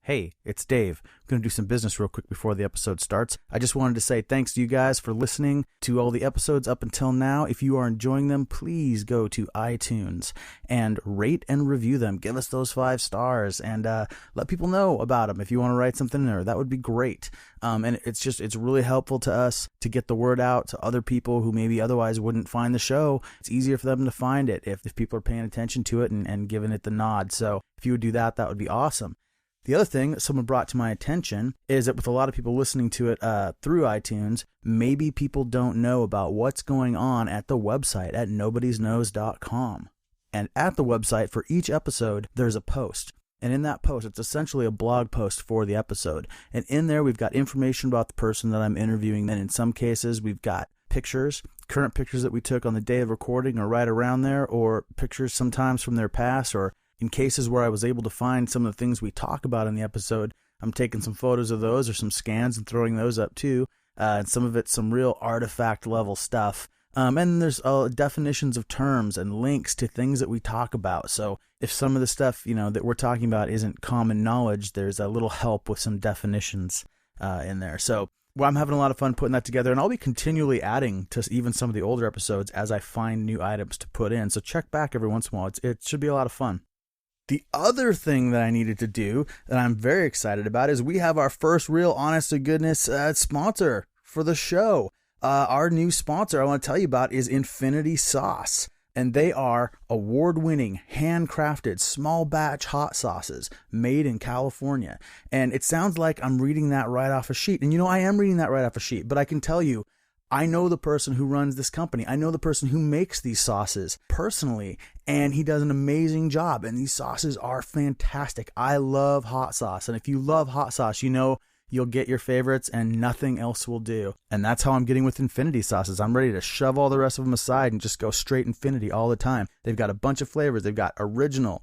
Hey, it's Dave. I'm going to do some business real quick before the episode starts. I just wanted to say thanks to you guys for listening to all the episodes up until now. If you are enjoying them, please go to iTunes and rate and review them. Give us those 5 stars and let people know about them. If you want to write something in there, that would be great. And it's really helpful to us to get the word out to other people who maybe otherwise wouldn't find the show. It's easier for them to find it if people are paying attention to it and giving it the nod. So if you would do that, that would be awesome. The other thing that someone brought to my attention is that with a lot of people listening to it through iTunes, maybe people don't know about what's going on at the website at nobodiesknows.com. And at the website for each episode, there's a post. And in that post, it's essentially a blog post for the episode. And in there, we've got information about the person that I'm interviewing. And in some cases, we've got pictures, current pictures that we took on the day of recording or right around there, or pictures sometimes from their past, or in cases where I was able to find some of the things we talk about in the episode, I'm taking some photos of those or some scans and throwing those up too. And some of it's some real artifact level stuff. And there's definitions of terms and links to things that we talk about. So if some of the stuff, that we're talking about isn't common knowledge, there's a little help with some definitions in there. So I'm having a lot of fun putting that together, and I'll be continually adding to even some of the older episodes as I find new items to put in. So check back every once in a while. It should be a lot of fun. The other thing that I needed to do that I'm very excited about is we have our first real honest-to-goodness sponsor for the show. Our new sponsor I want to tell you about is Infinity Sauce, and they are award-winning, handcrafted, small-batch hot sauces made in California. And it sounds like I'm reading that right off a sheet, and I am reading that right off a sheet, but I can tell you, I know the person who runs this company. I know the person who makes these sauces personally, and he does an amazing job. And these sauces are fantastic. I love hot sauce. And if you love hot sauce, you'll get your favorites and nothing else will do. And that's how I'm getting with Infinity Sauces. I'm ready to shove all the rest of them aside and just go straight Infinity all the time. They've got a bunch of flavors. They've got original,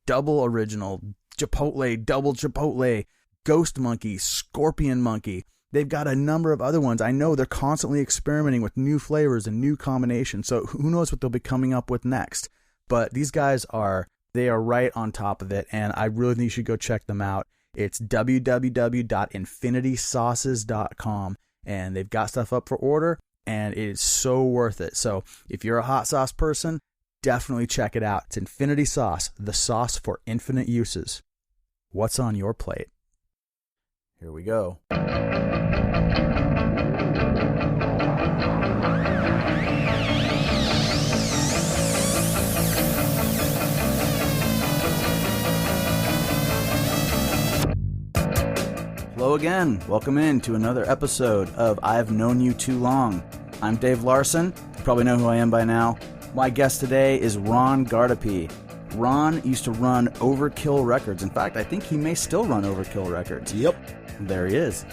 double original, chipotle, double chipotle, ghost monkey, scorpion monkey. They've got a number of other ones. I know they're constantly experimenting with new flavors and new combinations. So who knows what they'll be coming up with next. But these guys are right on top of it. And I really think you should go check them out. It's www.infinitysauces.com. And they've got stuff up for order. And it is so worth it. So if you're a hot sauce person, definitely check it out. It's Infinity Sauce, the sauce for infinite uses. What's on your plate? Here we go. Hello again. Welcome in to another episode of I've Known You Too Long. I'm Dave Larson. You probably know who I am by now. My guest today is Ron Guardipee. Ron used to run Overkill Records. In fact, I think he may still run Overkill Records. Yep. There he is.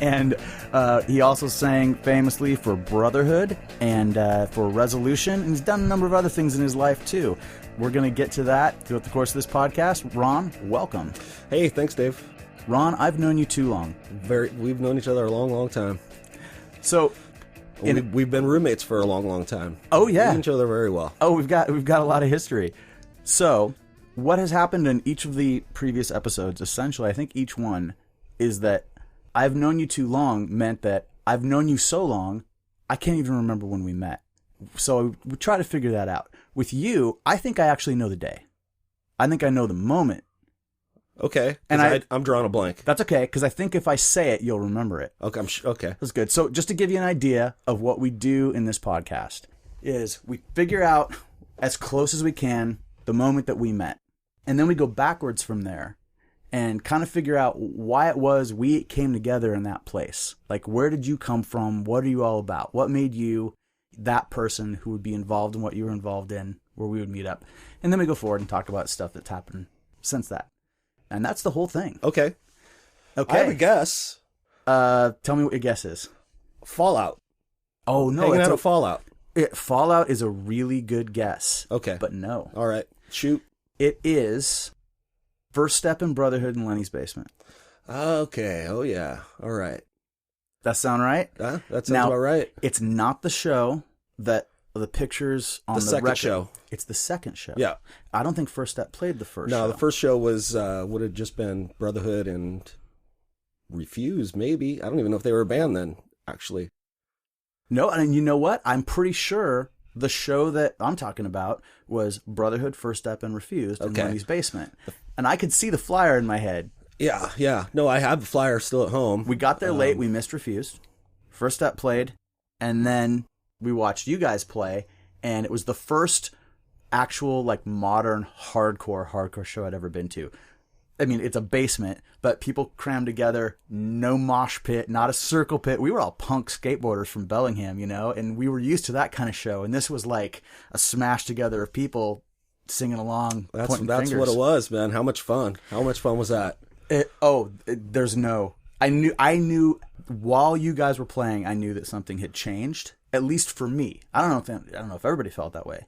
And he also sang famously for Brotherhood and for Resolution. And he's done a number of other things in his life, too. We're going to get to that throughout the course of this podcast. Ron, welcome. Hey, thanks, Dave. Ron, I've known you too long. We've known each other a long, long time. So we've been roommates for a long, long time. Oh, yeah. We know each other very well. Oh, we've got a lot of history. So what has happened in each of the previous episodes, essentially, I think each one, is that I've known you too long meant that I've known you so long, I can't even remember when we met. So we try to figure that out. With you, I think I actually know the day. I think I know the moment. Okay. And I'm drawing a blank. That's okay, because I think if I say it, you'll remember it. Okay. Okay. That's good. So just to give you an idea of what we do in this podcast is we figure out as close as we can the moment that we met. And then we go backwards from there and kind of figure out why it was we came together in that place. Like, where did you come from? What are you all about? What made you that person who would be involved in what you were involved in, where we would meet up? And then we go forward and talk about stuff that's happened since that. And that's the whole thing. Okay. I have a guess. Tell me what your guess is. Fallout. Oh, no. Hanging out at Fallout. Fallout is a really good guess. Okay. But no. All right. Shoot. It is First Step in Brotherhood in Lenny's Basement. Okay. Oh, yeah. All right. That sound right? That sounds about right. It's not the show that the pictures on the second record. show. It's the second show. Yeah. I don't think First Step played the first show. No, the first show was would have just been Brotherhood and Refuse, maybe. I don't even know if they were a band then, actually. No, and you know what? I'm pretty sure the show that I'm talking about was Brotherhood, First Step, and Refused in Lenny's basement. And I could see the flyer in my head. Yeah. No, I have the flyer still at home. We got there late. We missed Refused. First Step played. And then we watched you guys play. And it was the first actual, like, modern hardcore show I'd ever been to. I mean, it's a basement, but people crammed together, no mosh pit, not a circle pit. We were all punk skateboarders from Bellingham, you know, and we were used to that kind of show. And this was like a smash together of people singing along, pointing That's fingers. what it was, man. How much fun? How much fun was that? There's no... I knew while you guys were playing, I knew that something had changed, at least for me. I don't know if everybody felt that way.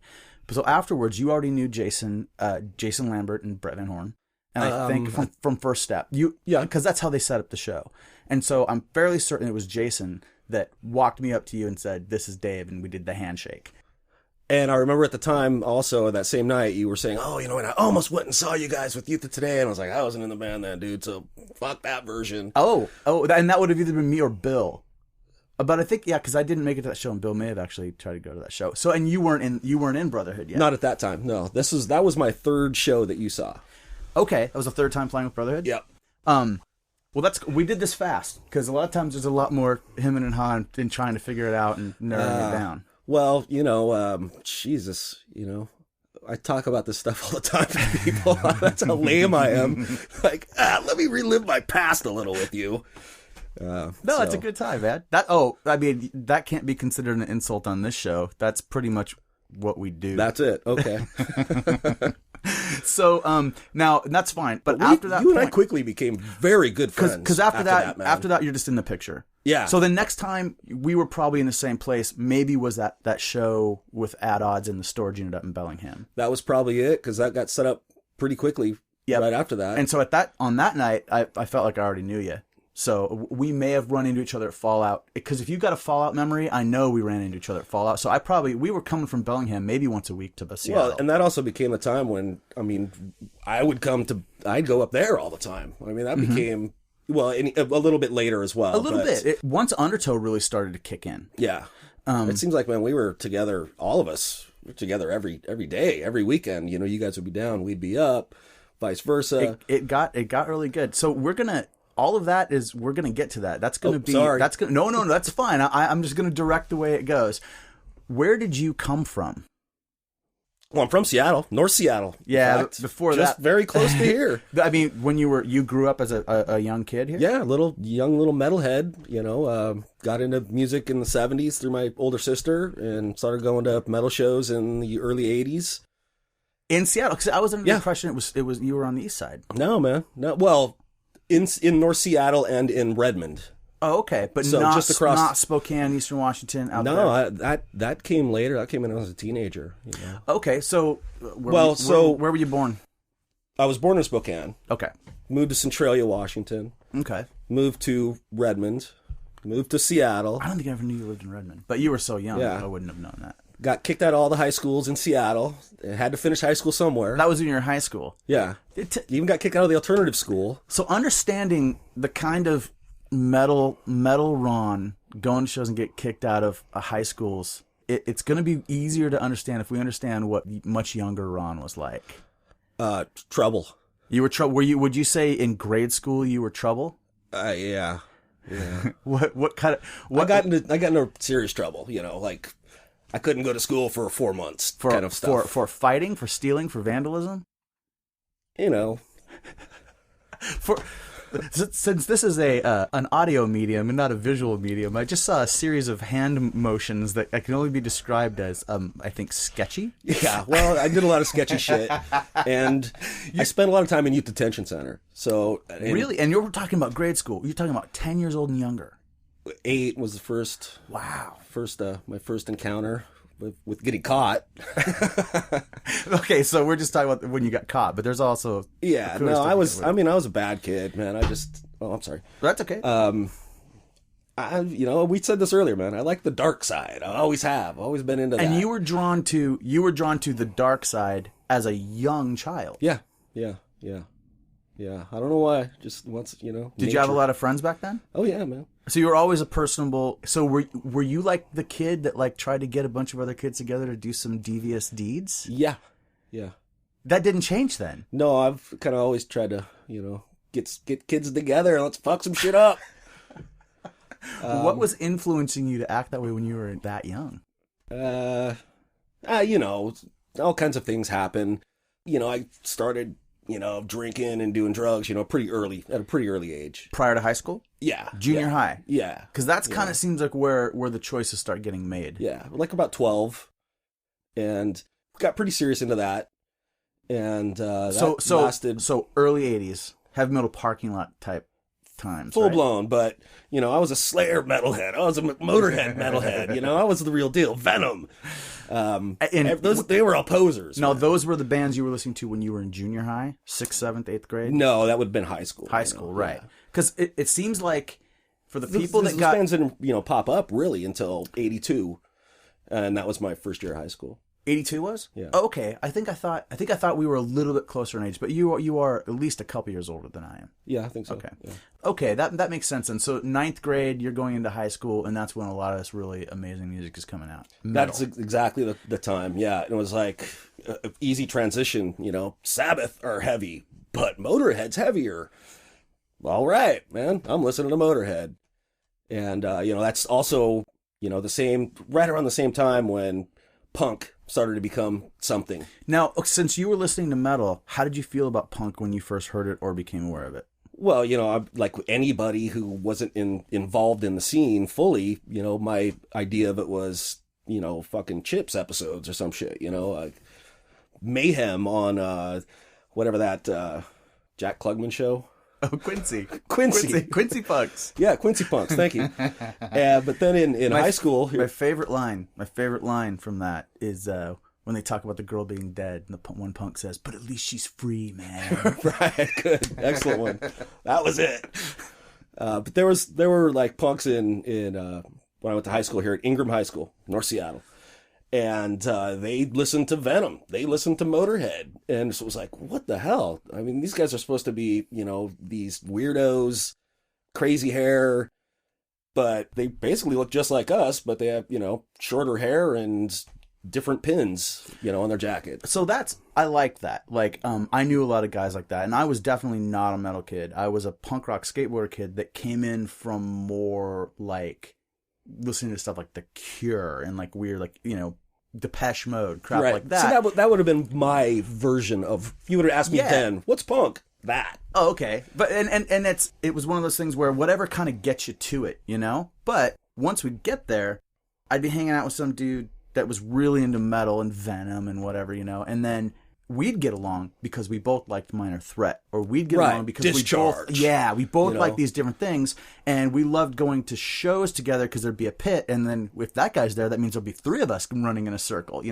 But so afterwards, you already knew Jason Lambert and Brett Van Horn. And I think from First Step, because that's how they set up the show. And so I'm fairly certain it was Jason that walked me up to you and said, "This is Dave," and we did the handshake. And I remember at the time, also that same night, you were saying, "Oh, you know what? I almost went and saw you guys with Youth of Today," and I was like, "I wasn't in the band then, dude. So fuck that version." Oh, and that would have either been me or Bill. But I think because I didn't make it to that show, and Bill may have actually tried to go to that show. So, and you weren't in Brotherhood yet. Not at that time. No, that was my third show that you saw. Okay, that was the third time playing with Brotherhood? Yep. Well, we did this fast, because a lot of times there's a lot more him and Han in trying to figure it out and narrowing it down. Well, Jesus, I talk about this stuff all the time to people. That's how lame I am. Like, let me relive my past a little with you. It's a good time, man. That can't be considered an insult on this show. That's pretty much what we do. That's it. Okay. So now that's fine, but after that, you and I quickly became very good friends. Because after that, you're just in the picture. Yeah. So the next time we were probably in the same place, maybe was that show with Ad Odds in the storage unit up in Bellingham. That was probably it, because that got set up pretty quickly. Right after that. And so on that night, I felt like I already knew you. So we may have run into each other at Fallout, because if you've got a Fallout memory, I know we ran into each other at Fallout. So we were coming from Bellingham maybe once a week to Seattle. Well, and that also became a time when, I'd go up there all the time. That became, a little bit later as well. A little bit. Once Undertow really started to kick in. Yeah. It seems like, man, we were together, all of us were together every day, every weekend. You guys would be down, we'd be up, vice versa. It got really good. So we're going to... All of that we're going to get to that. That's going to be... Sorry. No, that's fine. I'm just going to direct the way it goes. Where did you come from? Well, I'm from Seattle, North Seattle. Yeah, before just that... very close to here. When you grew up as a young kid here? Yeah, young little metalhead, got into music in the 70s through my older sister and started going to metal shows in the early 80s. In Seattle? Because I was under the impression it was you were on the east side. No, man. No, well... In North Seattle and in Redmond. Oh, okay, but so not, just across... not Spokane, Eastern Washington. Out no, there. That came later. That came when I was a teenager. Okay, so where were you born? I was born in Spokane. Okay, moved to Centralia, Washington. Okay, moved to Redmond. Moved to Seattle. I don't think I ever knew you lived in Redmond, but you were so young. I wouldn't have known that. Got kicked out of all the high schools in Seattle. Had to finish high school somewhere. That was in your high school? Yeah. Even got kicked out of the alternative school. So understanding the kind of metal Ron going to shows and get kicked out of high schools, it's going to be easier to understand if we understand what much younger Ron was like. Trouble. You were trouble. Would you say in grade school you were trouble? Yeah. What kind of... I got into serious trouble, I couldn't go to school for 4 months, kind of stuff. For fighting, for stealing, for vandalism? Since this is an audio medium and not a visual medium, I just saw a series of hand motions that can only be described as, I think, sketchy. Yeah, well, I did a lot of sketchy shit, and I spent a lot of time in youth detention center. So really? And you were talking about grade school. You're talking about 10 years old and younger. 8 was the first. Wow. My first encounter with getting caught. Okay, so we're just talking about when you got caught, but there's also I was a bad kid, man. I'm sorry. That's okay. We said this earlier, man. I like the dark side. I always have. Always been into that. And you were drawn to the dark side as a young child. Yeah. I don't know why. Just once, Did you have a lot of friends back then? Oh yeah, man. So you were always a personable. So were you like the kid that like tried to get a bunch of other kids together to do some devious deeds? Yeah. That didn't change then. No, I've kind of always tried to, get kids together and let's fuck some shit up. What was influencing you to act that way when you were that young? All kinds of things happen. I started, drinking and doing drugs, at a pretty early age. Prior to high school? Yeah. Junior high? Yeah. Because that's kind of seems like where the choices start getting made. Yeah. Like about 12. And got pretty serious into that. And that lasted. So early 80s, heavy metal parking lot type times. Full blown, but, I was a Slayer metalhead. I was a Motorhead metalhead. I was the real deal. Venom. They were all posers. No, those were the bands you were listening to when you were in junior high, 6th, 7th, 8th grade? No, that would have been high school. High school, right. Because it seems like for the people that got... bands didn't, pop up really until 82. And that was my first year of high school. 82 was? Yeah. Oh, okay. I think I thought we were a little bit closer in age, but you are at least a couple years older than I am. Yeah, I think so. Okay. Yeah. Okay, that makes sense. And so 9th grade, you're going into high school, and that's when a lot of this really amazing music is coming out. Metal. That's exactly the time. Yeah, it was like an easy transition. Sabbath are heavy, but Motorhead's heavier. All right, man, I'm listening to Motorhead, and that's also right around the same time when punk started to become something. Now, since you were listening to metal, how did you feel about punk when you first heard it or became aware of it? Well, I'm like anybody who wasn't involved in the scene fully, my idea of it was, fucking Chips episodes or some shit, like Mayhem on whatever that Jack Klugman show. Oh, Quincy Punks. Yeah, Quincy Punks. Thank you. But then in high school, my favorite line from that is when they talk about the girl being dead, and the one punk says, "But at least she's free, man." Right. Good. Excellent one. That was it. But there were like punks in when I went to high school here at Ingram High School, North Seattle. And they listened to Venom. They listened to Motorhead. And so it was like, what the hell? I mean, these guys are supposed to be, these weirdos, crazy hair. But they basically look just like us, but they have, shorter hair and different pins, on their jacket. So I like that. Like, I knew a lot of guys like that. And I was definitely not a metal kid. I was a punk rock skateboarder kid that came in from more, like, listening to stuff like The Cure and, like, weird, like, Depeche Mode, crap like that. So that would have been my version of, if you would have asked me then, what's punk? That. Oh, okay. But and it was one of those things where whatever kind of gets you to it, But once we get there, I'd be hanging out with some dude that was really into metal and Venom and whatever, and then we'd get along because we both liked Minor Threat, or we'd get along because we both liked these different things, and we loved going to shows together because there'd be a pit, and then if that guy's there, that means there'll be three of us running in a circle,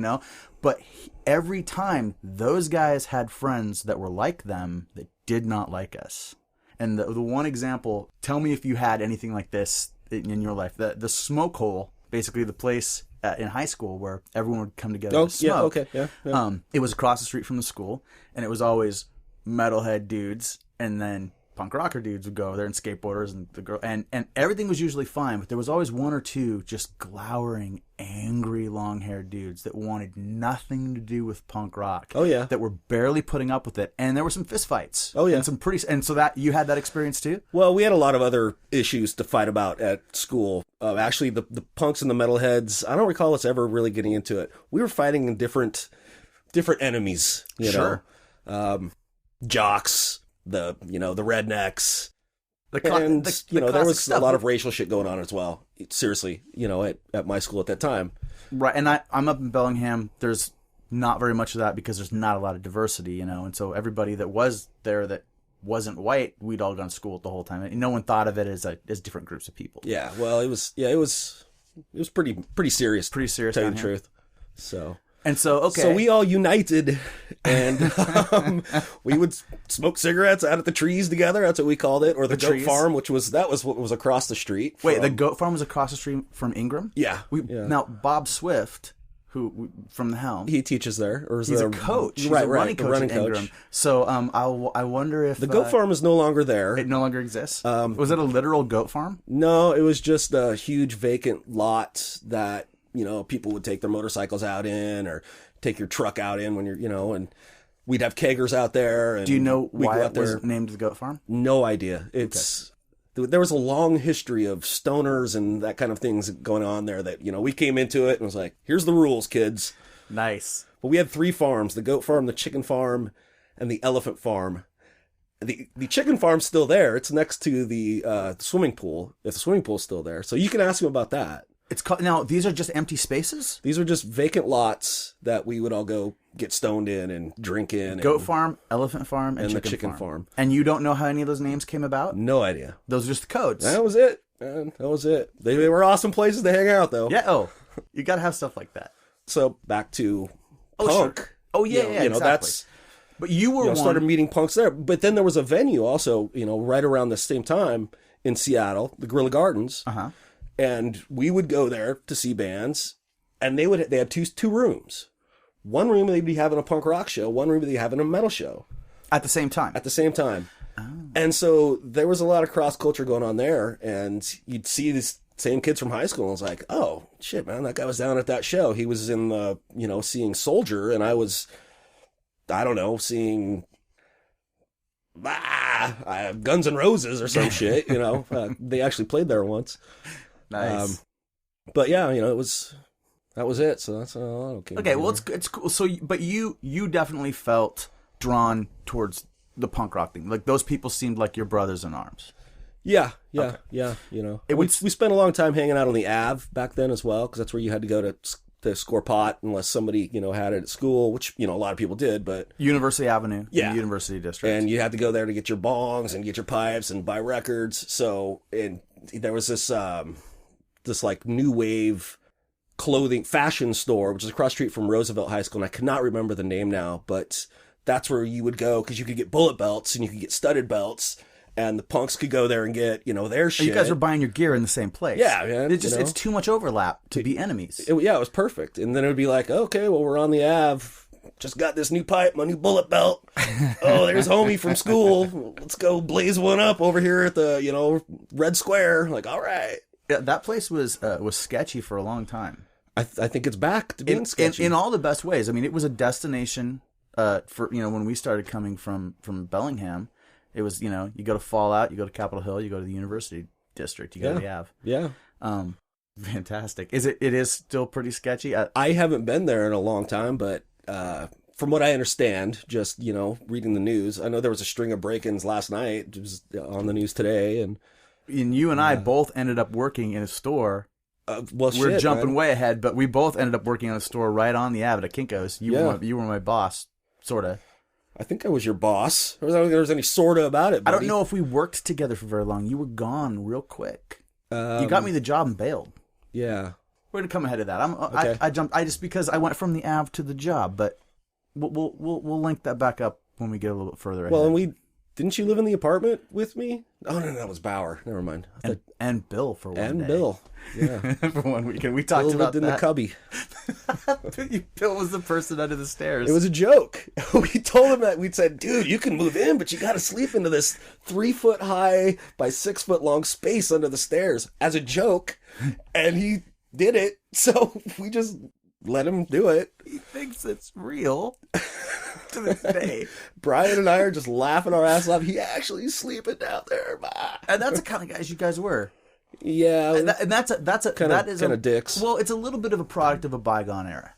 But every time those guys had friends that were like them that did not like us. And the one example, tell me if you had anything like this in your life. The smoke hole, basically the place in high school where everyone would come together to smoke. Yeah, okay, yeah. It was across the street from the school, and it was always metalhead dudes, and then punk rocker dudes would go over there, and skateboarders, and the girl, and everything was usually fine, but there was always one or two just glowering, angry, long-haired dudes that wanted nothing to do with punk rock. Oh yeah, that were barely putting up with it, and there were some fistfights. Oh yeah, and so that you had that experience too. Well, we had a lot of other issues to fight about at school. Actually, the punks and the metalheads, I don't recall us ever really getting into it. We were fighting in different enemies. Sure. Jocks. The rednecks, and there was stuff. A lot of racial shit going on as well. Seriously, at my school at that time. Right, and I'm up in Bellingham. There's not very much of that because there's not a lot of diversity, and so everybody that was there that wasn't white, we'd all gone to school the whole time, and no one thought of it as different groups of people. Yeah, well, it was pretty serious. Pretty serious. To tell you the truth. So. And so, okay. So we all united, and we would smoke cigarettes out at the trees together. That's what we called it. Or the goat trees? farm, which was what was across the street. Wait, the goat farm was across the street from Ingram? Yeah. Now, Bob Swift, from the helm, He teaches there. Or he's a coach. He's right, a running the coach running at Ingram. coach. So I wonder if... The goat farm is no longer there. It no longer exists? Was it a literal goat farm? No, it was just a huge vacant lot that, people would take their motorcycles out in, or take your truck out in when you're, and we'd have keggers out there. And do you know why it was named the goat farm? No idea. There was a long history of stoners and that kind of things going on there that, we came into it and was like, here's the rules, kids. Nice. But we had 3 farms, the goat farm, the chicken farm, and the elephant farm. The chicken farm's still there. It's next to the swimming pool, if the swimming pool's still there. So you can ask him about that. Now, these are just empty spaces? These are just vacant lots that we would all go get stoned in and drink in. Goat farm, elephant farm, and the chicken farm. And you don't know how any of those names came about? No idea. Those are just the codes. That was it, man. That was it. They were awesome places to hang out, though. Yeah, you got to have stuff like that. So back to punk. Sure. Oh, yeah, exactly. That's... But you were started meeting punks there. But then there was a venue also, right around the same time in Seattle, the Guerrilla Gardens. Uh-huh. And we would go there to see bands, and they had two rooms. One room they'd be having a punk rock show, one room they'd be having a metal show. At the same time? At the same time. Oh. And so there was a lot of cross-culture going on there, and you'd see these same kids from high school, and I was like, oh, shit, man, that guy was down at that show. He was in the, seeing Soldier, and I was, I don't know, seeing... Guns N' Roses or some shit, they actually played there once. Nice. But yeah, that was it. So that's okay. Okay, well, it's cool. So, but you definitely felt drawn towards the punk rock thing. Like, those people seemed like your brothers in arms. Yeah. Okay. We spent a long time hanging out on the Ave back then as well, because that's where you had to go to score pot unless somebody had it at school, which a lot of people did. But University Avenue, in the University District, and you had to go there to get your bongs and get your pipes and buy records. So, and there was this like new wave clothing fashion store, which is across the street from Roosevelt High School, and I cannot remember the name now, but that's where you would go because you could get bullet belts and you could get studded belts, and the punks could go there and get their shit. You guys were buying your gear in the same place. Yeah, man. It's too much overlap to be enemies. It was perfect. And then it would be like, okay, well, we're on the Ave. Just got this new pipe, my new bullet belt. Oh, there's homie from school. Let's go blaze one up over here at the Red Square. Like, all right. Yeah, that place was sketchy for a long time. I think it's back to being sketchy in all the best ways. I mean, it was a destination for when we started coming from Bellingham. It was you go to Fallout, you go to Capitol Hill, you go to the University District, you go to the Ave. Yeah. Fantastic. It is still pretty sketchy. I haven't been there in a long time, but from what I understand, just reading the news, I know there was a string of break-ins last night. It was on the news today, and you and I both ended up working in a store. We're jumping way ahead, but we both ended up working in a store right on the Ave at Kinko's. You were my boss, sort of. I think I was your boss. I don't think there was any sorta about it, buddy. I don't know if we worked together for very long. You were gone real quick. You got me the job and bailed. Yeah. We're gonna come ahead of that. Okay. I jumped. I just because I went from the Ave to the job, but we'll link that back up when we get a little bit further ahead. Well, and didn't you live in the apartment with me? Oh no, that was Bauer. Never mind. And Bill for one day. And Bill, yeah, for one weekend. We talked Bill about lived in the cubby. Bill was the person under the stairs. It was a joke. We told him that. We'd said, dude, you can move in, but you got to sleep into this 3-foot high by 6-foot long space under the stairs as a joke, and he did it. So we just let him do it. He thinks it's real to this day. Brian and I are just laughing our ass off. He actually sleeping down there. And that's the kind of guys you guys were. Yeah. And that's a kind of dicks. Well, it's a little bit of a product of a bygone era.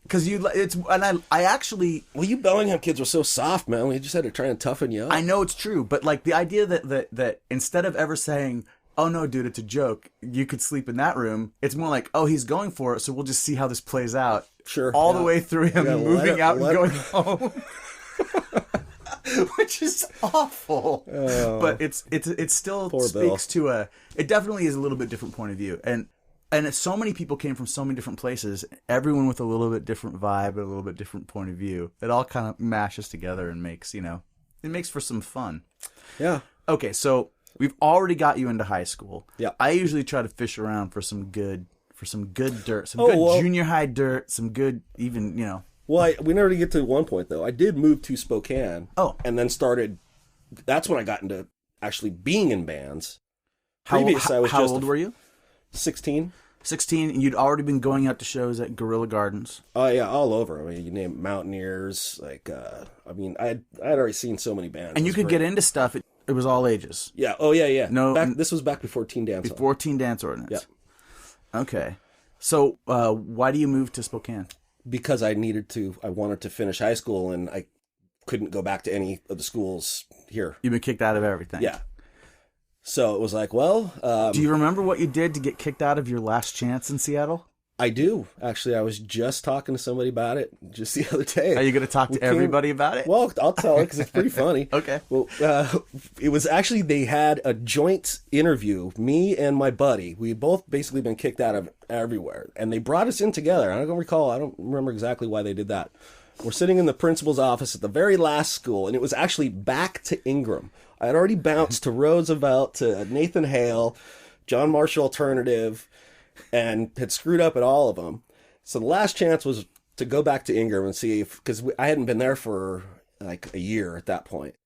Because I actually... Well, you Bellingham kids were so soft, man. We just had to try and toughen you up. I know it's true, but like the idea that instead of ever saying, oh no, dude, it's a joke, you could sleep in that room, it's more like, oh, he's going for it, so we'll just see how this plays out. Sure. All the way through him moving out and going home. Which is awful. Oh, but it still speaks to it definitely is a little bit different point of view. And And so many people came from so many different places, everyone with a little bit different vibe, and a little bit different point of view. It all kind of mashes together and makes, it makes for some fun. Yeah. Okay, so we've already got you into high school. Yeah. I usually try to fish around for some good dirt, some junior high dirt, some good Well, we never get to one point, though. I did move to Spokane. Oh. And then that's when I got into actually being in bands. How old were you? 16. 16, and you'd already been going out to shows at Guerrilla Gardens. Oh, yeah, all over. I mean, you name Mountaineers. Like, I'd already seen so many bands. And you could get into stuff. It was all ages. Yeah. Oh, yeah, yeah. No, this was back before Teen Dance. Before Teen Dance Ordinance. Yeah. Okay. So, why do you move to Spokane? Because I wanted to finish high school, and I couldn't go back to any of the schools here. You've been kicked out of everything. Yeah. So it was like, well... do you remember what you did to get kicked out of your last chance in Seattle? I do. Actually, I was just talking to somebody about it just the other day. Are you going to talk to everybody about it? Well, I'll tell it because it's pretty funny. Okay. Well, it was actually, they had a joint interview, me and my buddy. We both basically been kicked out of everywhere. And they brought us in together. I don't remember exactly why they did that. We're sitting in the principal's office at the very last school, and it was actually back to Ingram. I had already bounced to Roosevelt, to Nathan Hale, John Marshall Alternative, and had screwed up at all of them. So the last chance was to go back to Ingram and see if, because I hadn't been there for like a year at that point.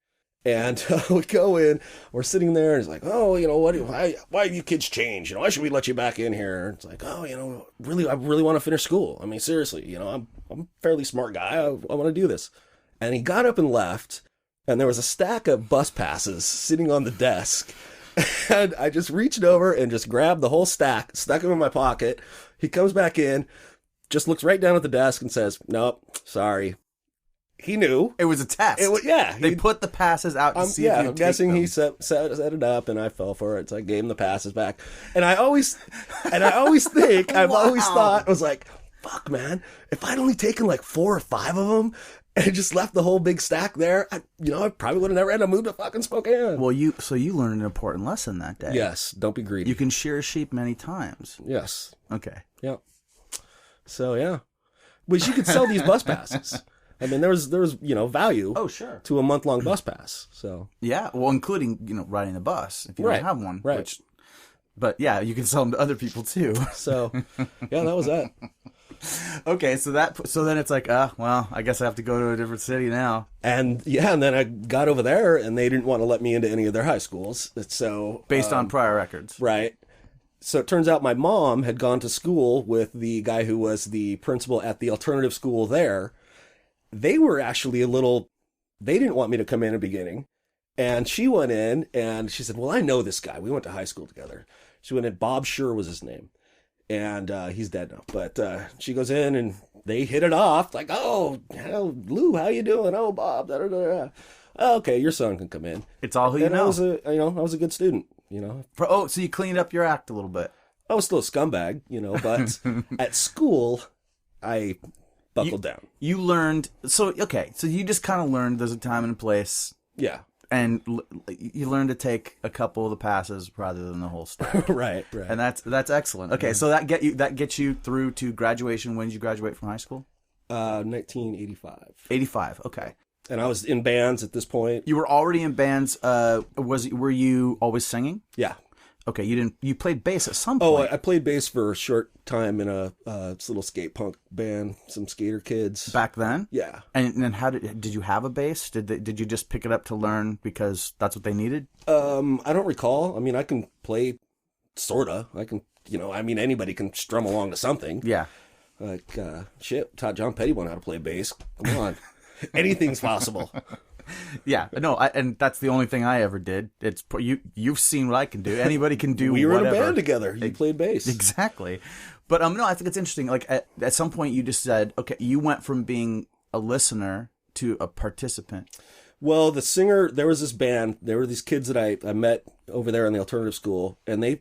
And we go in, we're sitting there, and it's like, oh, why have you kids changed? Why should we let you back in here? It's like, oh, I really want to finish school. I mean, seriously, I'm a fairly smart guy. I want to do this. And he got up and left, and there was a stack of bus passes sitting on the desk. And I just reached over and just grabbed the whole stack, stuck them in my pocket. He comes back in, just looks right down at the desk and says, nope, sorry. He knew. It was a test. They put the passes out to see if you I'm guessing he set it up, and I fell for it, so I gave him the passes back. And I always think, I've always thought, I was like, fuck, man, if I'd only taken like 4 or 5 of them and just left the whole big stack there, I probably would have never had to move to fucking Spokane. Well, you learned an important lesson that day. Yes, don't be greedy. You can shear a sheep many times. Yes. Okay. Yeah. So, yeah. But you could sell these bus passes. I mean, there was value. Oh, sure. To a month-long bus pass. So yeah, well, including riding the bus if you don't have one. Right. But yeah, you can sell them to other people too. So yeah, that was that. Okay, so then it's like, well, I guess I have to go to a different city now. And then I got over there, and they didn't want to let me into any of their high schools. So based on prior records, right? So it turns out my mom had gone to school with the guy who was the principal at the alternative school there. They were actually they didn't want me to come in at the beginning. And she went in and she said, well, I know this guy. We went to high school together. She went in, Bob Schur was his name. And he's dead now. But she goes in and they hit it off. Like, oh, Lou, how you doing? Oh, Bob. Da, da, da. Okay, your son can come in. It's all who you know. I was a good student, So you cleaned up your act a little bit. I was still a scumbag, but at school, I buckled down. You learned, so you just kind of learned there's a time and a place. Yeah. And you learn to take a couple of the passes rather than the whole stack. Right. And that's excellent. Okay, so that gets you through to graduation. When did you graduate from high school? 1985. 85, okay. And I was in bands at this point. You were already in bands. Were you always singing? Yeah. Okay, you played bass at some point. Oh, I played bass for a short time in a little skate punk band, some skater kids. Back then? Yeah. And then how did you have a bass? Did you just pick it up to learn because that's what they needed? I don't recall. I mean, I can play sorta. I can, anybody can strum along to something. Yeah. Like taught John Petty how to play bass. Come on. Anything's possible. Yeah, no, and that's the only thing I ever did. It's you've seen what I can do. Anybody can do. We were whatever. in a band together. You played bass, exactly. But no, I think it's interesting. Like at some point, you just said, okay, you went from being a listener to a participant. Well, the singer, there was this band. There were these kids that I met over there in the alternative school, and they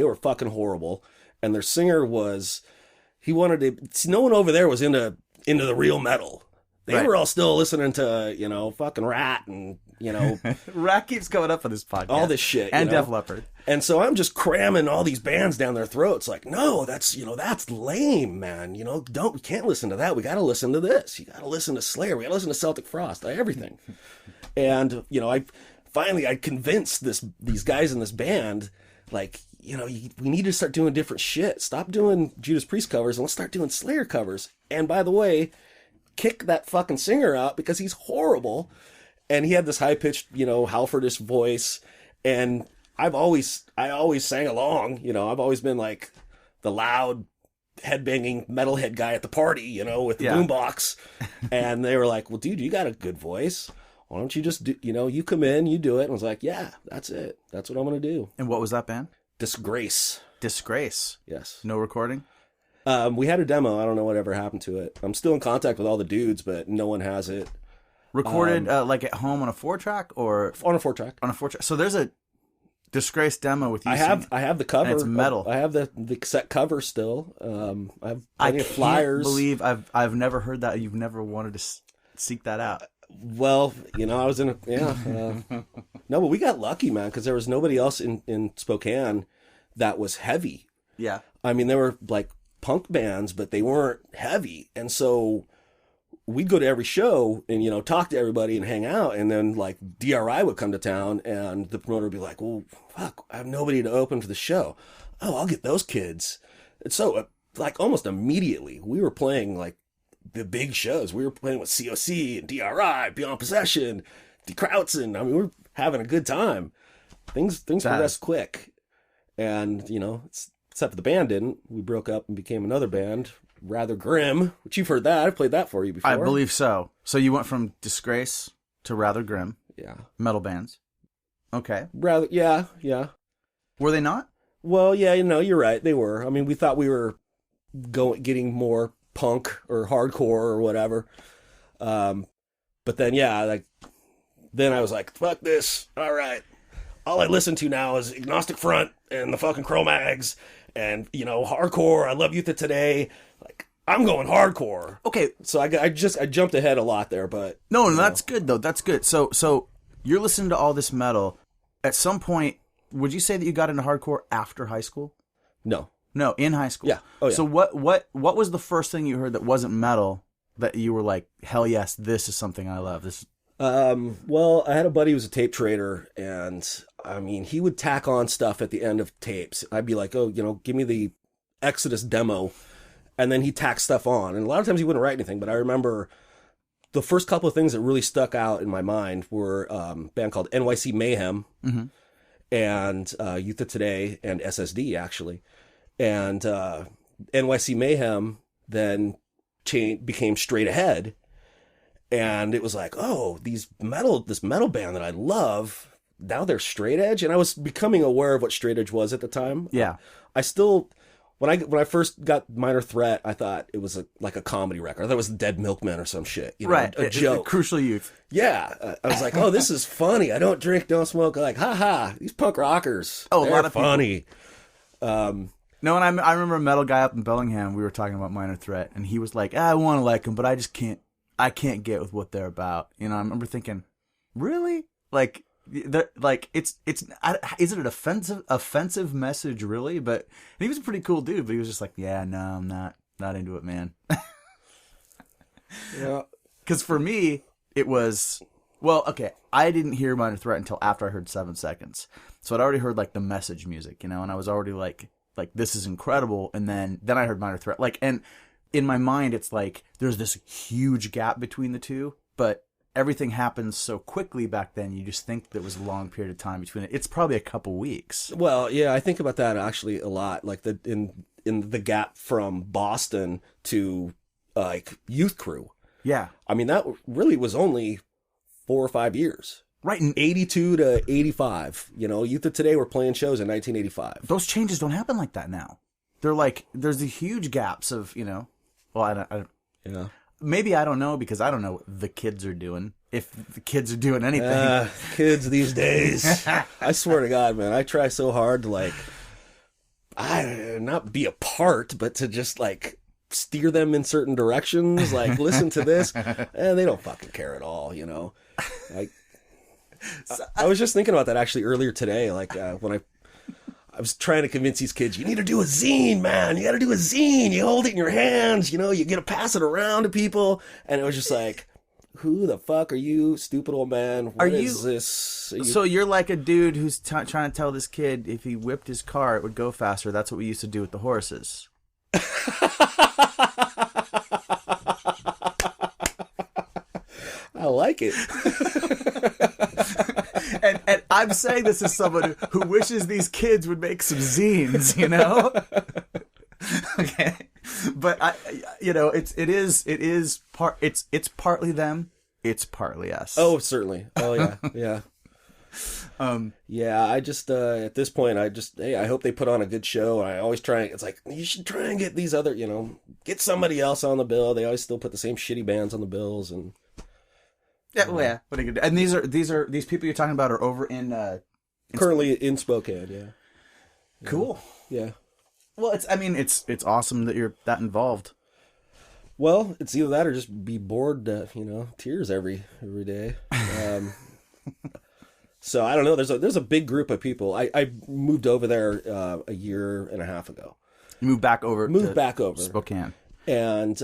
were fucking horrible. And their singer was, he wanted to. No one over there was into the real metal. They Right. were all still listening to, you know, fucking Rat and, you know, Rat keeps coming up on this podcast. all this shit. And you know? Def Leppard. And so I'm just cramming all these bands down their throats. Like, no, that's, you know, that's lame, man. You know, we can't listen to that. We got to listen to this. You got to listen to Slayer. We got to listen to Celtic Frost, everything. And, you know, I convinced these guys in this band, like, you know, we need to start doing different shit. Stop doing Judas Priest covers and let's start doing Slayer covers. And by the way, kick that fucking singer out because he's horrible. And he had this high-pitched, you know, Halfordish voice. And I always sang along. You know, I've always been like the loud, headbanging metalhead guy at the party, you know, with the boombox. And they were like, well, dude, you got a good voice. Why don't you just do, you know, you come in, you do it. And I was like, yeah, that's it. That's what I'm going to do. And what was that band? Disgrace. Yes. No recording? We had a demo. I don't know whatever happened to it. I'm still in contact with all the dudes, but no one has it. Recorded like at home on a 4-track or on a 4-track? On a 4-track. So there's a Disgrace demo with you. I have the cover. And it's metal. I have the cassette cover still. I have plenty of flyers. I can't believe I've never heard that. You've never wanted to seek that out. Well, you know, I was in a no, but we got lucky, man, because there was nobody else in Spokane that was heavy. Yeah. I mean, there were like punk bands, but they weren't heavy. And so we'd go to every show and, you know, talk to everybody and hang out. And then like DRI would come to town and the promoter would be like, well, fuck, I have nobody to open for the show. Oh, I'll get those kids. And so like almost immediately we were playing like the big shows. We were playing with COC and DRI, Beyond Possession, Die Krautzen. I mean, we were having a good time. Things progressed quick. And, you know, except for the band didn't. We broke up and became another band, Rather Grim, which you've heard that. I've played that for you before. I believe so. So you went from Disgrace to Rather Grim. Yeah. Metal bands. Okay. Yeah. Were they not? Well, yeah, you know, you're right. They were. I mean, we thought we were getting more punk or hardcore or whatever. But then, yeah, like, then I was like, fuck this. All right. All I listen to now is Agnostic Front and the fucking Cro-Mags and, you know, hardcore. I love Youth of Today. Like, I'm going hardcore. Okay. So I jumped ahead a lot there, but. No, that's good, though. That's good. So you're listening to all this metal. At some point, would you say that you got into hardcore after high school? No, in high school. Yeah. Oh, yeah. So what was the first thing you heard that wasn't metal that you were like, hell yes, this is something I love? This. Well, I had a buddy who was a tape trader, and I mean, he would tack on stuff at the end of tapes. I'd be like, oh, you know, give me the Exodus demo, and then he'd tack stuff on. And a lot of times he wouldn't write anything, but I remember the first couple of things that really stuck out in my mind were a band called NYC Mayhem, mm-hmm. and Youth of Today, and SSD, actually. And NYC Mayhem then became Straight Ahead. And it was like, oh, this metal band that I love, now they're straight edge. And I was becoming aware of what straight edge was at the time. Yeah. I still, when I first got Minor Threat, I thought it was like a comedy record. I thought it was Dead Milkmen or some shit. You know, right. A joke. Crucial Youth. Yeah. I was like, oh, this is funny. I don't drink, don't smoke. Like, ha, these punk rockers. Oh, they're a lot of funny. No, and I remember a metal guy up in Bellingham, we were talking about Minor Threat, and he was like, I want to like them, but I just can't get with what they're about. You know, I remember thinking, really? Like, is it an offensive message, really? But and he was a pretty cool dude, but he was just like, yeah, no, I'm not into it, man. Yeah. Because for me, it was, well, okay, I didn't hear Minor Threat until after I heard 7 Seconds. So I'd already heard, like, the message music, you know, and I was already like, this is incredible. And then I heard Minor Threat. Like, and in my mind, it's like there's this huge gap between the two, but everything happens so quickly back then. You just think there was a long period of time between it. It's probably a couple weeks. Well, yeah, I think about that actually a lot. Like in the gap from Boston to like Youth Crew. Yeah, I mean that really was only 4 or 5 years. Right, 82 to 85. You know, Youth of Today were playing shows in 1985. Those changes don't happen like that now. They're like there's the huge gaps of, you know. Well, I don't. Yeah. Maybe I don't know because I don't know what the kids are doing. If the kids are doing anything. Kids these days. I swear to God, man, I try so hard to like, not be a part, but to just like steer them in certain directions, like listen to this, and they don't fucking care at all, you know. Like, I was just thinking about that actually earlier today, like when I was trying to convince these kids, you need to do a zine, man. You got to do a zine. You hold it in your hands, you know, you got to pass it around to people, and it was just like, who the fuck are you, stupid old man? What is this? So you're like a dude who's trying to tell this kid if he whipped his car, it would go faster. That's what we used to do with the horses. I like it. and I'm saying this as someone who wishes these kids would make some zines, you know? Okay. But it's partly them, it's partly us. Oh, certainly. Oh yeah. Yeah. Yeah, I just at this point I hope they put on a good show. I always try, it's like, you should try and get these other, you know, get somebody else on the bill. They always still put the same shitty bands on the bills, and yeah, well, yeah. What are you gonna do? And these people you're talking about are over in currently in Spokane, yeah. Cool. Yeah. Well, it's awesome that you're that involved. Well, it's either that or just be bored to, you know, tears every day. So I don't know. There's a big group of people. I moved over there a year and a half ago. You moved back over. Spokane, and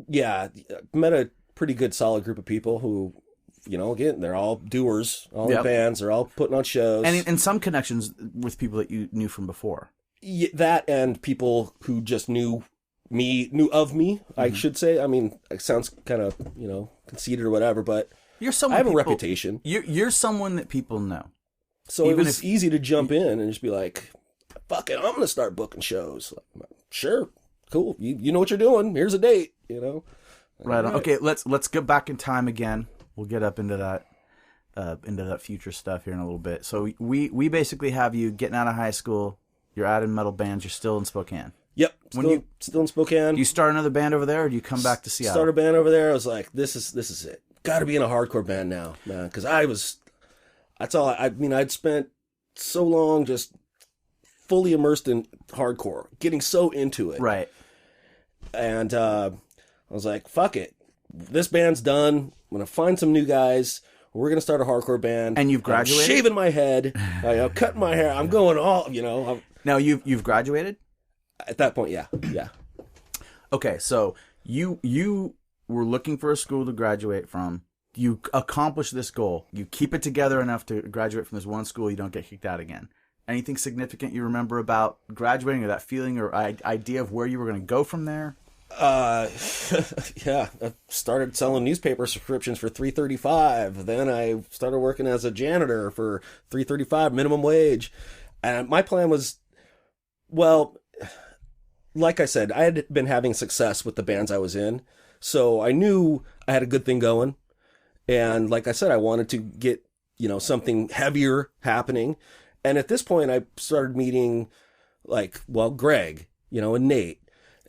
yeah, met a pretty good solid group of people who, you know, again, they're all doers, all in bands, they're all putting on shows, and some connections with people that you knew from before. Yeah, that and people who just knew of me. I should say. I mean, it sounds kind of, you know, conceited or whatever, but. I have a reputation. You're someone that people know. So it was easy to jump in and just be like, fuck it, I'm going to start booking shows. Like, sure, cool. You know what you're doing. Here's a date, you know. Right on. Okay, let's get back in time again. We'll get up into that future stuff here in a little bit. So we basically have you getting out of high school. You're out in metal bands. You're still in Spokane. Yep. Still in Spokane. Do you start another band over there, or do you come back to Seattle? Start a band over there. I was like, this is it. Got to be in a hardcore band now, man. Because that's all. I'd spent so long just fully immersed in hardcore, getting so into it. Right. And I was like, fuck it. This band's done. I'm going to find some new guys. We're going to start a hardcore band. And you've graduated? I'm shaving my head. I'm cutting my hair. I'm going all, you know. Now, you've graduated? At that point, yeah. Yeah. Okay, so you were looking for a school to graduate from. You accomplish this goal. You keep it together enough to graduate from this one school. You don't get kicked out again. Anything significant you remember about graduating, or that feeling or idea of where you were going to go from there? Yeah, I started selling newspaper subscriptions for $3.35. Then I started working as a janitor for $3.35 minimum wage. And my plan was, well, like I said, I had been having success with the bands I was in. So I knew I had a good thing going. And like I said, I wanted to get, you know, something heavier happening. And at this point, I started meeting, like, well, Greg, you know, and Nate.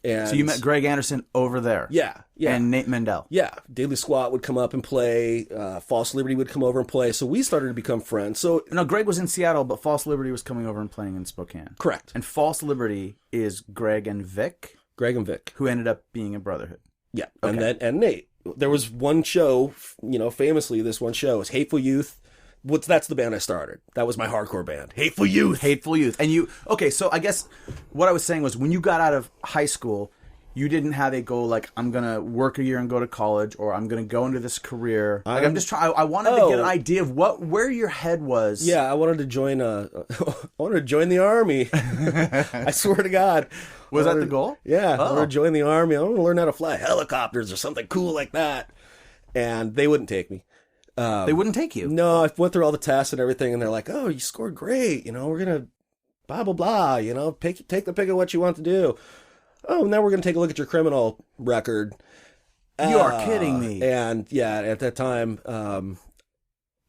And so you met Greg Anderson over there? Yeah. And Nate Mendel? Yeah. Daily Squat would come up and play. False Liberty would come over and play. So we started to become friends. So no, Greg was in Seattle, but False Liberty was coming over and playing in Spokane. Correct. And False Liberty is Greg and Vic? Greg and Vic. Who ended up being in Brotherhood. Yeah. Okay. And Nate. There was one show, you know, famously this one show was Hateful Youth. That's the band I started. That was my hardcore band. Hateful Youth. Hateful Youth. And okay, so I guess what I was saying was when you got out of high school, you didn't have a goal like, I'm going to work a year and go to college, or I'm going to go into this career. Like, I'm just trying, I wanted to get an idea of where your head was. Yeah, I wanted to join the army. I swear to God. Was that the goal? Yeah, I wanted to join the army. I want to learn how to fly helicopters or something cool like that. And they wouldn't take me. They wouldn't take you? No, I went through all the tests and everything, and they're like, oh, you scored great. You know, we're going to blah, blah, blah. You know, take the pick of what you want to do. Oh, now we're going to take a look at your criminal record. You are kidding me. And yeah, at that time, I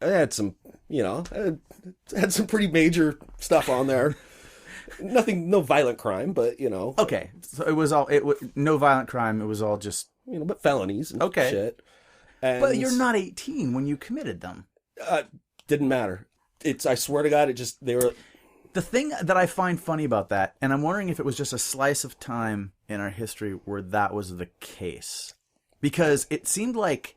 had some, you know, I had some pretty major stuff on there. No violent crime, but, you know. Okay. So it was no violent crime. It was all just, you know, but felonies and shit. And, but you're not 18 when you committed them. Didn't matter. I swear to God, The thing that I find funny about that, and I'm wondering if it was just a slice of time in our history where that was the case. Because it seemed like,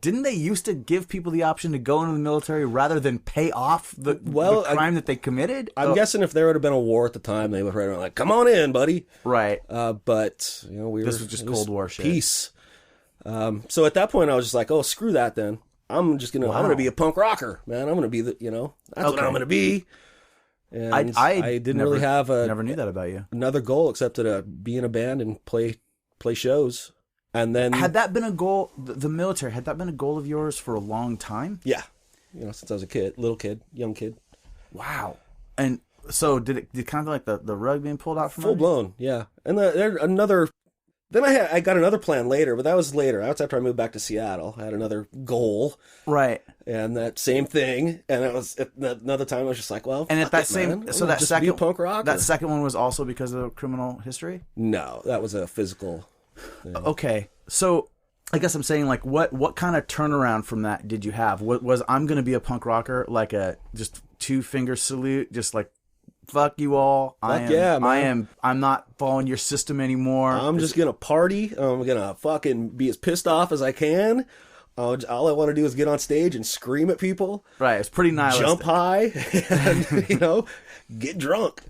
didn't they used to give people the option to go into the military rather than pay off the crime that they committed? I'm guessing if there would have been a war at the time, they would have been like, come on in, buddy. Right. But, this was just Cold War shit. Peace. So at that point, I was just like, oh, screw that then. I'm gonna be a punk rocker, man. I'm gonna be that's what I'm gonna be. And I didn't really have never knew that about you. Another goal except to be in a band and play shows. And then had that been a goal, the military, had that been a goal of yours for a long time? Yeah, since I was a kid, young kid. Wow. And so did kind of like the rug being pulled out from full blown? Yeah. And then I got another plan later, but that was later. That's after I moved back to Seattle. I had another goal. Right. And that same thing. And it was another time I was just like, well, and at that same, man. So that just second, be a punk rocker. That second one was also because of criminal history? No, that was a physical thing. Okay. So I guess I'm saying, like, what kind of turnaround from that did you have? What was, I'm going to be a punk rocker, like a just 2-finger salute, just like, fuck you all. I'm not following your system anymore. I'm just going to party. I'm going to fucking be as pissed off as I can. All I want to do is get on stage and scream at people. Right. It's pretty nihilistic. Jump high and, get drunk.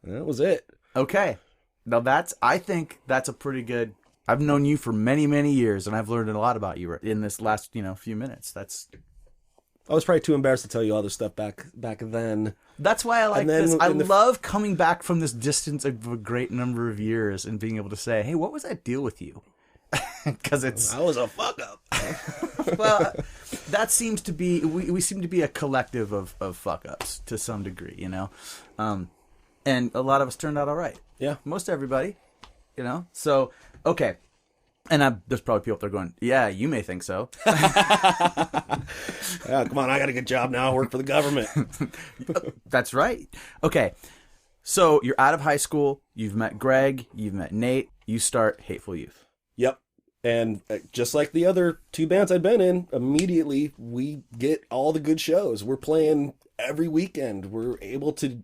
That was it. Okay. Now I think that's a pretty good, I've known you for many, many years, and I've learned a lot about you in this last, few minutes. I was probably too embarrassed to tell you all this stuff back then. That's why I like this. I love coming back from this distance of a great number of years and being able to say, hey, what was that deal with you? Because I was a fuck up. Well, that seems to be, we seem to be a collective of fuck ups to some degree, and a lot of us turned out all right. Yeah. Most everybody, So, okay. And there's probably people out there going, yeah, you may think so. Yeah, come on, I got a good job now. I work for the government. That's right. Okay. So you're out of high school. You've met Greg. You've met Nate. You start Hateful Youth. Yep. And just like the other two bands I'd been in, immediately we get all the good shows. We're playing every weekend. We're able to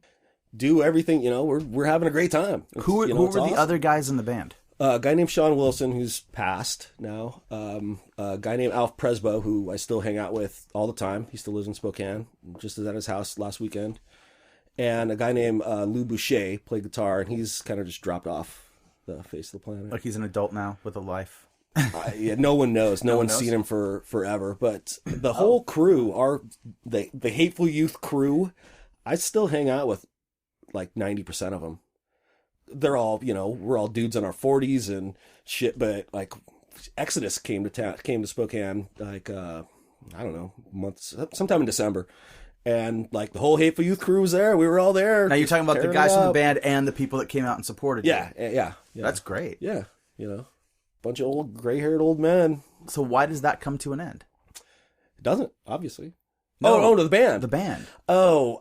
do everything. We're having a great time. Who were the other guys in the band? A guy named Sean Wilson, who's passed now. A guy named Alf Presbo, who I still hang out with all the time. He still lives in Spokane. Just was at his house last weekend. And a guy named Lou Boucher played guitar, and he's kind of just dropped off the face of the planet. Like he's an adult now with a life. Yeah, no one knows. No one's seen him for forever. But the whole crew, the Hateful Youth crew, I still hang out with like 90% of them. They're all, we're all dudes in our 40s and shit, but like Exodus came to Spokane like I don't know, sometime in December. And like the whole Hateful Youth crew was there. We were all there. Now you're talking about the guys from the band and the people that came out and supported you. Yeah. That's great. Yeah, bunch of old gray-haired old men. So why does that come to an end? It doesn't, obviously. No, the band. The band. Oh,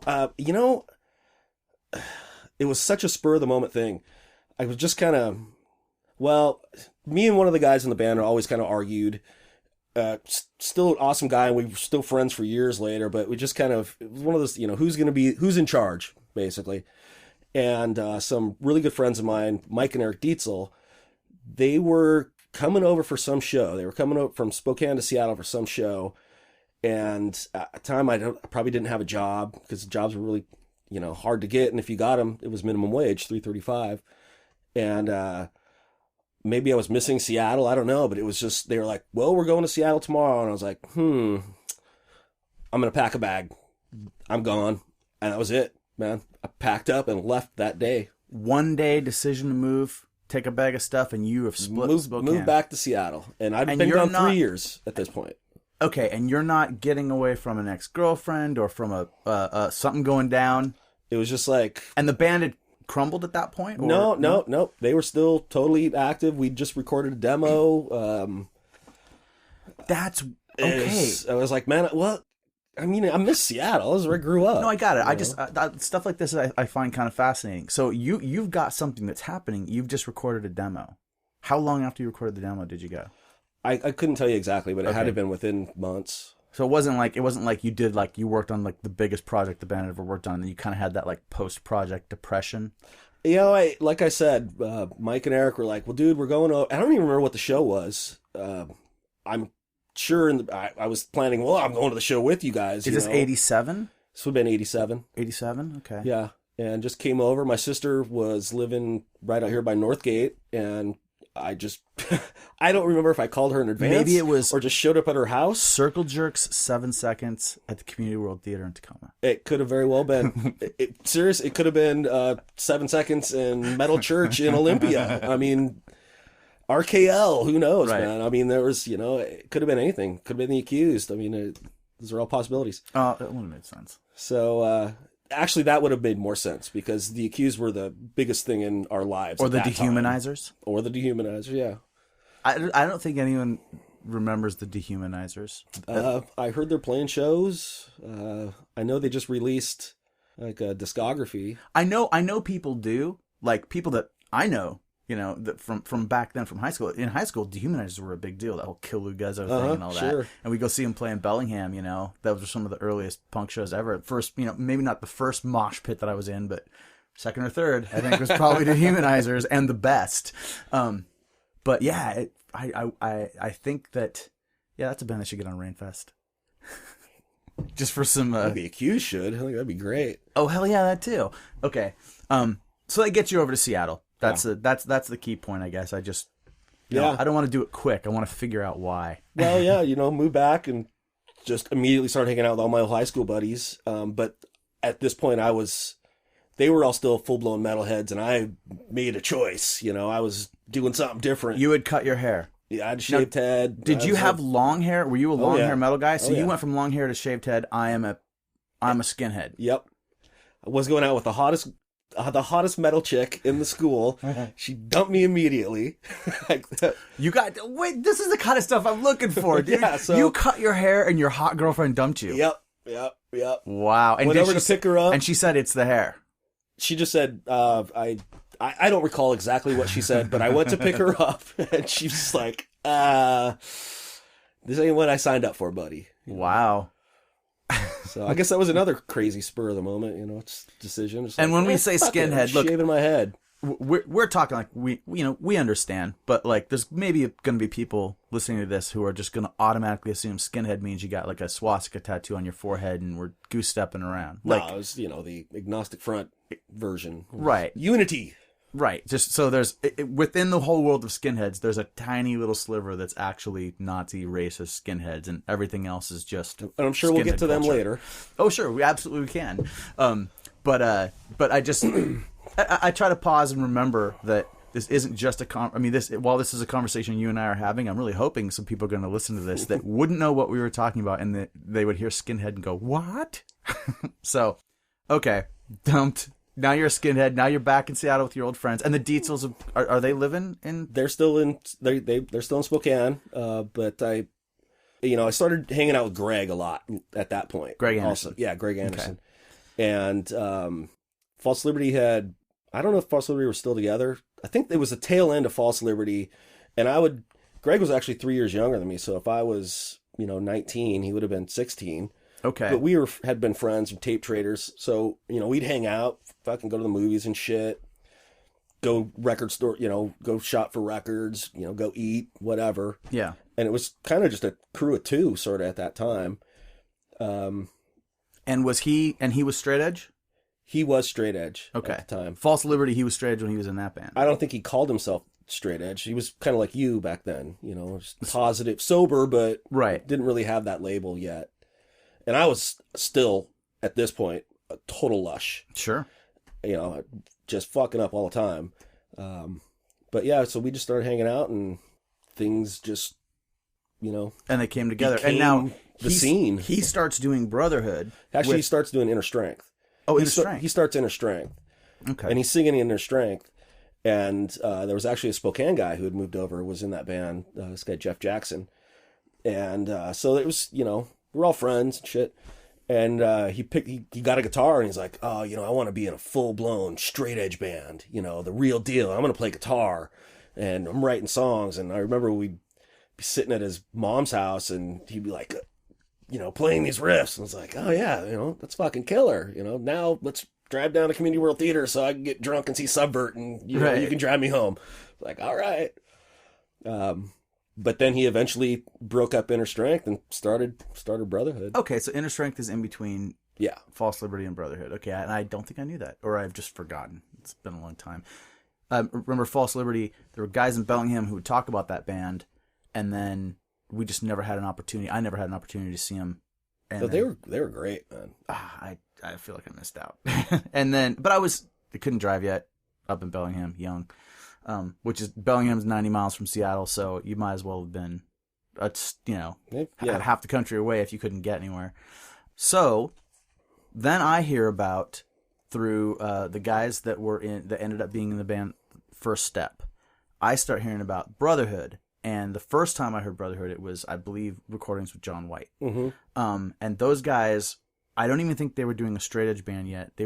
it was such a spur of the moment thing. I was just kind of, me and one of the guys in the band are always kind of argued. Still an awesome guy, and we were still friends for years later, but we just kind of, it was one of those, who's in charge, basically. And some really good friends of mine, Mike and Eric Dietzel, they were coming over for some show. They were coming over from Spokane to Seattle for some show. And at the time, I probably didn't have a job because jobs were really, hard to get. And if you got them, it was minimum wage, $3.35. And maybe I was missing Seattle. I don't know. But it was just, they were like, well, we're going to Seattle tomorrow. And I was like, I'm going to pack a bag. I'm gone. And that was it, man. I packed up and left that day. One day decision to move, take a bag of stuff, and you have split moved back to Seattle. And I've been gone 3 years at this point. Okay, and you're not getting away from an ex-girlfriend or from a something going down? It was just like... And the band had crumbled at that point? Or, no. They were still totally active. We just recorded a demo. That's... Okay. I was like, man, I miss Seattle. This is where I grew up. No, I got it. I just... stuff like this I find kind of fascinating. So you've got something that's happening. You've just recorded a demo. How long after you recorded the demo did you go? I couldn't tell you exactly, but it had to have been within months. So it wasn't like you did like you worked on like the biggest project the band had ever worked on, and you kind of had that like post-project depression. You know, like I said, Mike and Eric were like, "Well, dude, we're going over." I don't even remember what the show was. I'm sure I was planning. Well, I'm going to the show with you guys. Is this 87? This would have been 87. 87. Okay. Yeah, and just came over. My sister was living right out here by Northgate, and I just I don't remember if I called her in advance. Maybe it was or just showed up at her house. Circle Jerks 7 Seconds at the Community World Theater in Tacoma. It could have very well been. It could have been 7 Seconds in Metal Church in Olympia. I mean, RKL, who knows, right. man? I mean, there was, it could have been anything. Could have been The Accused. I mean, those are all possibilities. That would have made sense. So, actually, that would have made more sense because The Accused were the biggest thing in our lives. Or the Dehumanizers. Or the Dehumanizers, yeah. I don't think anyone remembers the Dehumanizers. I heard they're playing shows. I know they just released like a discography. I know people do. Like people that I know, that from back then from high school. In high school, Dehumanizers were a big deal. That whole Kill Lugezo thing and all that. Sure. And we go see them play in Bellingham. Those were some of the earliest punk shows ever. First, maybe not the first mosh pit that I was in, but second or third, I think was probably Dehumanizers and the best. But yeah, I think that that's a band that should get on Rainfest. Just for some The Accused should. I think that'd be great. Oh hell yeah, that too. Okay. So that gets you over to Seattle. That's the key point, I guess. I just I don't want to do it quick. I want to figure out why. Well, yeah, move back and just immediately start hanging out with all my high school buddies. But at this point they were all still full-blown metalheads, and I made a choice. I was doing something different. You had cut your hair. Yeah, I had shaved head. Did you have long hair? Were you a long hair metal guy? So you yeah. went from long hair to shaved head. I'm a skinhead. Yep. I was going out with the hottest metal chick in the school. She dumped me immediately. Wait, this is the kind of stuff I'm looking for, dude. Yeah, so you cut your hair and your hot girlfriend dumped you. Yep. Wow. And went over to pick her up. And she said it's the hair. She just said, I don't recall exactly what she said, but I went to pick her up, and she's like, this ain't what I signed up for, buddy. Wow. So I guess that was another crazy spur of the moment, it's decision. Just and when we say skinhead, look, shaving my head. We're talking like we understand, but like there's maybe going to be people listening to this who are just going to automatically assume skinhead means you got like a swastika tattoo on your forehead and we're goose stepping around. No, it was the agnostic front version, right? Unity, right? Just so there's within the whole world of skinheads, there's a tiny little sliver that's actually Nazi racist skinheads, and everything else is just. And I'm sure we'll get to them later. Oh, sure, we absolutely can. But I just. I try to pause and remember that this isn't just while this is a conversation you and I are having, I'm really hoping some people are going to listen to this that wouldn't know what we were talking about and that they would hear skinhead and go, what? So, okay, dumped. Now you're a skinhead. Now you're back in Seattle with your old friends. And the Dietzels, are they living in? They're still in Spokane. But I started hanging out with Greg a lot at that point. Greg Anderson. Also. Yeah, Greg Anderson. Okay. And False Liberty had, I don't know if False Liberty were still together. I think it was the tail end of False Liberty. And Greg was actually 3 years younger than me. So if I was, 19, he would have been 16. Okay. But we had been friends and tape traders. So, we'd hang out, fucking go to the movies and shit, go record store, go shop for records, go eat, whatever. Yeah. And it was kind of just a crew of two sort of at that time. And he was straight edge? He was straight edge at the time. False Liberty, he was straight edge when he was in that band. I don't think he called himself straight edge. He was kind of like you back then, positive, sober, but didn't really have that label yet. And I was still, at this point, a total lush. Sure. Just fucking up all the time. But yeah, so we just started hanging out and things just, And they came together. And now the scene. He starts doing Brotherhood. Actually, he starts doing Inner Strength. Oh, Inner Strength. He starts Inner Strength. Okay. And he's singing Inner Strength. And there was actually a Spokane guy who had moved over, was in that band, this guy Jeff Jackson. And so it was, we're all friends and shit. And he got a guitar and he's like, oh, I want to be in a full-blown straight edge band, the real deal. I'm going to play guitar. And I'm writing songs. And I remember we'd be sitting at his mom's house and he'd be like, playing these riffs. And I was like, oh yeah, that's fucking killer. Now let's drive down to Community World Theater so I can get drunk and see Subvert, and you can drive me home. Like, all right. But then he eventually broke up Inner Strength and started Brotherhood. Okay, so Inner Strength is in between Yeah. False Liberty and Brotherhood. Okay, and I don't think I knew that, or I've just forgotten. It's been a long time. Remember False Liberty, there were guys in Bellingham who would talk about that band, and then we just never had an opportunity. I never had an opportunity to see them. And But they were great, man. I feel like I missed out. But I couldn't drive yet up in Bellingham, young. Which is, Bellingham's 90 miles from Seattle, so you might as well have been, half the country away if you couldn't get anywhere. So then I hear about, through the guys that ended up being in the band First Step, I start hearing about Brotherhood. And the first time I heard Brotherhood, it was, I believe, recordings with John White. Mm-hmm. And those guys, I don't even think they were doing a straight edge band yet. They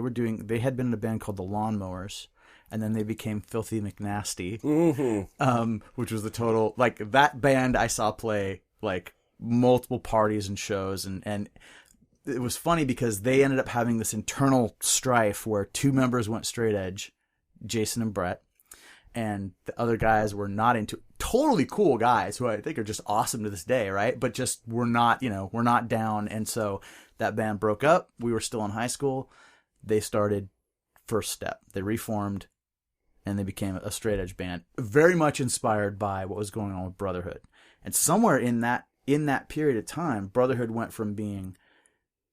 had been in a band called the Lawnmowers, and then they became Filthy McNasty, Mm-hmm. Which was the total, like, that band I saw play, like, multiple parties and shows, and it was funny because they ended up having this internal strife where two members went straight edge, Jason and Brett, and the other guys were not into it. Totally cool guys who I think are just awesome to this day, right? But just we're not down. And so that band broke up. We were still in high school. They started First Step. They reformed, and they became a straight edge band, very much inspired by what was going on with Brotherhood. And somewhere in that period of time, Brotherhood went from being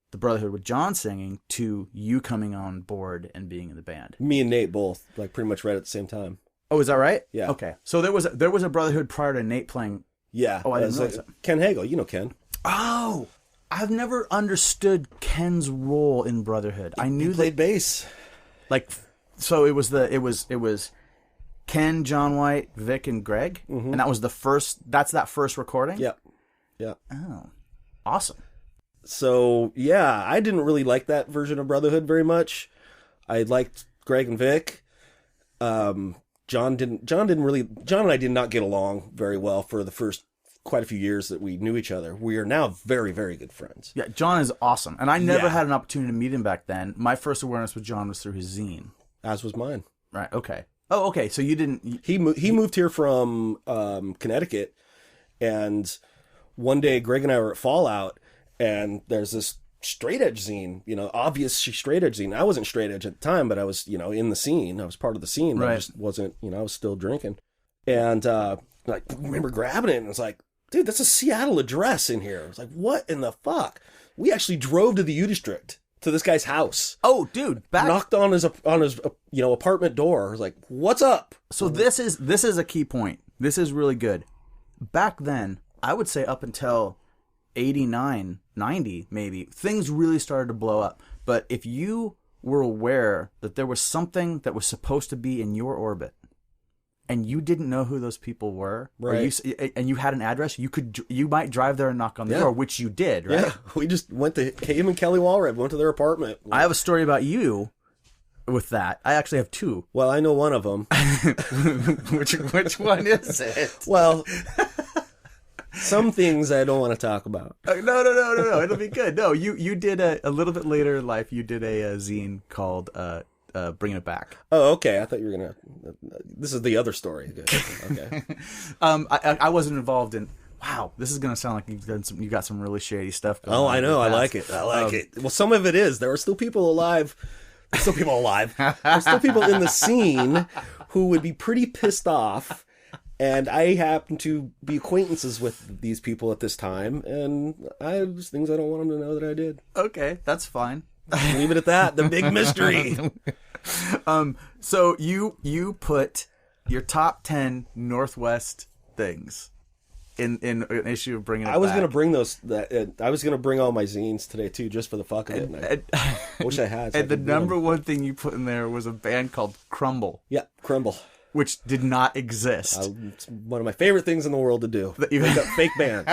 the Brotherhood with John singing to you coming on board and being in the band. Me and Nate both, like, pretty much right at the same time. Oh, is that right? Yeah. Okay. So there was a Brotherhood prior to Nate playing. Yeah. Oh, I didn't realize that. Ken Hagel, you know Ken. Oh, I've never understood Ken's role in Brotherhood. I knew he played bass. Like, so it was Ken, John White, Vic, and Greg, Mm-hmm. and that was that first recording. Yep. Yeah. Oh, awesome. So yeah, I didn't really like that version of Brotherhood very much. I liked Greg and Vic. John and I did not get along very well for the first quite a few years that we knew each other. We are now very, very good friends. Yeah, John is awesome, and I never had an opportunity to meet him back then. My first awareness with John was through his zine. As was mine. Right. Okay. Oh, okay. So you didn't. He moved here from Connecticut, and one day Greg and I were at Fallout, and there's this straight edge zine, obvious straight edge zine. I wasn't straight edge at the time, but I was, in the scene. I was part of the scene, but right. I just wasn't, I was still drinking. And I remember grabbing it, and it's like, dude, that's a Seattle address in here. I was like, what in the fuck? We actually drove to the U District, to this guy's house. Oh, dude, knocked on his apartment door. I was like, what's up? So this is a key point. This is really good. Back then, I would say up until 89, 90 maybe, things really started to blow up. But if you were aware that there was something that was supposed to be in your orbit, and you didn't know who those people were, right? And you had an address, you might drive there and knock on the door, which you did, right? Yeah, we just went to him and Kelly Walred went to their apartment. I have a story about you with that. I actually have two. Well, I know one of them. Which one is it? Well, some things I don't want to talk about. No. It'll be good. No, you did a little bit later in life. You did a zine called Bringing It Back. Oh, okay. I thought you were gonna. This is the other story. Okay. I wasn't involved in. Wow, this is gonna sound like you got some really shady stuff going on. Oh, I know. I like it. Well, some of it is. There are still people alive. There's still people alive. There's still people in the scene who would be pretty pissed off. And I happen to be acquaintances with these people at this time, and there's things I don't want them to know that I did. Okay, that's fine. Leave it at that. The big mystery. So you put your top 10 Northwest things in an issue of Bringing It Back. I was going to bring I was going to bring all my zines today too, just for the fuck of it. I wish I had. And the number one thing you put in there was a band called Crumble. Yeah, Crumble. Which did not exist. It's one of my favorite things in the world to do. Make up fake bands.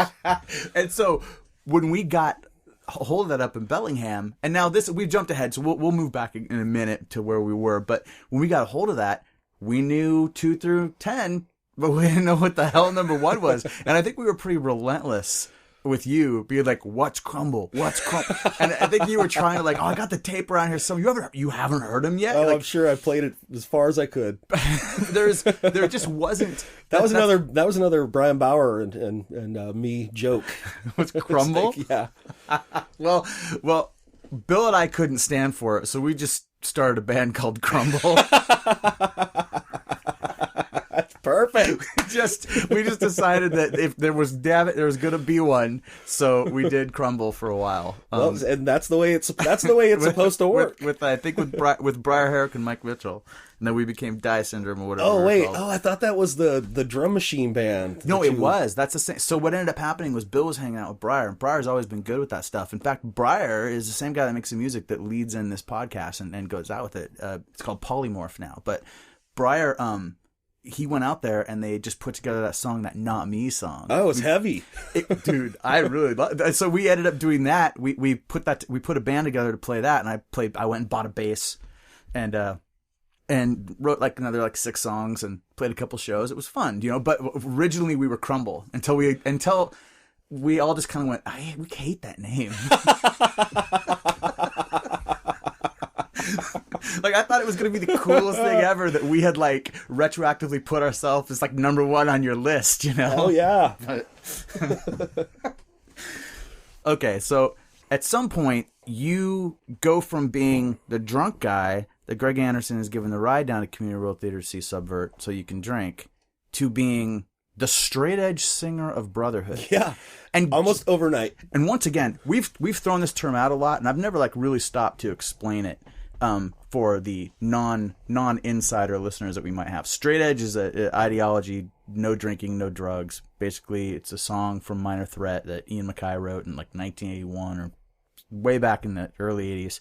And so when we got hold of that up in Bellingham, and now we've jumped ahead, so we'll move back in a minute to where we were. But when we got a hold of that, we knew 2 through 10, but we didn't know what the hell number 1 was. And I think we were pretty relentless with you being like, "What's Crumble? What's Crumble?" And I think you were trying to like, "Oh, I got the tape around here. So you haven't heard him yet?" Oh, like, I'm sure I played it as far as I could. there just wasn't. That was another Brian Bauer and me joke. What's Crumble? Like, yeah. Well, Bill and I couldn't stand for it, so we just started a band called Crumble. That's perfect. We just decided that if there was there was gonna be one, so we did Crumble for a while. And that's the way it's supposed to work. With Briar Herrick and Mike Mitchell, and then we became Die Syndrome or whatever. Oh wait, I thought that was the drum machine band. No, it was. That's the same. So what ended up happening was Bill was hanging out with Briar, and Briar's always been good with that stuff. In fact, Briar is the same guy that makes the music that leads in this podcast and goes out with it. It's called Polymorph now, but Briar, he went out there and they just put together that song, that Not Me song. Oh, it's heavy. Dude, I really love it. So we ended up doing that. We put a band together to play that, and I went and bought a bass and wrote like another 6 songs and played a couple shows. It was fun, but originally we were Crumble until we all just kind of went, we hate that name. Like, I thought it was going to be the coolest thing ever that we had retroactively put ourselves as #1 on your list, Oh yeah. Okay, so at some point you go from being the drunk guy that Greg Anderson is given the ride down to Community World Theater to see Subvert so you can drink, to being the straight edge singer of Brotherhood. Yeah. And almost overnight. And once again, we've thrown this term out a lot, and I've never really stopped to explain it. For the non-insider listeners that we might have. Straight edge is an ideology, no drinking, no drugs. Basically, it's a song from Minor Threat that Ian MacKaye wrote in 1981 or way back in the early 80s.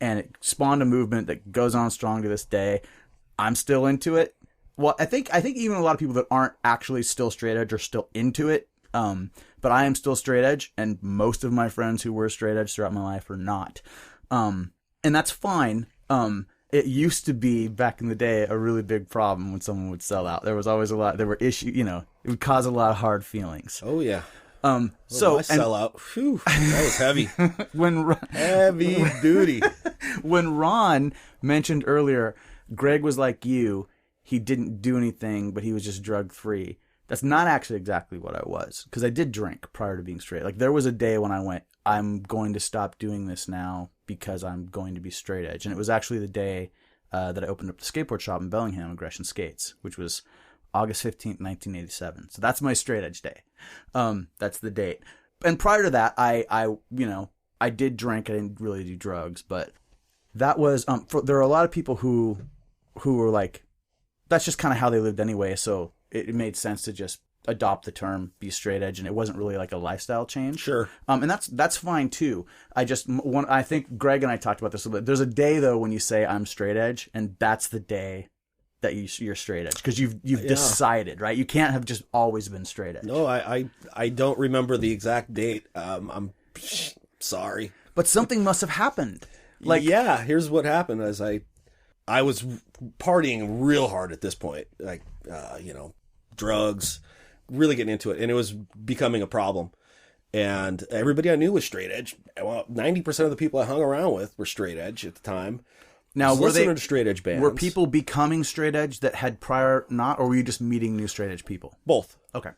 And it spawned a movement that goes on strong to this day. I'm still into it. Well, I think even a lot of people that aren't actually still straight edge are still into it. But I am still straight edge, and most of my friends who were straight edge throughout my life are not. And that's fine. It used to be, back in the day, a really big problem when someone would sell out. There was always there were issues, it would cause a lot of hard feelings. Oh, yeah. So sell out. Phew, that was heavy. Heavy duty. When Ron mentioned earlier, Greg was like you, he didn't do anything, but he was just drug free. That's not actually exactly what I was, because I did drink prior to being straight. There was a day when I went, I'm going to stop doing this now because I'm going to be straight edge. And it was actually the day that I opened up the skateboard shop in Bellingham, Aggression Skates, which was August 15th, 1987. So that's my straight edge day. That's the date. And prior to that, I did drink. I didn't really do drugs, but that was, there are a lot of people who were like, that's just kind of how they lived anyway. So it made sense to just adopt the term be straight edge, and it wasn't really like a lifestyle change. Sure. And that's fine too. I think Greg and I talked about this a little bit. There's a day though when you say I'm straight edge, and that's the day that you're straight edge, because you've decided, right? You can't have just always been straight edge. No, I don't remember the exact date. I'm sorry, but something must have happened. Here's what happened: as I was partying real hard at this point, drugs, really getting into it, and it was becoming a problem. And everybody I knew was straight edge. Well, 90% of the people I hung around with were straight edge at the time. Now, were they to straight edge bands? Were people becoming straight edge that had prior not, or were you just meeting new straight edge people? Both. Okay.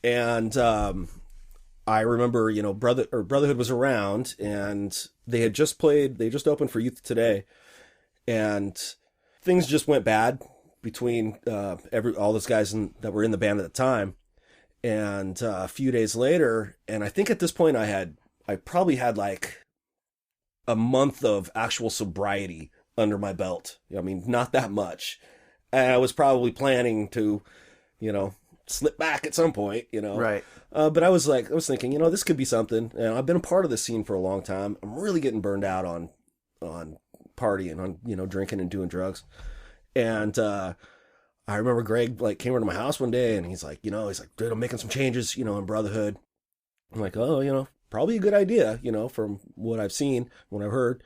And I remember, Brotherhood was around, and they just opened for Youth Today, and things just went bad between all those guys that were in the band at the time. And a few days later, and I think at this point I probably had like a month of actual sobriety under my belt. I mean, not that much. And I was probably planning to, slip back at some point, Right. But I was thinking, this could be something. And I've been a part of this scene for a long time. I'm really getting burned out on partying, on, drinking and doing drugs. And, I remember Greg came over to my house one day, and he's like, dude, I'm making some changes, in Brotherhood. I'm like, oh, probably a good idea, from what I've seen, what I've heard.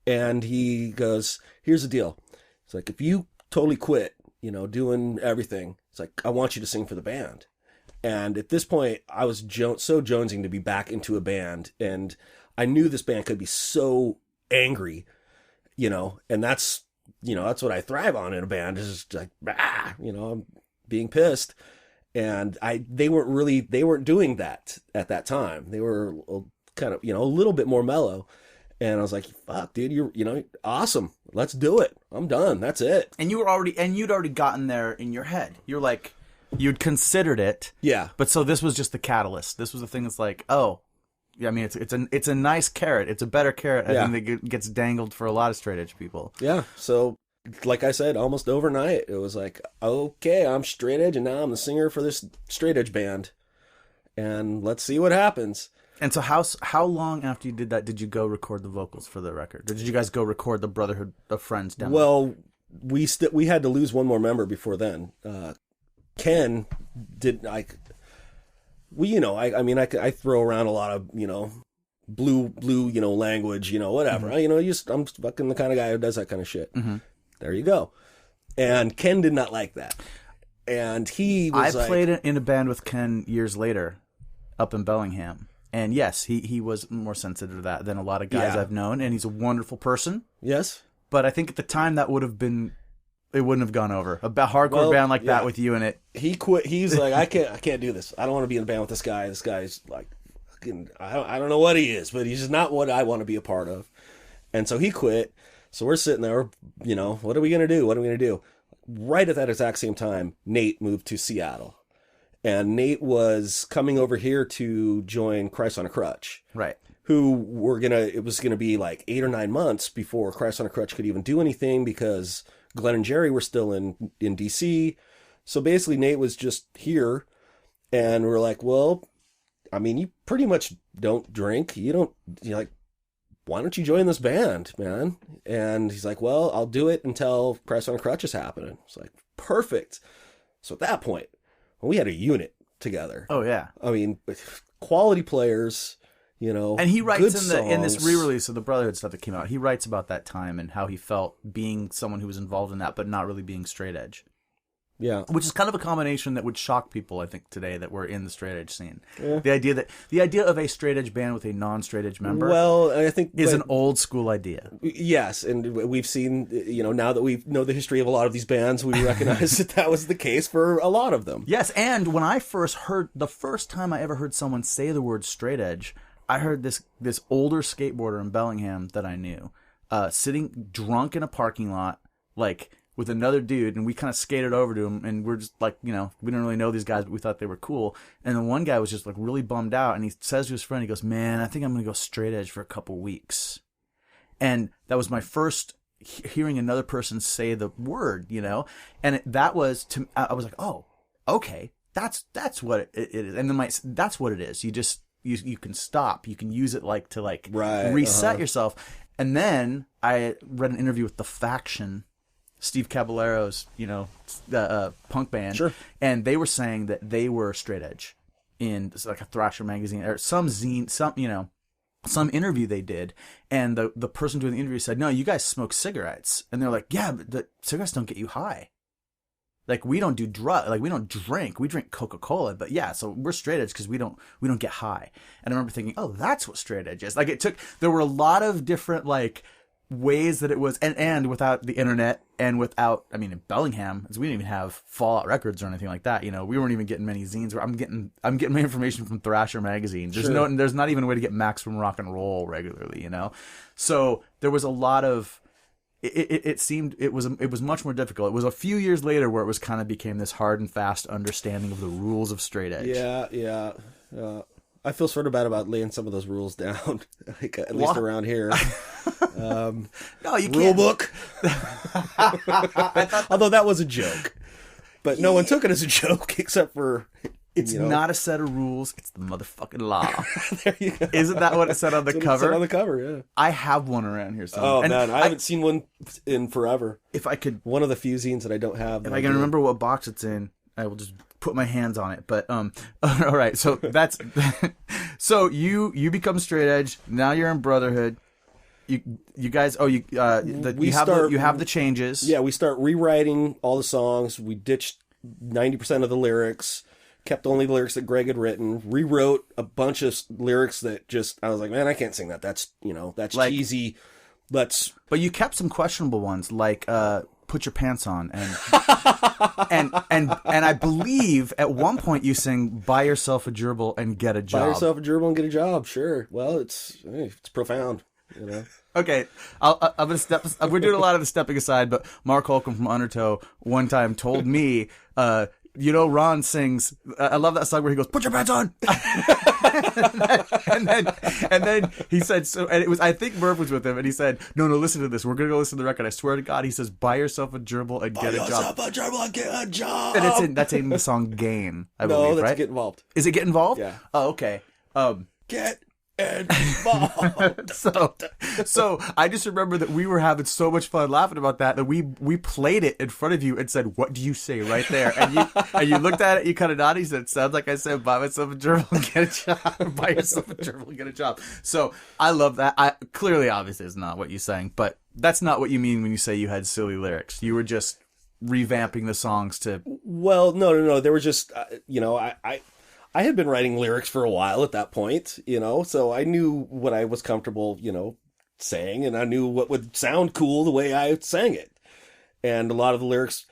And he goes, here's the deal. It's like, if you totally quit, doing everything, it's like, I want you to sing for the band. And at this point, I was so jonesing to be back into a band. And I knew this band could be so angry, and that's what I thrive on in a band, is just like, I'm being pissed. And they weren't doing that at that time. They were kind of, a little bit more mellow. And I was like, fuck, dude, you're awesome. Let's do it. I'm done. That's it. And you'd already gotten there in your head. You're like, you'd considered it. Yeah. But so this was just the catalyst. This was the thing that's like, oh, yeah, I mean, it's a nice carrot. It's a better carrot. I think that gets dangled for a lot of straight edge people. Yeah. So, like I said, almost overnight, it was like, okay, I'm straight edge, and now I'm the singer for this straight edge band, and let's see what happens. And so how long after you did that did you go record the vocals for the record? Or did you guys go record the Brotherhood of Friends demo? Well, we had to lose one more member before then. Ken did I throw around a lot of, blue, language, whatever. Mm-hmm. I'm fucking the kind of guy who does that kind of shit. Mm-hmm. There you go. And Ken did not like that. And he was I played in a band with Ken years later up in Bellingham. And yes, he was more sensitive to that than a lot of guys I've known, and he's a wonderful person. Yes. But I think at the time it wouldn't have gone over. A hardcore band like that with you in it. He quit. He's like, I can't do this. I don't want to be in a band with this guy. This guy's like, I don't know what he is, but he's just not what I want to be a part of. And so he quit. So we're sitting there, what are we going to do? Right at that exact same time, Nate moved to Seattle. And Nate was coming over here to join Christ on a Crutch. Right. It was going to be like 8 or 9 months before Christ on a Crutch could even do anything, because Glenn and Jerry were still in DC. So basically Nate was just here, and we're like, well, I mean, you pretty much don't drink. You're like, why don't you join this band, man? And he's like, well, I'll do it until Christ on a Crutch is happening. It's like, perfect. So at that point, we had a unit together. Oh yeah. I mean, quality players, And he writes good in this re-release of the Brotherhood stuff that came out. He writes about that time and how he felt being someone who was involved in that, but not really being straight edge. Yeah. Which is kind of a combination that would shock people, I think, today that we're in the straight edge scene. Yeah. The idea of a straight edge band with a non-straight edge member, I think is an old school idea. Yes, and we've seen, now that we know the history of a lot of these bands, we recognize that was the case for a lot of them. Yes, and when I the first time I ever heard someone say the word straight edge, I heard this older skateboarder in Bellingham that I knew, sitting drunk in a parking lot, like, with another dude, and we kind of skated over to him, and we're just like, we didn't really know these guys, but we thought they were cool. And then one guy was just like really bummed out, and he says to his friend, he goes, man, I think I'm going to go straight edge for a couple weeks. And that was my first hearing another person say the word, and that was, I was like, oh, okay, that's what it is. And then that's what it is. You can stop, you can use it to reset yourself. And then I read an interview with The Faction, Steve Caballero's, punk band. Sure. And they were saying that they were straight edge in like a Thrasher magazine or some zine, some interview they did. And the person doing the interview said, no, you guys smoke cigarettes. And they're like, yeah, but the cigarettes don't get you high. Like, we don't do we don't drink. We drink Coca-Cola. But yeah, so we're straight edge because we don't get high. And I remember thinking, oh, that's what straight edge is. Like, there were a lot of different, ways that it was, and without the internet, and without, in Bellingham, we didn't even have Fallout Records or anything like that. We weren't even getting many zines. I'm getting my information from Thrasher magazine. There's not even a way to get Max from Rock and Roll regularly. So there was a lot of. It seemed it was much more difficult. It was a few years later where it was kind of became this hard and fast understanding of the rules of straight edge. Yeah. I feel sort of bad about laying some of those rules down, at least around here. No, you rule can't. Book. Although that was a joke, but no one took it as a joke except for. It's not a set of rules. It's the motherfucking law. There you go. Isn't that what it said on the cover? It said on the cover, yeah. I have one around here somewhere. Oh, man, I haven't seen one in forever. If I could, one of the few zines that I don't have. If I can remember what box it's in, I will just put my hands on it. But all right. So that's so you become straight edge. Now you're in Brotherhood. You guys. Oh, you have the changes. Yeah, we start rewriting all the songs. We ditched 90% of the lyrics, kept only the lyrics that Greg had written, rewrote a bunch of lyrics that just, I was like, man, I can't sing that. That's, that's like, cheesy. But you kept some questionable ones, like, put your pants on, and I believe at one point you sing buy yourself a gerbil and get a job. Buy yourself a gerbil and get a job. Sure. Well, it's profound. Okay, I'm gonna step. We're doing a lot of the stepping aside, but Mark Holcomb from Undertow one time told me, Ron sings. I love that song where he goes, "Put your pants on," and then he said so. And it was, I think Murph was with him, and he said, "No, listen to this. We're gonna go listen to the record. I swear to God." He says, "Buy yourself a gerbil and get a job." Buy yourself a gerbil and get a job. And that's in the song "Gain." I believe, no, that's right? Get Involved. Is it Get Involved? Yeah. Oh, okay. Get involved. So I just remember that we were having so much fun laughing about that we played it in front of you and said, "What do you say?" right there, and you looked at it, you kind of nodded, you said, "It sounds like I said buy myself a gerbil and get a job." Buy yourself a gerbil and get a job. So I love that. Clearly, obviously, it's not what you're saying, but that's not what you mean when you say you had silly lyrics. You were just revamping the songs to. Well, no. There were just I had been writing lyrics for a while at that point, so I knew what I was comfortable, saying, and I knew what would sound cool the way I sang it. And a lot of the lyrics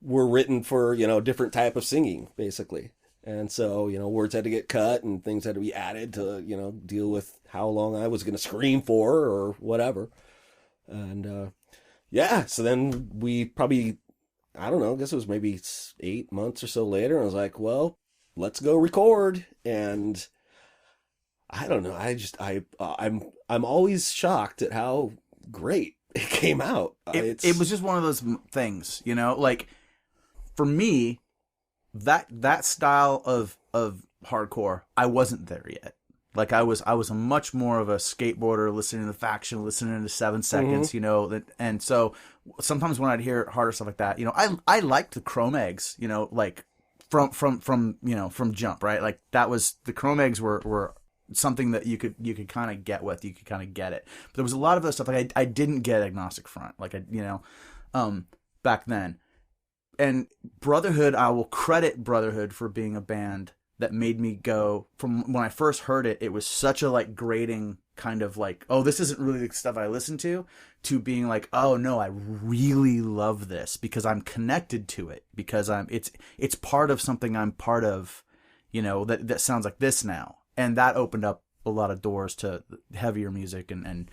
were written for, different type of singing, basically. And so, words had to get cut and things had to be added to, deal with how long I was going to scream for or whatever. And, so then we probably, I don't know, I guess it was maybe 8 months or so later. And I was like, well, let's go record. And I don't know. I'm always shocked at how great it came out. It was just one of those things, like for me, that style of hardcore, I wasn't there yet. Like I was a much more of a skateboarder, listening to Faction, listening to 7 Seconds, and so sometimes when I'd hear harder stuff like that, I liked the Chrome Eggs, like from Jump, right? Like that was, the Chrome Eggs were something that you could kind of get with, you could kind of get it. But there was a lot of other stuff like I didn't get Agnostic Front, like back then. And Brotherhood, I will credit Brotherhood for being a band that made me go, from when I first heard it, it was such a like grating kind of like, oh, this isn't really the stuff I listen to being like, oh no, I really love this because I'm connected to it, because it's part of something I'm part of, that sounds like this now. And that opened up a lot of doors to heavier music and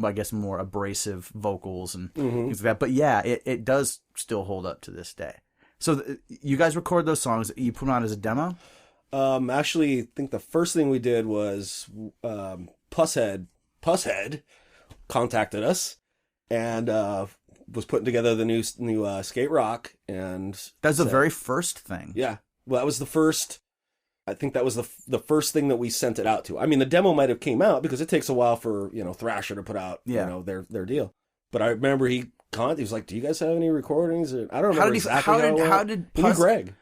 I guess more abrasive vocals and things like that. But yeah, it does still hold up to this day. So you guys record those songs, you put them out as a demo? Actually, I think the first thing we did was Pusshead contacted us and was putting together the new Skate Rock, and that's the very first thing. Yeah, well, that was the first. I think that was the first thing that we sent it out to. I mean, the demo might have came out because it takes a while for Thrasher to put out their deal. But I remember he was like, "Do you guys have any recordings?" Or, I don't remember exactly how did he knew Greg?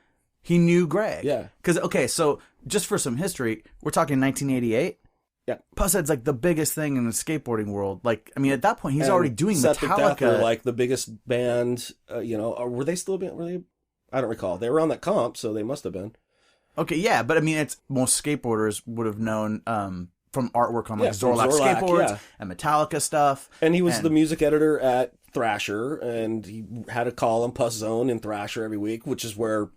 He knew Greg. Yeah. Because so just for some history, we're talking 1988. Yeah. Pusshead's like the biggest thing in the skateboarding world. Like, I mean, at that point, he's already doing Metallica. Were like the biggest band. Were they still being? Were they? I don't recall. They were on that comp, so they must have been. Okay, yeah, but I mean, it's most skateboarders would have known from artwork on like Zorlak skateboards and Metallica stuff. And he was the music editor at Thrasher, and he had a column, Puss Zone, in Thrasher every week, which is where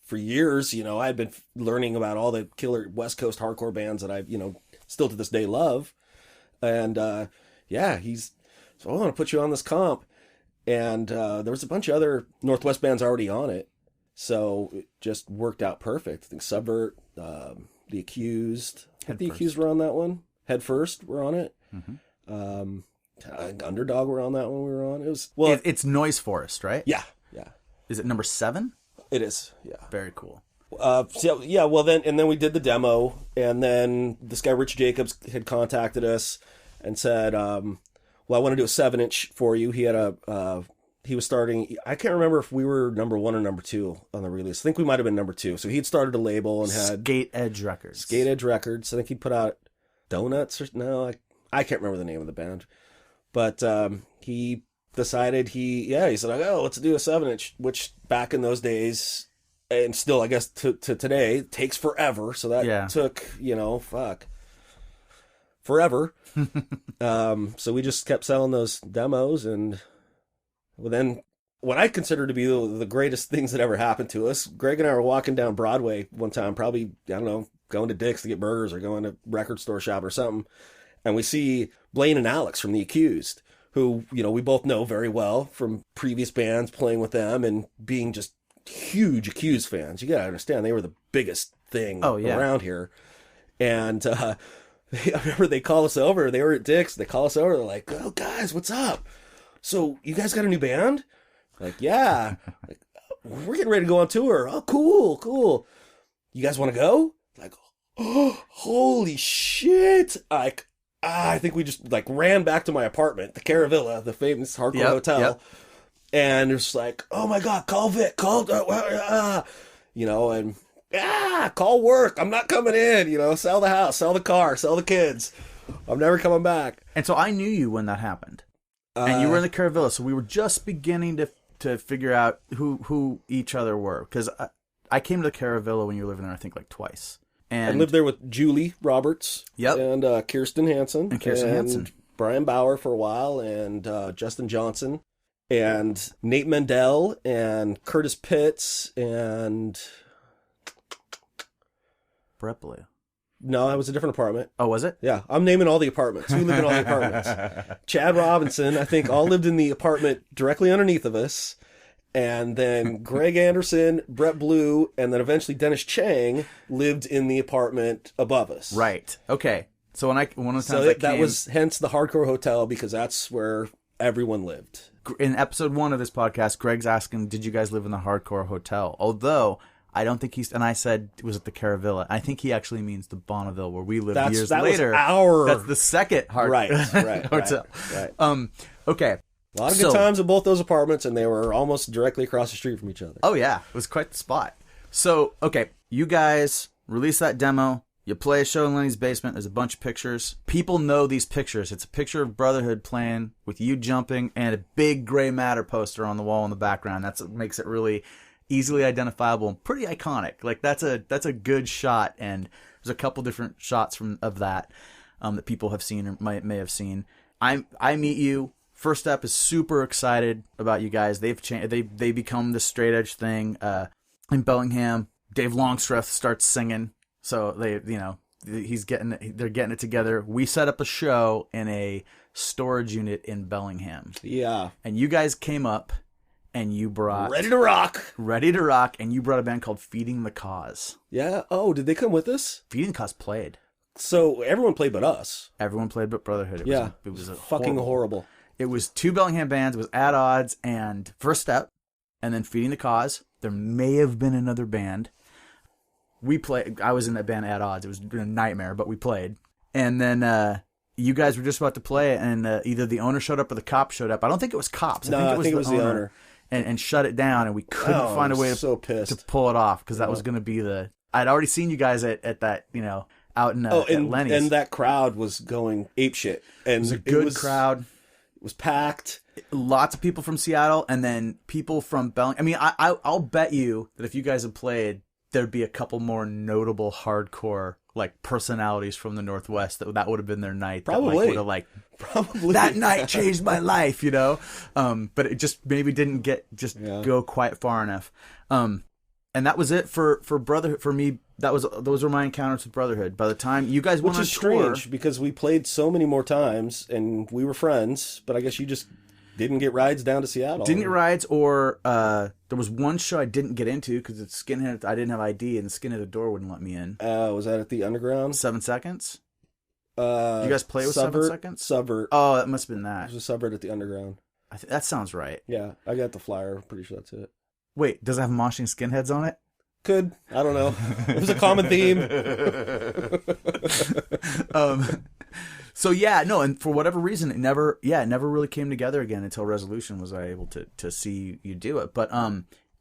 for years, I had been learning about all the killer West Coast hardcore bands that I, still to this day love. And he's so I want to put you on this comp, and there was a bunch of other Northwest bands already on it. So it just worked out perfect. I think Subvert, The Accused. The Accused were on that one. Head First were on it. Underdog were on that one we were on. It was it's Noise Forest, right? Yeah. Is it number 7? It is. Yeah. Very cool. Well then we did the demo, and then this guy Rich Jacobs had contacted us and said, "Well, I want to do a 7-inch for you." He had he was starting, I can't remember if we were number 1 or number 2 on the release. I think we might have been number 2. So he'd started a label and had Skate-Edge Records. Skate-Edge Records. I think he'd put out Donuts, or no, I can't remember the name of the band. But he decided he said, "Oh, let's do a 7-inch," which back in those days, and still, I guess, to today, it takes forever. So that took, forever. So we just kept selling those demos, and then what I consider to be the greatest things that ever happened to us, Greg and I were walking down Broadway one time, probably, I don't know, going to Dick's to get burgers or going to record store shop or something. And we see Blaine and Alex from The Accused, who, we both know very well from previous bands, playing with them and being just huge Accused fans. You got to understand, they were the biggest thing around here. And I remember they called us over. They were at Dick's. They call us over. They're like, "Oh, guys, what's up? So you guys got a new band?" Like, "Yeah." Like, "We're getting ready to go on tour." "Oh, cool. You guys want to go?" Like, "Oh, holy shit." I think we just ran back to my apartment, the Caravilla, the famous hardcore hotel. Yep. And it's like, "Oh my God, call Vic, call work. I'm not coming in, sell the house, sell the car, sell the kids. I'm never coming back." And so I knew you when that happened. And you were in the Caravilla, so we were just beginning to figure out who each other were. Because I came to the Caravilla when you were living there, I think, twice. And I lived there with Julie Roberts. Yep. And Kirsten Hansen. And Brian Bauer for a while, and Justin Johnson. And Nate Mendel, and Curtis Pitts, and Brett Blue. No, that was a different apartment. Oh, was it? Yeah, I'm naming all the apartments. Who lived in all the apartments? Chad Robinson, I think, all lived in the apartment directly underneath of us. And then Greg Anderson, Brett Blue, and then eventually Dennis Chang lived in the apartment above us. Right. Okay. So one of the times that was hence the Hardcore Hotel, because that's where everyone lived. In episode 1 of this podcast, Greg's asking, "Did you guys live in the Hardcore Hotel?" Although I don't think and I said it was at the Caravilla. I think he actually means the Bonneville, where we lived years later. That's the second hotel. Right. Okay. A lot of good times in both those apartments, and they were almost directly across the street from each other. Oh yeah, it was quite the spot. So okay, you guys release that demo. You play a show in Lenny's basement. There's a bunch of pictures. People know these pictures. It's a picture of Brotherhood playing with you jumping and a big Gray Matter poster on the wall in the background. That's what makes it really easily identifiable and pretty iconic. That's a good shot, and there's a couple different shots of that that people have seen or may have seen. I meet you. First Step is super excited about you guys. They've changed. They become the straight edge thing. In Bellingham, Dave Longstreth starts singing. So they're getting it together. We set up a show in a storage unit in Bellingham. Yeah. And you guys came up and you brought Ready to Rock, and you brought a band called Feeding the Cause. Yeah. Oh, did they come with us? Feeding the Cause played. So everyone played but us. Everyone played but Brotherhood. It was fucking horrible. It was 2 Bellingham bands. It was At Odds and First Step, and then Feeding the Cause. There may have been another band. We played. I was in that band At Odds. It was a nightmare, but we played. And then you guys were just about to play, and either the owner showed up or the cops showed up. I don't think it was cops. I think it was the owner. And shut it down, and we couldn't find a way to pull it off, because that was going to be the... I'd already seen you guys at that, out in at Lenny's. And that crowd was going apeshit. And it was a good crowd. It was packed. Lots of people from Seattle, and then people from Bellingham. I mean, I'll bet you that if you guys had played, there'd be a couple more notable hardcore personalities from the Northwest that would have been their night. Probably. Probably. That night changed my life, But it just maybe didn't go quite far enough. And that was it for Brotherhood. For me, those were my encounters with Brotherhood. By the time you guys went on tour, which is strange because we played so many more times and we were friends, but I guess you just didn't get rides down to Seattle. Didn't get rides, or there was one show I didn't get into because it's Skinhead. I didn't have ID, and the Skinhead at the door wouldn't let me in. Was that at the Underground? 7 Seconds. Did you guys play with 7 Seconds? Subvert. Oh, that must have been that. It was a Subvert at the Underground. That sounds right. Yeah, I got the flyer. I'm pretty sure that's it. Wait, does it have moshing skinheads on it? Could. I don't know. It was a common theme. So yeah, no, and for whatever reason, it never really came together again until Resolution was I able to see you do it. But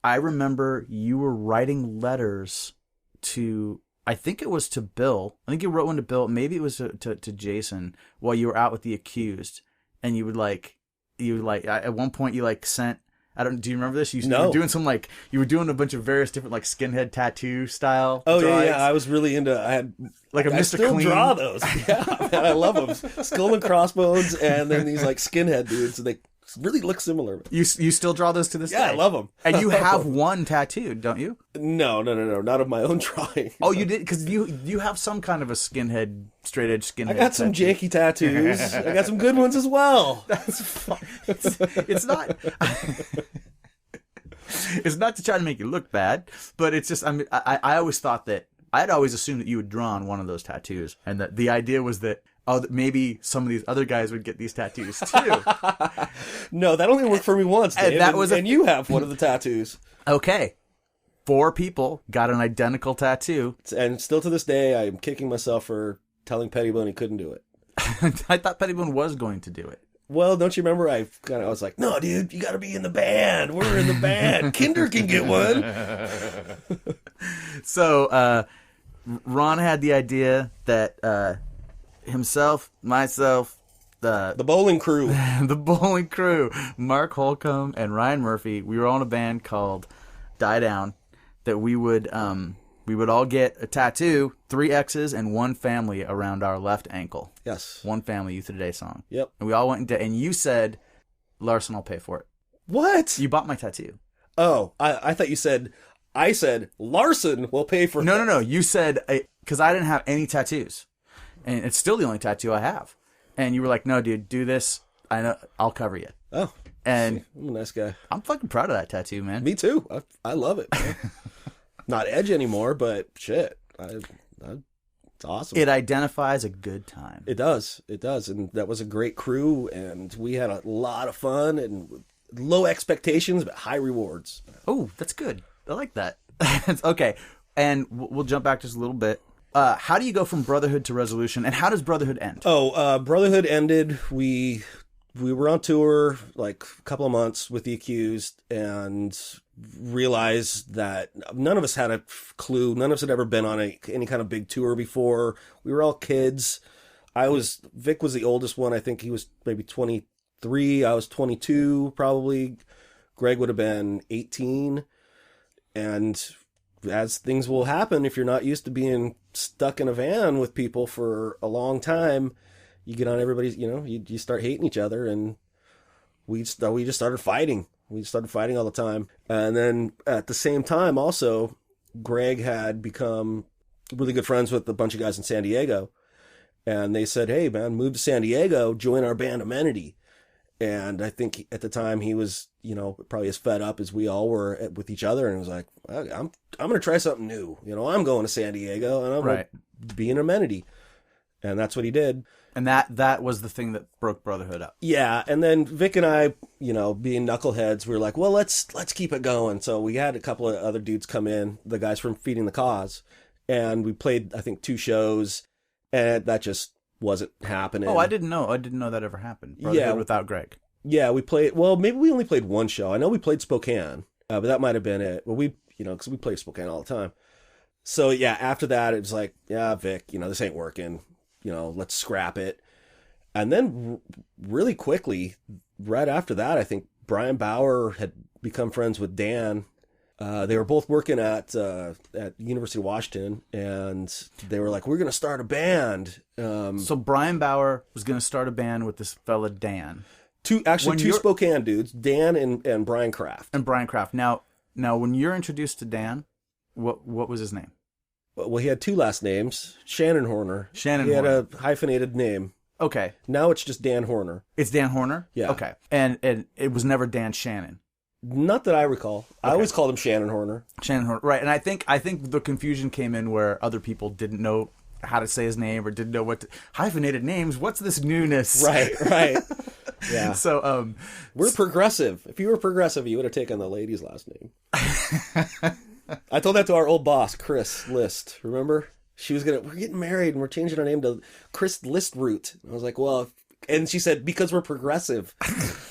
I remember you were writing letters to, I think it was to Bill. I think you wrote one to Bill. Maybe it was to Jason while you were out with The Accused, and you would at one point you sent. Do you remember this? You No. were doing you were doing a bunch of various different like skinhead tattoo style. Oh drawings. yeah. I was really into. I had Like a I Mr. still Clean. draw those. Yeah, man, I love them. Skull and crossbones, and then these like skinhead dudes. And they really look similar. You still draw those to this day? Yeah, I love them. And you have one tattooed, don't you? No, not of my own drawing. Oh, you did? Because you have some kind of a skinhead, straight edge skinhead. I got some tattoo. janky tattoos. I got some good ones as well. That's fun. It's not. It's not to try to make you look bad, but it's just. I mean, I always thought that I'd always assumed that you had drawn one of those tattoos, and that the idea was that maybe some of these other guys would get these tattoos too. No, that only worked for me once, Dave. And you have one of the tattoos. Okay. 4 people got an identical tattoo. And still to this day, I am kicking myself for telling Pettibone he couldn't do it. I thought Pettibone was going to do it. Well, don't you remember? I was like, no, dude, you got to be in the band. We're in the band. Kinder can get one. So, Ron had the idea that himself, myself, the bowling crew, the bowling crew, Mark Holcomb and Ryan Murphy, we were on a band called Die Down, that we would all get a tattoo, 3 X's and 1 family around our left ankle. Yes. 1 family Youth of the Day song. Yep. And we all went into, and you said, Larson, I'll pay for it. What? You bought my tattoo. Oh, I thought you said, I said, Larson will pay for it. No. You said, because I didn't have any tattoos. And it's still the only tattoo I have. And you were like, no, dude, do this. I know, I'll cover you. Oh. And I'm a nice guy. I'm fucking proud of that tattoo, man. Me too. I love it, man. Not Edge anymore, but shit. It's awesome. It identifies a good time. It does. And that was a great crew, and we had a lot of fun, and low expectations, but high rewards. Oh, that's good. I like that. Okay. And we'll jump back just a little bit. How do you go from Brotherhood to Resolution, and how does Brotherhood end? Brotherhood ended. We were on tour like a couple of months with The Accused, and realized that none of us had a clue. None of us had ever been on any kind of big tour before. We were all kids. Vic was the oldest one. I think he was maybe 23. I was 22, probably. Greg would have been 18. And as things will happen, if you're not used to being stuck in a van with people for a long time, you get on everybody's, you start hating each other, and we just started fighting. We started fighting all the time. And then at the same time, also, Greg had become really good friends with a bunch of guys in San Diego. And they said, hey, man, move to San Diego, join our band Amenity. And I think at the time he was, probably as fed up as we all were with each other. And was like, I'm going to try something new. I'm going to San Diego, and I'm going to be an Amenity. And that's what he did. And that was the thing that broke Brotherhood up. Yeah, and then Vic and I, being knuckleheads, we were like, well, let's keep it going. So we had a couple of other dudes come in, the guys from Feeding the Cause, and we played, I think, 2 shows, and that just wasn't happening. Oh, I didn't know that ever happened. Brotherhood without Greg. Yeah, we played, well, maybe we only played 1 show. I know we played Spokane, but that might have been it. Well, because we play Spokane all the time. So yeah, after that, it was like, yeah, Vic, this ain't working. Let's scrap it. And then really quickly, right after that, I think Brian Bauer had become friends with Dan. They were both working at University of Washington, and they were like, we're going to start a band. So Brian Bauer was going to start a band with this fella, Dan. Two Spokane dudes, Dan and Brian Kraft. And Brian Kraft. Now, when you're introduced to Dan, what was his name? Well, he had 2 last names. Shannon Horner. He had a hyphenated name. Okay. Now it's just Dan Horner. It's Dan Horner? Yeah. Okay. And it was never Dan Shannon. Not that I recall. Okay. I always called him Shannon Horner. Shannon Horner. Right. And I think the confusion came in where other people didn't know how to say his name or didn't know hyphenated names. What's this newness? Right. Yeah. So we're progressive. If you were progressive, you would have taken the lady's last name. I told that to our old boss, Chris List. Remember? We're getting married and we're changing our name to Chris Listroot. I was like, well, and she said, because we're progressive.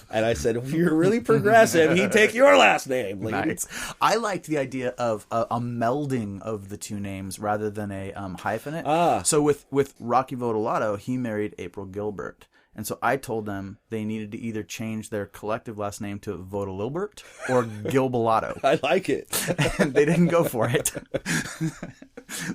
And I said, if you're really progressive, he'd take your last name, lady. Nice. I liked the idea of a melding of the 2 names rather than a hyphenate. So with Rocky Vodolato, he married April Gilbert. And so I told them they needed to either change their collective last name to Vodalilbert or Gilbalato. I like it. And they didn't go for it.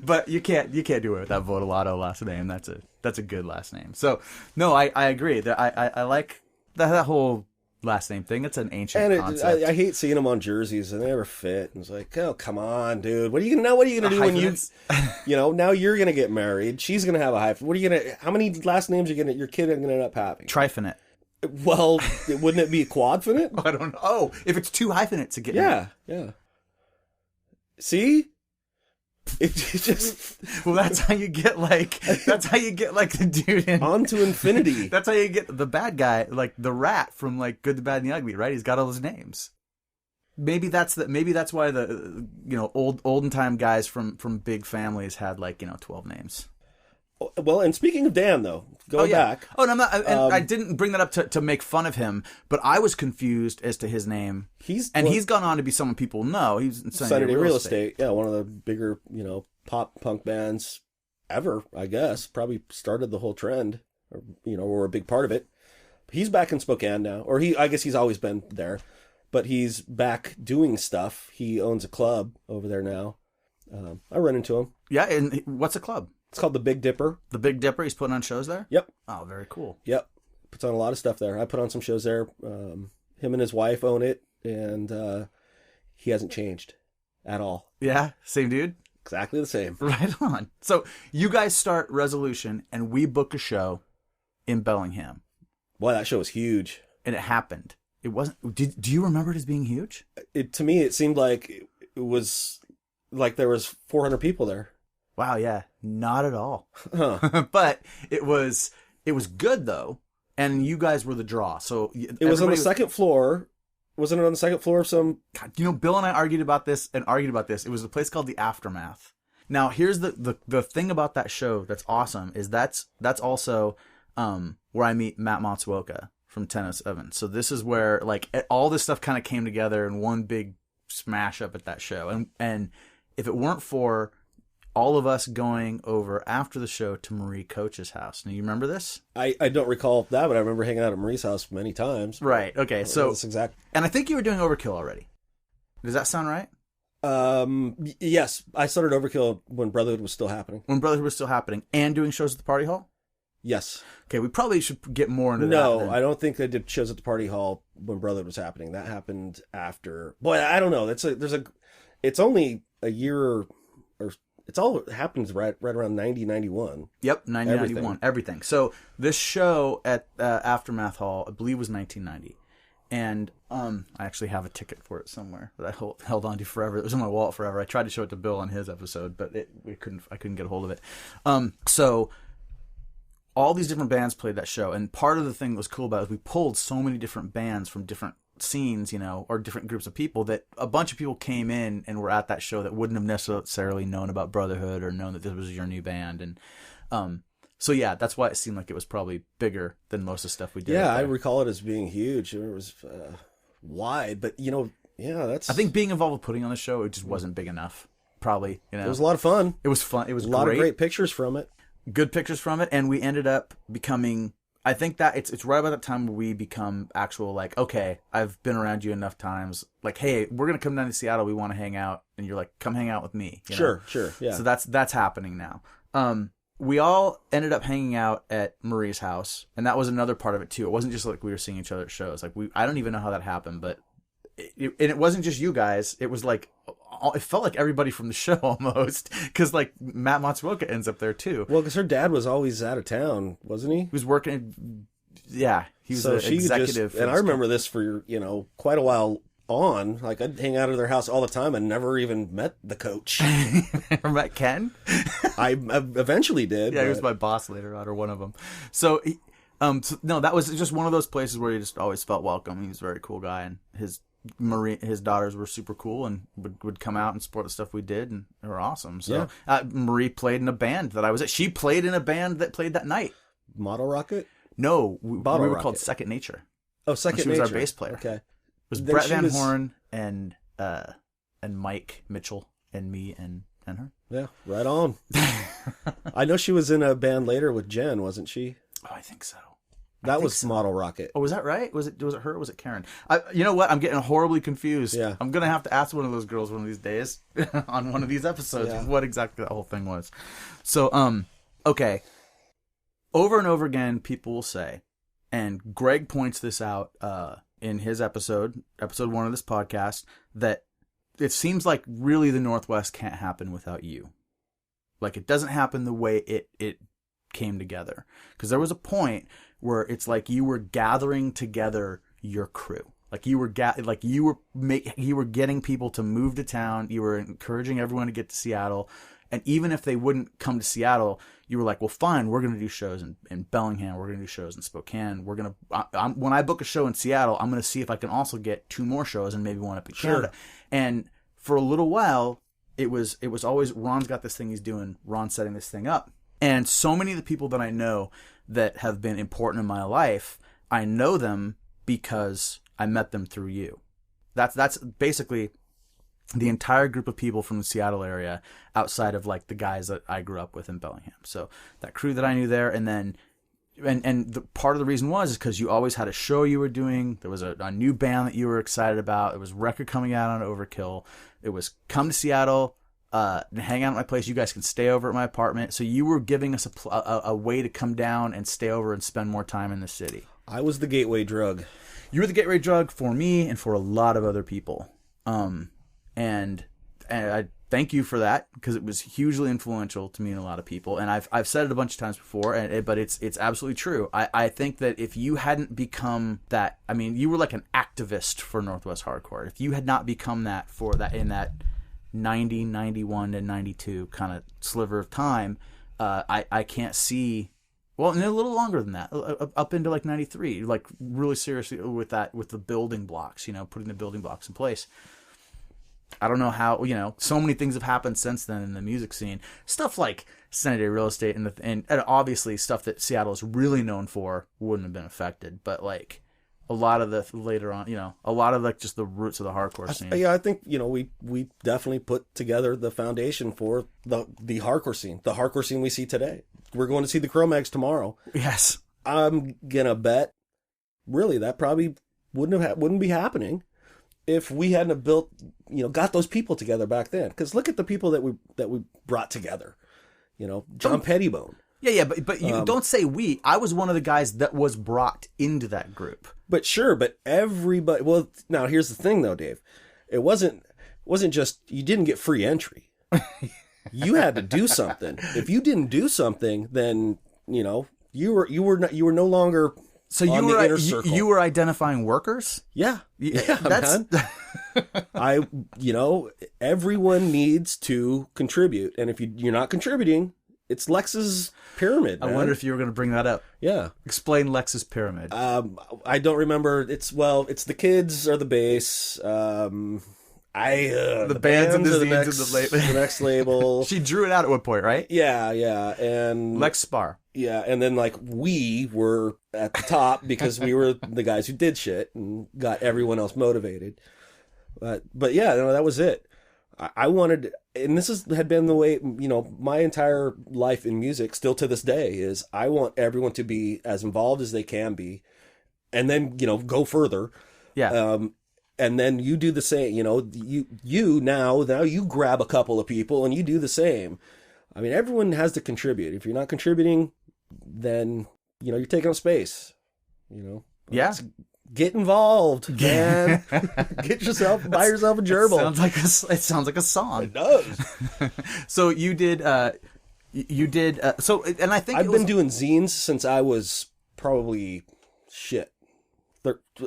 But you can't do it with that Vodalato last name. That's a good last name. So no, I agree. I like that whole last name thing. It's an ancient concept. I hate seeing them on jerseys and they never fit. And it's like, oh, come on, dude. What are you gonna do when now you're gonna get married? She's gonna have a hyphen. What are you gonna? How many last names are your kid gonna end up having? Triphenate. Well, wouldn't it be quadfinite? I don't know. Oh, if it's two hyphenates, it gets yeah. See. It just well, that's how you get like the dude in On to Infinity. That's how you get the bad guy, like the rat from like Good, the Bad, and the Ugly, right? He's got all his names. Maybe that's why the olden time guys from big families had 12 names. Well, and speaking of Dan, though, going back. Oh, no, I'm not. I didn't bring that up to make fun of him, but I was confused as to his name. He's gone on to be someone people know. He's in Sunny Real Estate. Yeah, one of the bigger, pop punk bands ever, I guess. Probably started the whole trend, or a big part of it. He's back in Spokane now, or I guess he's always been there, but he's back doing stuff. He owns a club over there now. I run into him. Yeah, and what's a club? It's called the Big Dipper. The Big Dipper? He's putting on shows there? Yep. Oh, very cool. Yep. Puts on a lot of stuff there. I put on some shows there. Him and his wife own it, and he hasn't changed at all. Yeah? Same dude? Exactly the same. Right on. So you guys start Resolution, and we book a show in Bellingham. Boy, that show was huge. And it happened. It wasn't... Do you remember it as being huge? To me, it seemed like it was like there was 400 people there. Wow, yeah. Not at all. Huh. But it was good, though. And you guys were the draw. So it was on the second floor. Wasn't it on the second floor of some... God, Bill and I argued about this. It was a place called the Aftermath. Now, here's the thing about that show that's awesome is that's also where I meet Matt Matsuoka from Tennis Evans. So this is where all this stuff kind of came together in one big smash up at that show. And if it weren't for all of us going over after the show to Marie Coach's house. Now, you remember this? I don't recall that, but I remember hanging out at Marie's house many times. Right. Okay. So that's exact. And I think you were doing Overkill already. Does that sound right? Yes. I started Overkill when Brotherhood was still happening. When Brotherhood was still happening and doing shows at the Party Hall? Yes. Okay, we probably should get more into that. No, I don't think I did shows at the Party Hall when Brotherhood was happening. That happened after. Boy, I don't know. It's only a year or it's all happens right around 90, 91. Yep, 90, 91, everything. So this show at Aftermath Hall, I believe, was 1990. And I actually have a ticket for it somewhere that I held on to forever. It was in my wallet forever. I tried to show it to Bill on his episode, but I couldn't get a hold of it. So all these different bands played that show. And part of the thing that was cool about it is we pulled so many different bands from different scenes, or different groups of people, that a bunch of people came in and were at that show that wouldn't have necessarily known about Brotherhood or known that this was your new band. And so yeah, that's why it seemed like it was probably bigger than most of the stuff we did. Yeah, I recall it as being huge. It was wide, but that's... I think being involved with putting on the show, it just wasn't big enough. Probably, It was a lot of fun. It was fun. It was a lot of great pictures from it. Good pictures from it, and we ended up becoming... I think that it's right about that time where we become actual, okay, I've been around you enough times. Hey, we're going to come down to Seattle. We want to hang out. And you're like, come hang out with me. Sure. Yeah. So that's happening now. We all ended up hanging out at Marie's house. And that was another part of it too. It wasn't just we were seeing each other at shows. I don't even know how that happened, but it wasn't just you guys. It was it felt like everybody from the show almost, because Matt Matsuoka ends up there too. Well, because her dad was always out of town, wasn't he? He was working. Yeah, he was the executive. And I remember this for quite a while on. I'd hang out at their house all the time and never even met the coach. Never met Ken? I eventually did. Yeah, he was my boss later on, or one of them. So no, that was just one of those places where he just always felt welcome. He was a very cool guy, and his daughters were super cool and would come out and support the stuff we did, and they were awesome. So yeah. Marie played in a band that I was at. She played in a band that played that night. Model Rocket? No, we were called Second Nature. Oh, Second Nature. She was our bass player. Okay. It was Brett Van Horn and Mike Mitchell and me and her. Yeah, right on. I know she was in a band later with Jen, wasn't she? Oh, I think so. That was Model Rocket. Oh, was that right? Was it her or was it Karen? You know what? I'm getting horribly confused. Yeah. I'm going to have to ask one of those girls one of these days on one of these episodes what exactly that whole thing was. So, okay. Over and over again, people will say, and Greg points this out in his episode 1 of this podcast, that it seems like really the Northwest can't happen without you. Like, it doesn't happen the way it came together. Because there was a point where it's like you were gathering together your crew. Like you were getting people to move to town. You were encouraging everyone to get to Seattle. And even if they wouldn't come to Seattle, you were like, well, fine, we're going to do shows in Bellingham. We're going to do shows in Spokane. When I book a show in Seattle, I'm going to see if I can also get 2 more shows and maybe one up in Canada. And for a little while, it was always, Ron's got this thing he's doing. Ron's setting this thing up. And so many of the people that I know that have been important in my life, I know them because I met them through you. That's basically the entire group of people from the Seattle area outside of like the guys that I grew up with in Bellingham. So that crew that I knew there, and then the part of the reason was because you always had a show you were doing. There was a new band that you were excited about. There was a record coming out on Overkill. It was come to Seattle, hang out at my place. You guys can stay over at my apartment. So you were giving us a way to come down and stay over and spend more time in the city. I was the gateway drug. You were the gateway drug for me and for a lot of other people. And I thank you for that because it was hugely influential to me and a lot of people. And I've said it a bunch of times before, but it's absolutely true. I think that if you hadn't become that, I mean, you were like an activist for Northwest Hardcore. If you had not become that in that 90, 91 to 92 kind of sliver of time, I can't see. Well, and a little longer than that, up into like 93, like really seriously with the building blocks, putting the building blocks in place. I don't know how, so many things have happened since then in the music scene. Stuff like Sanitary Real Estate and obviously stuff that Seattle is really known for wouldn't have been affected. But like a lot of the later on, a lot of like just the roots of the hardcore scene. Yeah, I think, we definitely put together the foundation for the hardcore scene. The hardcore scene we see today. We're going to see the Cro-Mags tomorrow. Yes. I'm going to bet really that probably wouldn't be happening if we hadn't have built, got those people together back then. Because look at the people that we brought together. John Pettibone. Yeah, but you don't say we. I was one of the guys that was brought into that group. But everybody. Well, now here's the thing, though, Dave. It wasn't just you didn't get free entry. You had to do something. If you didn't do something, then you were no longer. So you were identifying workers? Yeah, that's. Everyone needs to contribute, and if you're not contributing, it's Lex's pyramid. Man. I wonder if you were going to bring that up. Yeah, explain Lex's pyramid. I don't remember. It's the kids are the base. The bands and the the next label. She drew it out at one point, right? Yeah, and Lex Spar. Yeah, and then like we were at the top because we were the guys who did shit and got everyone else motivated. But yeah, that was it. I wanted, and this had been the way, my entire life in music still to this day is I want everyone to be as involved as they can be, and then go further. Yeah. And then you do the same, now you grab a couple of people and you do the same. I mean, everyone has to contribute. If you're not contributing, then, you're taking up space, Yeah. Get involved, man. Buy yourself a gerbil. It sounds like a song. It does. So you did, and I think I've been doing zines since I was probably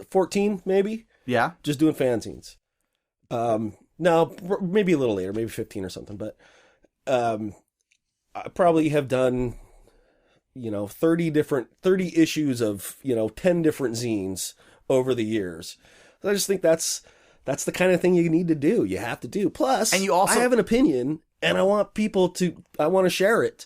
14, maybe. Yeah. Just doing fanzines. No, maybe a little later, maybe 15 or something, but I probably have done 30 issues of 10 different zines over the years. So I just think that's the kind of thing you need to do. You have to do. Plus, and I have an opinion and I want to share it.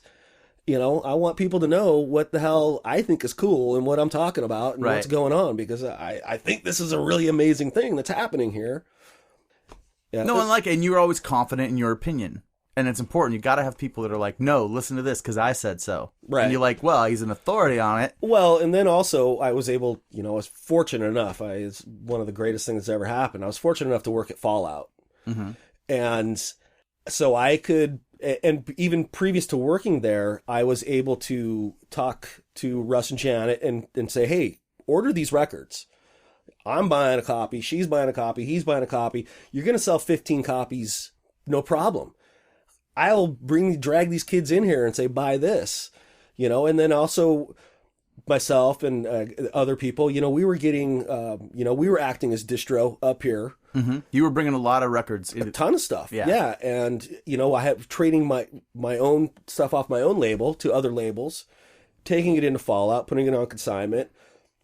I want people to know what the hell I think is cool and what I'm talking about and what's going on, because I think this is a really amazing thing that's happening here. Yeah. No, and you're always confident in your opinion. And it's important. You got to have people that are like, no, listen to this because I said so. Right. And you're like, well, he's an authority on it. Well, and then also I was able, I was fortunate enough. It's one of the greatest things that's ever happened. I was fortunate enough to work at Fallout. Mm-hmm. And so I could, and even previous to working there, I was able to talk to Russ and Janet and say, hey, order these records. I'm buying a copy. She's buying a copy. He's buying a copy. You're going to sell 15 copies. No problem. I'll drag these kids in here and say, buy this, and then also myself and other people, we were getting, we were acting as distro up here. Mm-hmm. You were bringing a lot of records. A ton of stuff. Yeah. And, I have trading my own stuff off my own label to other labels, taking it into Fallout, putting it on consignment.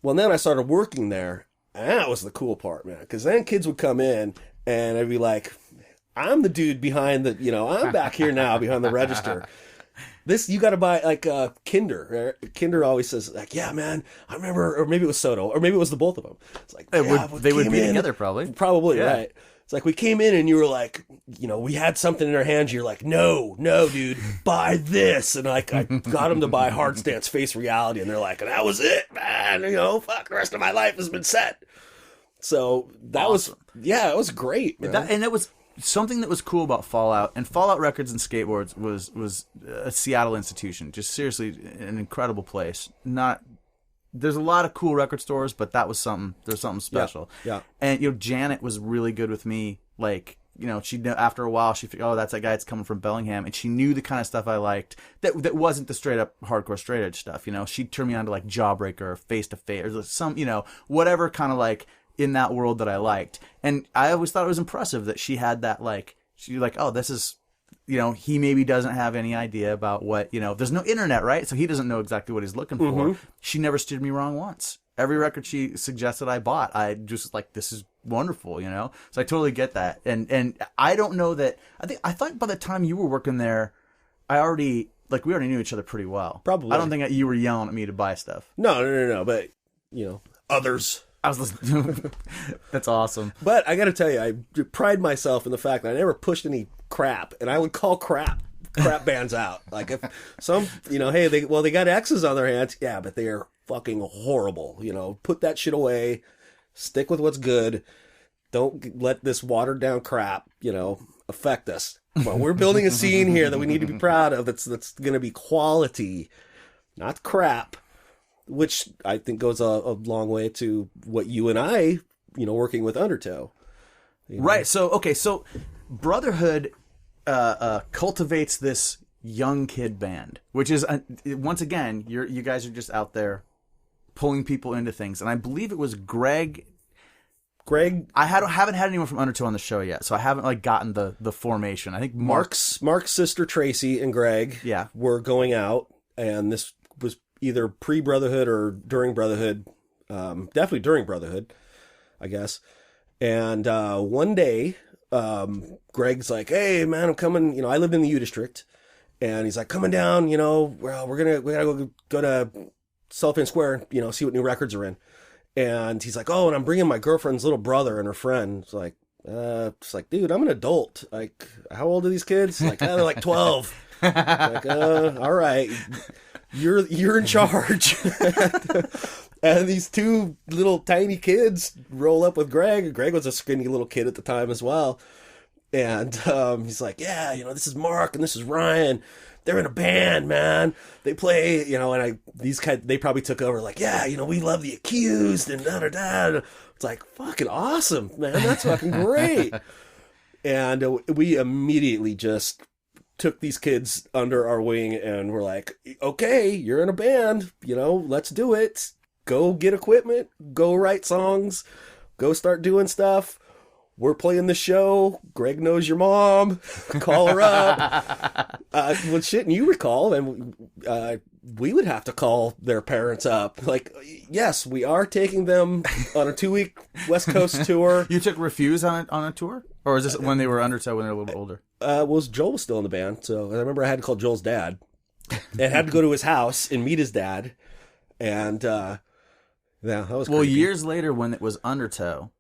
Well, then I started working there. And that was the cool part, man. Because then kids would come in and I'd be like, I'm the dude behind I'm back here now behind the register. This, you got to buy, like, Kinder. Kinder always says, like, yeah, man, I remember, or maybe it was Soto, or maybe it was the both of them. It's like, they would be together, probably. Probably, yeah. Right. It's like, we came in and you were like, we had something in our hands. You're like, no, dude, buy this. And like, I got them to buy Hard Stance Face Reality. And they're like, that was it, man. Fuck, the rest of my life has been set. So that awesome. It was great, man. And it was something that was cool about Fallout, and Fallout Records and Skateboards was a Seattle institution. Just seriously an incredible place. There's a lot of cool record stores, but that was something. There's something special. Yeah. And Janet was really good with me. Like, she after a while she figured, oh, that's that guy that's coming from Bellingham, and she knew the kind of stuff I liked. That wasn't the straight up hardcore straight edge stuff. She'd turn me on to like Jawbreaker or Face to Face or some whatever kind of like in that world that I liked. And I always thought it was impressive that she had that oh, this is, he maybe doesn't have any idea about what, there's no internet, right? So he doesn't know exactly what he's looking for. Mm-hmm. She never steered me wrong once. Every record she suggested I bought, I just like, this is wonderful, So I totally get that. And I don't know that, I thought by the time you were working there, we already knew each other pretty well. Probably. I don't think you were yelling at me to buy stuff. No. But, others. I was listening. That's awesome. But I got to tell you, I pride myself in the fact that I never pushed any crap, and I would call crap bands out. Like if some, hey, they got X's on their hands, yeah, but they are fucking horrible. Put that shit away. Stick with what's good. Don't let this watered down crap, affect us. Well, we're building a scene here that we need to be proud of. That's going to be quality, not crap. Which I think goes a long way to what you and I, working with Undertow. Right. So Brotherhood cultivates this young kid band, which is, once again, you guys are just out there pulling people into things. And I believe it was Greg. I haven't had anyone from Undertow on the show yet, so I haven't gotten the formation. I think Mark's sister Tracy and Greg were going out, and this was either pre-Brotherhood or during Brotherhood, definitely during Brotherhood, I guess. And one day, Greg's like, "Hey, man, I'm coming." I lived in the U District, and he's like, "Coming down. We gotta go to Cellophane Square. See what new records are in." And he's like, "Oh, and I'm bringing my girlfriend's little brother and her friend." It's like, dude, I'm an adult. Like, how old are these kids? Like, they're like 12. Like, all right. You're in charge. And these two little tiny kids roll up with Greg. Greg was a skinny little kid at the time as well. And he's like, yeah, this is Mark and this is Ryan. They're in a band, man. They play, and they probably took over like, yeah, we love The Accused and da-da-da. It's like, fucking awesome, man. That's fucking great. And we immediately just took these kids under our wing and we're like, okay, you're in a band, let's do it. Go get equipment, go write songs, go start doing stuff. We're playing the show. Greg knows your mom. Call her up. Well, shit, and you recall, and we would have to call their parents up. Like, yes, we are taking them on a 2-week West Coast tour. You took Refuse on a tour? Or is this when they were Undertow, when they were a little bit older? Joel was still in the band, so I remember I had to call Joel's dad. And had to go to his house and meet his dad. And, that was creepy. Years later when it was Undertow,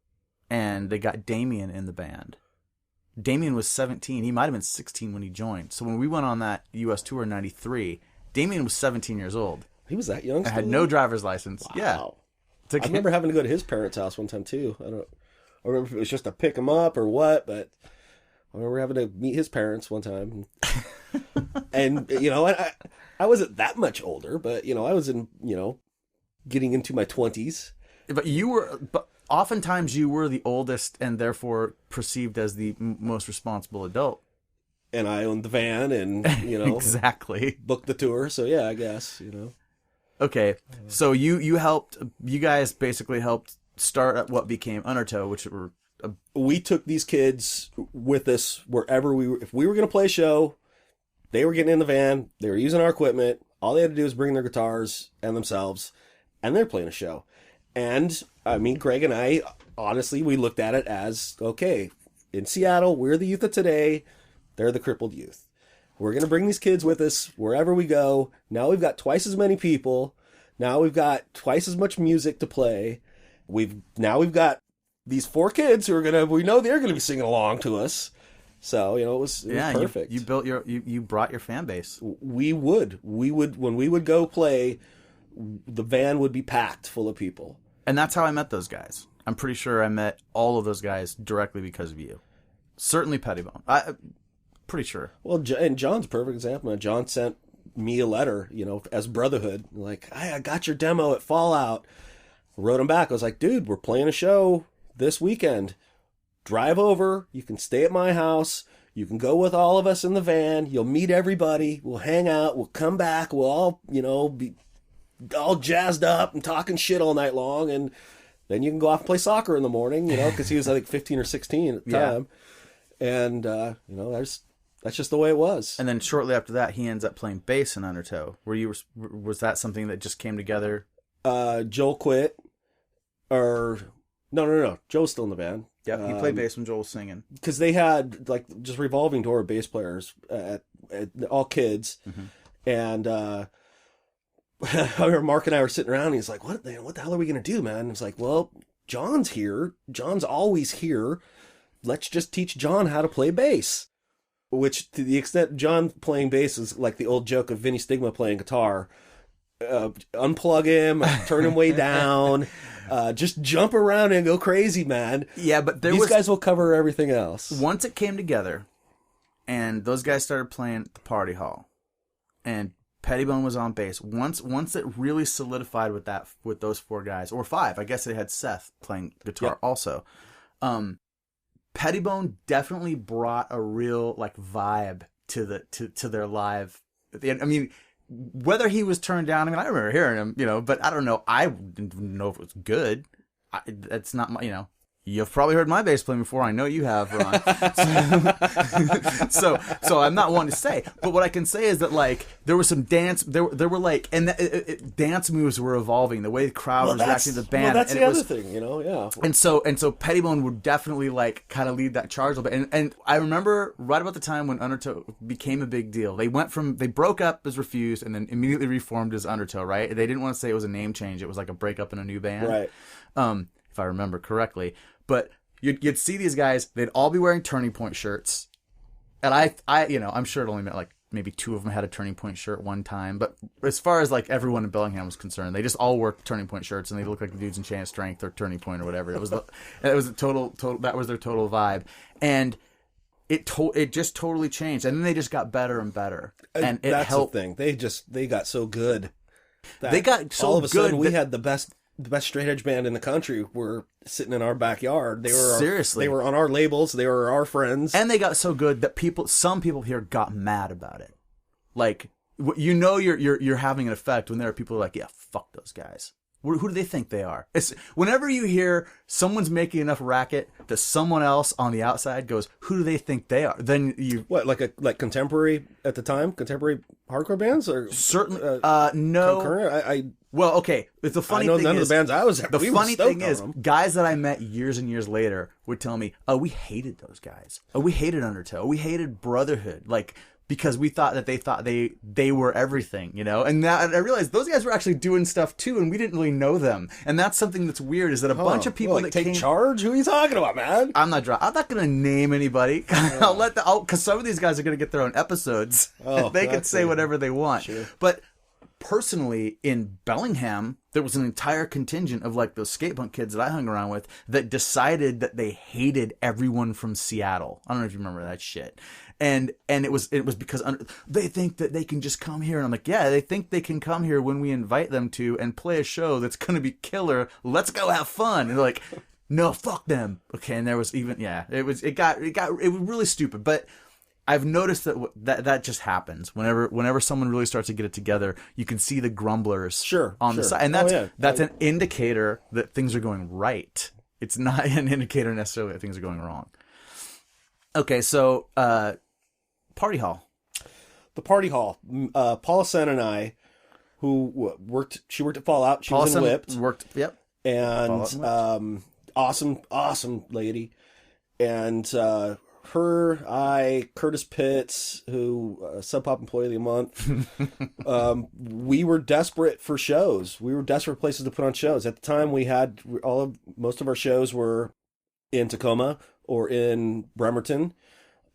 and they got Damien in the band, Damien was 17. He might have been 16 when he joined. So when we went on that U.S. tour in 93, Damien was 17 years old. He was that young still? I had no driver's license. Wow. Yeah. I remember having to go to his parents' house one time, too. I remember if it was just to pick him up or what, but I remember having to meet his parents one time. And, you know, I wasn't that much older, but, you know, I was getting into my 20s. But oftentimes you were the oldest and therefore perceived as the most responsible adult. And I owned the van and, you know, exactly booked the tour. So, yeah, I guess, you know. Okay. So you guys basically helped start at what became Undertow, which were... We took these kids with us wherever if we were going to play a show, they were getting in the van, they were using our equipment. All they had to do was bring their guitars and themselves, and they're playing a show. And, I mean, Greg and I, honestly, we looked at it as, okay, in Seattle, we're the youth of today. They're the crippled youth. We're going to bring these kids with us wherever we go. Now we've got twice as many people. Now we've got twice as much music to play. We've got these 4 kids who we know they're going to be singing along to us. So, you know, it was perfect. You brought your fan base. We would, when we would go play, the van would be packed full of people. And that's how I met those guys. I'm pretty sure I met all of those guys directly because of you. Certainly Pettibone. Pretty sure. Well, and John's a perfect example. John sent me a letter, you know, as Brotherhood. Like, I got your demo at Fallout. Wrote him back. I was like, dude, we're playing a show this weekend. Drive over. You can stay at my house. You can go with all of us in the van. You'll meet everybody. We'll hang out. We'll come back. We'll all, you know, be all jazzed up and talking shit all night long. And then you can go off and play soccer in the morning, you know, because he was, I think, 15 or 16 at the time. And, you know, that's just the way it was. And then shortly after that, he ends up playing bass in Undertow. Was that something that just came together? Joel quit. No. Joe's still in the band. Yeah, he played bass when Joel was singing. Because they had, like, just revolving door bass players, at all kids. Mm-hmm. And I remember Mark and I were sitting around, and he's like, what the hell are we going to do, man? And it's like, well, John's here. John's always here. Let's just teach John how to play bass. Which, to the extent John playing bass is like the old joke of Vinny Stigma playing guitar. Unplug him, turn him way down, just jump around and go crazy, man. Yeah, but these guys will cover everything else. Once it came together, and those guys started playing at the party hall, and Pettibone was on bass. Once it really solidified with those 4 guys, or 5, I guess they had Seth playing guitar also. Pettibone definitely brought a real like vibe to their live. I mean, whether he was turned down, I mean, I remember hearing him, you know, but I don't know. I didn't know if it was good. That's not my, you know. You've probably heard my bass playing before. I know you have, Ron. So I'm not one to say. But what I can say is that, like, there was some dance. There were like, and dance moves were evolving. The way the crowd was reacting to the band. Well, that's the other thing, you know. Yeah. And so Pettibone would definitely like kind of lead that charge a little bit. And I remember right about the time when Undertow became a big deal. They broke up as Refused and then immediately reformed as Undertow. Right? They didn't want to say it was a name change. It was like a breakup in a new band. Right. If I remember correctly. But you'd see these guys, they'd all be wearing Turning Point shirts. And I you know, I'm sure it only meant like maybe 2 of them had a Turning Point shirt one time. But as far as like everyone in Bellingham was concerned, they just all wore Turning Point shirts and they looked like the dudes in Chain of Strength or Turning Point or whatever. It was a total that was their total vibe. And it just totally changed. And then they just got better and better. And that's helped. The thing. They got so good. They got so all of a good. Sudden we had the best straight edge band in the country were sitting in our backyard. They were seriously. They were on our labels. They were our friends. And they got so good that some people here got mad about it. Like, you know, you're having an effect when there are people who are like, yeah, fuck those guys. Who do they think they are? Whenever you hear someone's making enough racket that someone else on the outside goes, who do they think they are? Then you like contemporary at the time, contemporary hardcore bands, or certainly no. Concurrent? Well, okay. The funny thing none is, of the bands I was at. The funny thing is, guys that I met years and years later would tell me, "Oh, we hated those guys. Oh, we hated Undertow. We hated Brotherhood. Like because we thought that they were everything, you know? And now I realized those guys were actually doing stuff too, and we didn't really know them. And that's something that's weird, is that a bunch of people that take came... charge? Who are you talking about, man? I'm not going to name anybody. Because some of these guys are going to get their own episodes. They can say whatever they want. Sure. But personally, in Bellingham, there was an entire contingent of like those skate punk kids that I hung around with that decided that they hated everyone from Seattle. I don't know if you remember that shit. And it was because they think that they can just come here. And I'm like, yeah, they think they can come here when we invite them to and play a show that's going to be killer. Let's go have fun. And they're like, no, fuck them. Okay. And there was even, it got really stupid. But I've noticed that just happens whenever someone really starts to get it together. You can see the grumblers on the side. And that's an indicator that things are going right. It's not an indicator necessarily that things are going wrong. Okay. So, Party Hall. The Party Hall. Paula Sen and I, who she worked at Fallout. She was in Whipped. Yep. And awesome lady. And Curtis Pitts, who Sub Pop Employee of the Month. We were desperate for shows. We were desperate places to put on shows. At the time, we had most of our shows were in Tacoma or in Bremerton,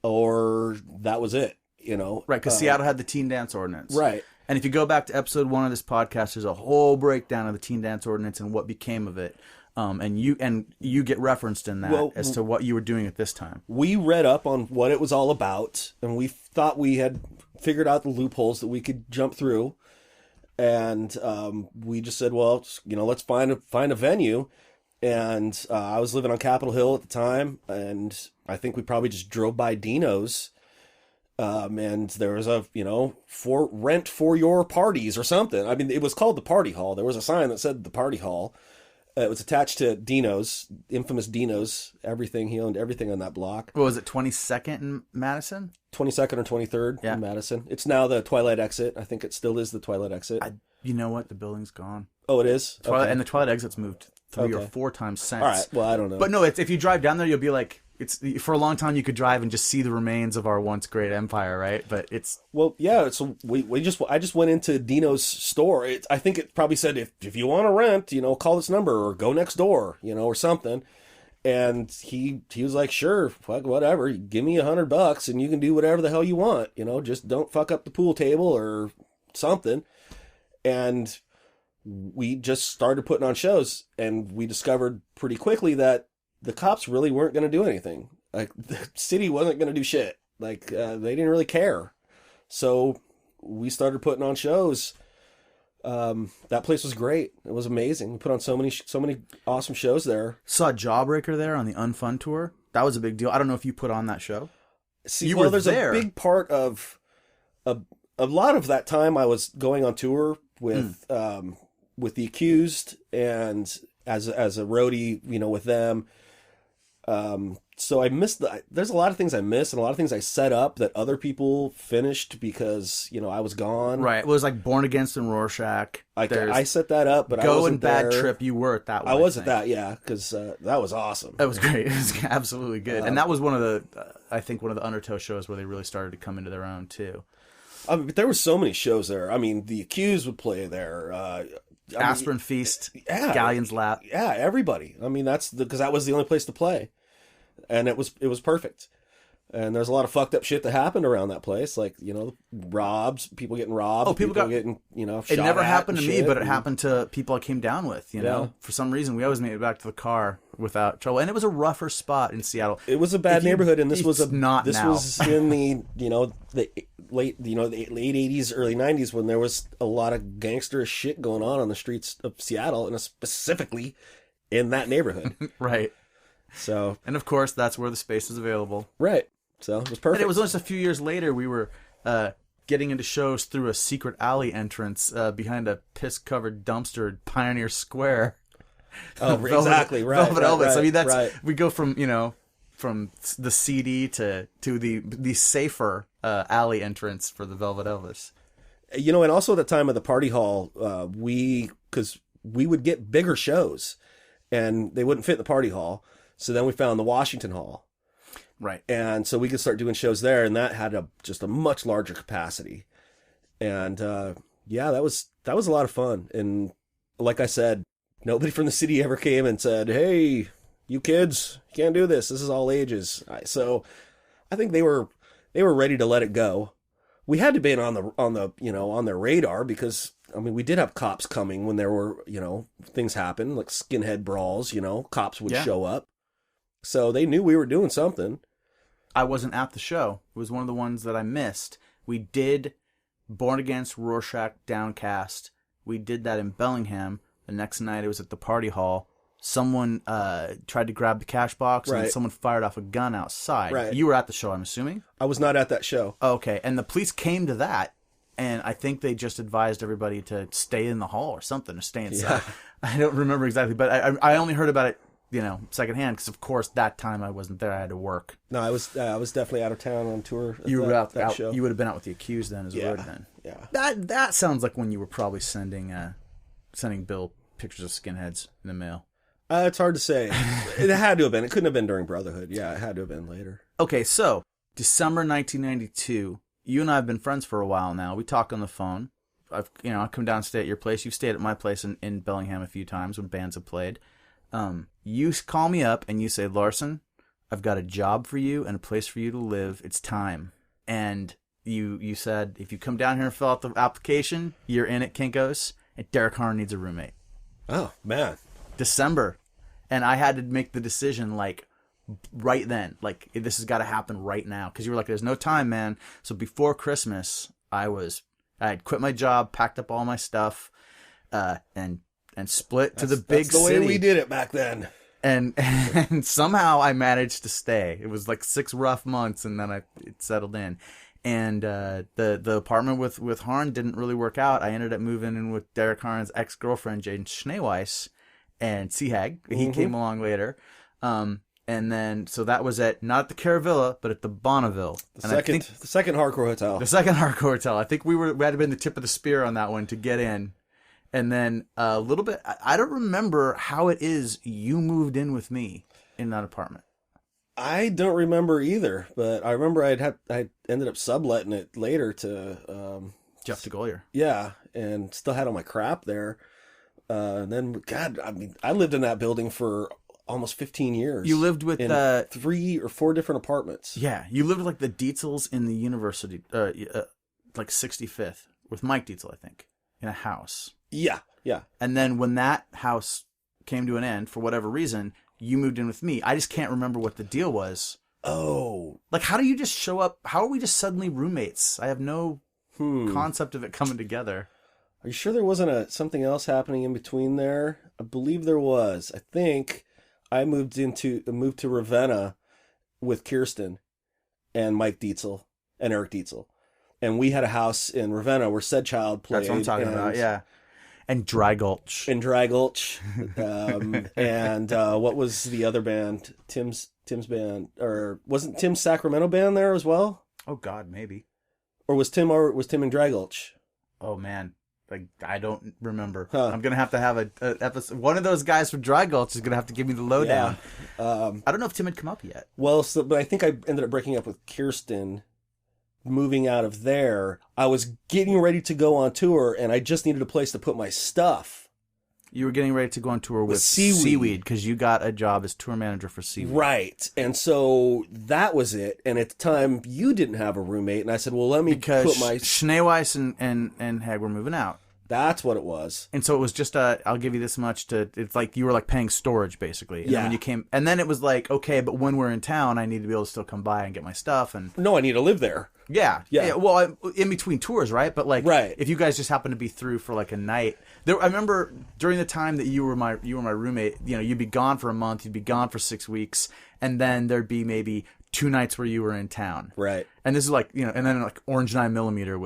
or that was it, you know. Right, because Seattle had the teen dance ordinance. Right. And if you go back to episode 1 of this podcast, there's a whole breakdown of the teen dance ordinance and what became of it. And you get referenced in that as to what you were doing at this time. We read up on what it was all about, and we thought we had figured out the loopholes that we could jump through. And we just said, well, you know, let's find a venue. And I was living on Capitol Hill at the time, and I think we probably just drove by Dino's. And there was for rent for your parties or something. I mean, it was called the Party Hall. There was a sign that said the Party Hall. It was attached to Dino's, infamous Dino's, everything. He owned everything on that block. What was it, 22nd in Madison? 22nd or 23rd in Madison. It's now the Twilight Exit. I think it still is the Twilight Exit. You know what? The building's gone. Oh, it is? Okay. And the Twilight Exit's moved 3 or 4 times since. All right. Well, I don't know. But no, if you drive down there, you'll be like... for a long time you could drive and just see the remains of our once great empire, right? But it's so I just went into Dino's store. I think it probably said if you want to rent, you know, call this number or go next door, you know, or something. And he was like, sure, fuck whatever, give me $100 and you can do whatever the hell you want, you know, just don't fuck up the pool table or something. And we just started putting on shows, and we discovered pretty quickly that the cops really weren't going to do anything. Like, the city wasn't going to do shit. Like, they didn't really care. So we started putting on shows. That place was great. It was amazing. We put on so many awesome shows there. Saw Jawbreaker there on the Unfun tour. That was a big deal. I don't know if you put on that show. See, there's a big part of a lot of that time I was going on tour with The Accused and as a roadie, you know, with them. So I missed there's a lot of things I missed and a lot of things I set up that other people finished because, you know, I was gone. Right. It was like Born Against and Rorschach. I set that up, but I wasn't there. Go and Bad Trip, you were at that one. I was at that, yeah, because that was awesome. That was great. It was absolutely good. And that was one of the, I think one of the Undertow shows where they really started to come into their own too. But there were so many shows there. I mean, The Accused would play there. Aspirin Feast, Galleon's Lap. Yeah, everybody. I mean, because that was the only place to play. And it was perfect. And there's a lot of fucked up shit that happened around that place, like, you know, people getting robbed. Oh, people getting, you know, shot. It never happened to me, but it happened to people I came down with. You know, for some reason, we always made it back to the car without trouble, and it was a rougher spot in Seattle. It was a bad neighborhood, and this was in the the late '80s, early '90s, when there was a lot of gangster shit going on the streets of Seattle, and specifically in that neighborhood. Right. So, and of course, that's where the space was available. Right. So it was perfect. And it was just a few years later we were getting into shows through a secret alley entrance behind a piss-covered dumpster at Pioneer Square. Oh, exactly. Right. Velvet Elvis. Right, I mean, that's we go from the CD to the safer alley entrance for the Velvet Elvis. You know, and also at the time of the Party Hall, because we would get bigger shows, and they wouldn't fit in the Party Hall. So then we found the Washington Hall. Right. And so we could start doing shows there, and that had just a much larger capacity. And yeah, that was a lot of fun. And like I said, nobody from the city ever came and said, "Hey, you kids, you can't do this. This is all ages." So I think they were ready to let it go. We had to be on their radar because, I mean, we did have cops coming when there were, things happen, like skinhead brawls, cops would show up. So they knew we were doing something. I wasn't at the show. It was one of the ones that I missed. We did Born Against, Rorschach, Downcast. We did that in Bellingham. The next night it was at the party hall. Someone tried to grab the cash box, and someone fired off a gun outside. Right. You were at the show, I'm assuming? I was not at that show. Okay, and the police came to that, and I think they just advised everybody to stay in the hall or something, to stay inside. Yeah. I don't remember exactly, but I only heard about it, secondhand, because of course that time I wasn't there. I had to work. No, I was definitely out of town on tour. You were out that show. You would have been out with the Accused then as well. Then. Yeah. That sounds like when you were probably sending Bill pictures of skinheads in the mail. It's hard to say. It had to have been. It couldn't have been during Brotherhood. Yeah, it had to have been later. Okay, so December 1992. You and I have been friends for a while now. We talk on the phone. I come down and stay at your place. You've stayed at my place in Bellingham a few times when bands have played. You call me up and you say, "Larson, I've got a job for you and a place for you to live. It's time." And you said, if you come down here and fill out the application, you're in at Kinko's, and Derek Harn needs a roommate. Oh, man. December. And I had to make the decision, like, right then. Like, this has got to happen right now. Because you were like, there's no time, man. So before Christmas, I had quit my job, packed up all my stuff, and split to the big city. That's the way we did it back then. And somehow I managed to stay. It was like 6 rough months, and then it settled in. And the apartment with Harn didn't really work out. I ended up moving in with Derek Harn's ex-girlfriend, Jaden Schneeweiss, and Seahag. He came along later. And then, so that was not at the Caravilla, but at the Bonneville. The second hardcore hotel. The second hardcore hotel. I think we had been the tip of the spear on that one to get in. And then a little bit, I don't remember how it is you moved in with me in that apartment. I don't remember either, but I remember I ended up subletting it later to Jeff DeGollier. Yeah, and still had all my crap there. And then, God, I mean, I lived in that building for almost 15 years. You lived with 3 or 4 different apartments. Yeah, you lived with like the Dietzels in the university, like 65th, with Mike Dietzel, I think, in a house. Yeah. And then when that house came to an end, for whatever reason, you moved in with me. I just can't remember what the deal was. Oh. Like, how do you just show up? How are we just suddenly roommates? I have no concept of it coming together. Are you sure there wasn't something else happening in between there? I believe there was. I think I moved to Ravenna with Kirsten and Mike Dietzel and Eric Dietzel. And we had a house in Ravenna where Said Child played. That's what I'm talking about, yeah. And Dry Gulch. And what was the other band? Tim's band, or wasn't Tim's Sacramento band there as well? Oh God, maybe. Or was Tim in Dry Gulch? Oh man, like I don't remember. I'm gonna have to have a episode. One of those guys from Dry Gulch is gonna have to give me the lowdown. Yeah. I don't know if Tim had come up yet. Well, but I think I ended up breaking up with Kirsten. Moving out of there, I was getting ready to go on tour, and I just needed a place to put my stuff. You were getting ready to go on tour with Seaweed because you got a job as tour manager for Seaweed. Right, and so that was it. And at the time, you didn't have a roommate, and I said, "Well, let me put my Schneeweiss and Hag were moving out." That's what it was. And so it was just I'll give you this much it's like you were like paying storage basically. And yeah. Then when you came, and then it was like, okay, but when we're in town, I need to be able to still come by and get my stuff. And no, I need to live there. Yeah. Well, in between tours, right? But like, right. If you guys just happen to be through for like a night, I remember during the time that you were my roommate. You'd be gone for a month, you'd be gone for 6 weeks, and then there'd be maybe 2 nights where you were in town. Right. And this is like, and then like Orange 9mm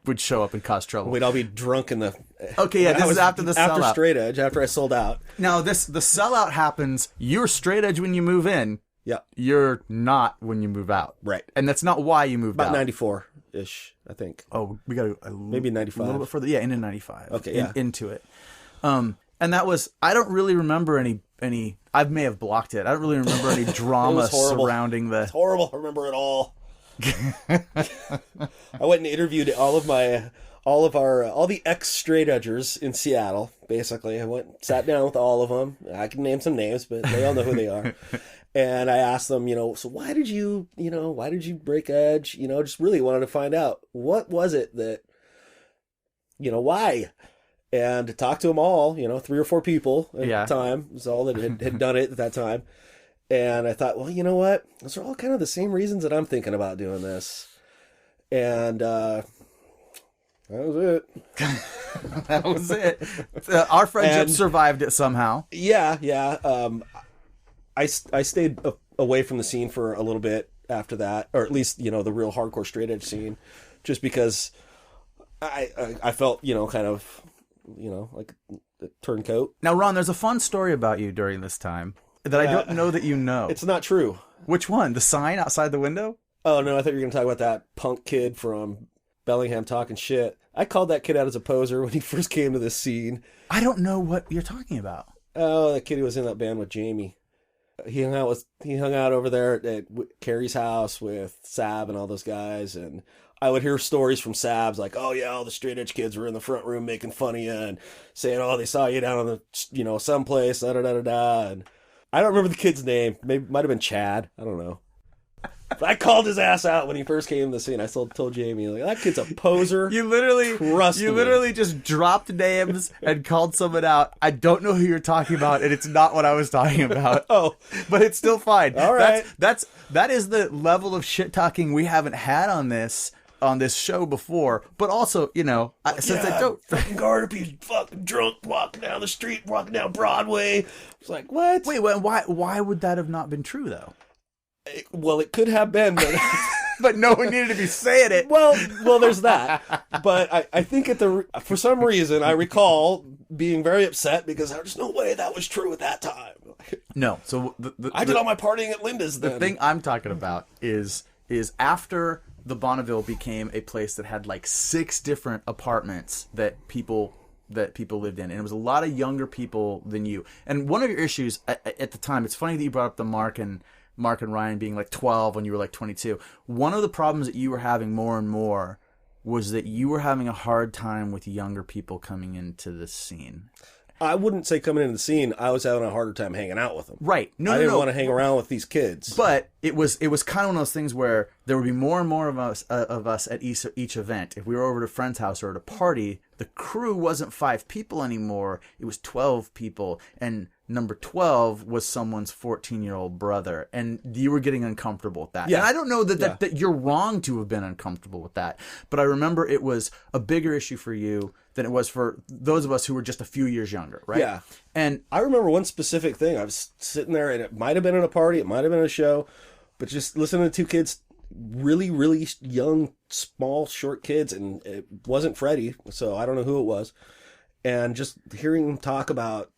would show up and cause trouble. We'd all be drunk in the... Okay, yeah, this is after the sellout. After Straight Edge, after I sold out. Now, the sellout happens, you're Straight Edge when you move in. Yeah. You're not when you move out. Right. And that's not why you moved out. About 94-ish, I think. Oh, we got maybe 95. A little bit further. Yeah, into 95. Okay, yeah. Into it. And that was, I don't really remember any I may have blocked it. I don't really remember any drama surrounding the. It's horrible. I remember it all. I went and interviewed all the ex-straight edgers in Seattle. Basically, I went and sat down with all of them. I can name some names, but they all know who they are. And I asked them, so why did you break edge? Just really wanted to find out what was it that, why? And to talk to them all, 3 or 4 people at the time was all that had done it at that time. And I thought, well, you know what? Those are all kind of the same reasons that I'm thinking about doing this. And that was it. That was it. Our friendship survived it somehow. Yeah. I stayed away from the scene for a little bit after that, or at least, the real hardcore straight edge scene, just because I felt, kind of, like a turncoat. Now, Ron, there's a fun story about you during this time that I don't know that you know. It's not true. Which one? The sign outside the window? Oh, no, I thought you were going to talk about that punk kid from Bellingham talking shit. I called that kid out as a poser when he first came to this scene. I don't know what you're talking about. Oh, that kid who was in that band with Jamie. He hung out over there at Carrie's house with Sab and all those guys, and I would hear stories from Sabs like, oh yeah, all the straight edge kids were in the front room making fun of you and saying, oh, they saw you down on the, someplace, da-da-da-da-da. And I don't remember the kid's name. Maybe might have been Chad. I don't know. But I called his ass out when he first came to the scene. I told Jamie, like, that kid's a poser. You literally just dropped names and called someone out. I don't know who you're talking about, and it's not what I was talking about. Oh, but it's still fine. All right. That is the level of shit talking we haven't had on this show before. But also, since I don't fucking Guardipee fucking drunk walking down the street, walking down Broadway. It's like, what? Wait, why would that have not been true though? Well, it could have been, but but no one needed to be saying it. Well, there's that. But I think for some reason I recall being very upset because there's no way that was true at that time. No, so I did all my partying at Linda's. The thing I'm talking about is after the Bonneville became a place that had like 6 different apartments that people lived in, and it was a lot of younger people than you. And one of your issues at the time, it's funny that you brought up the Mark and Ryan being like 12 when you were like 22. One of the problems that you were having more and more was that you were having a hard time with younger people coming into the scene. I wouldn't say coming into the scene. I was having a harder time hanging out with them. Right. I didn't want to hang around with these kids. But it was kind of one of those things where there would be more and more of us at each event. If we were over at a friend's house or at a party, the crew wasn't 5 people anymore. It was 12 people, and number 12 was someone's 14-year-old brother, and you were getting uncomfortable with that. Yeah. And I don't know that you're wrong to have been uncomfortable with that, but I remember it was a bigger issue for you than it was for those of us who were just a few years younger, right? Yeah. And I remember one specific thing. I was sitting there, and it might have been at a party, it might have been a show, but just listening to 2 kids, really, really young, small, short kids, and it wasn't Freddie, so I don't know who it was, and just hearing them talk about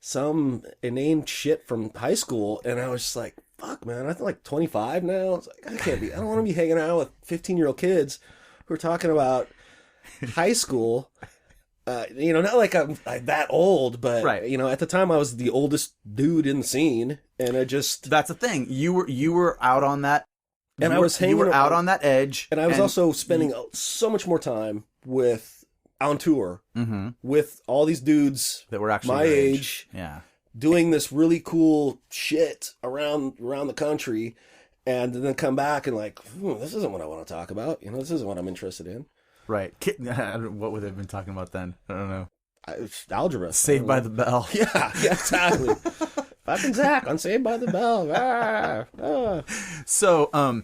some inane shit from high school, and I was just like, fuck, man, I'm like 25 now. It's like, I don't want to be hanging out with 15-year-old kids who are talking about high school. Not like I'm that old, but right. At the time I was the oldest dude in the scene, and that's the thing. You were out on that, and I was hanging. You were out on that edge, and I was also spending so much more time on tour with all these dudes that were actually my age, doing this really cool shit around the country, and then come back and like, this isn't what I want to talk about. This isn't what I'm interested in. Right. What would they have been talking about then? I don't know. Algebra. Saved by the Bell. Yeah, exactly. Fucking Zach on Saved by the Bell. So,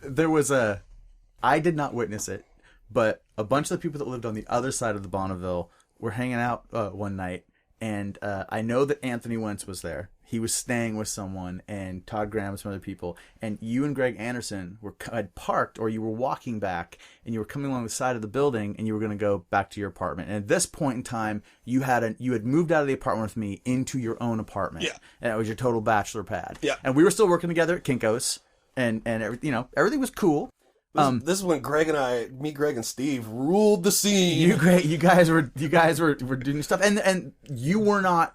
there was I did not witness it, but a bunch of the people that lived on the other side of the Bonneville were hanging out one night, and I know that Anthony Wentz was there. He was staying with someone, and Todd Graham and some other people, and you and Greg Anderson had parked, or you were walking back, and you were coming along the side of the building, and you were going to go back to your apartment. And at this point in time, you had moved out of the apartment with me into your own apartment. Yeah. And it was your total bachelor pad. Yeah. And we were still working together at Kinko's, and everything was cool. This is when Greg and Steve ruled the scene. You guys were doing stuff, and you were not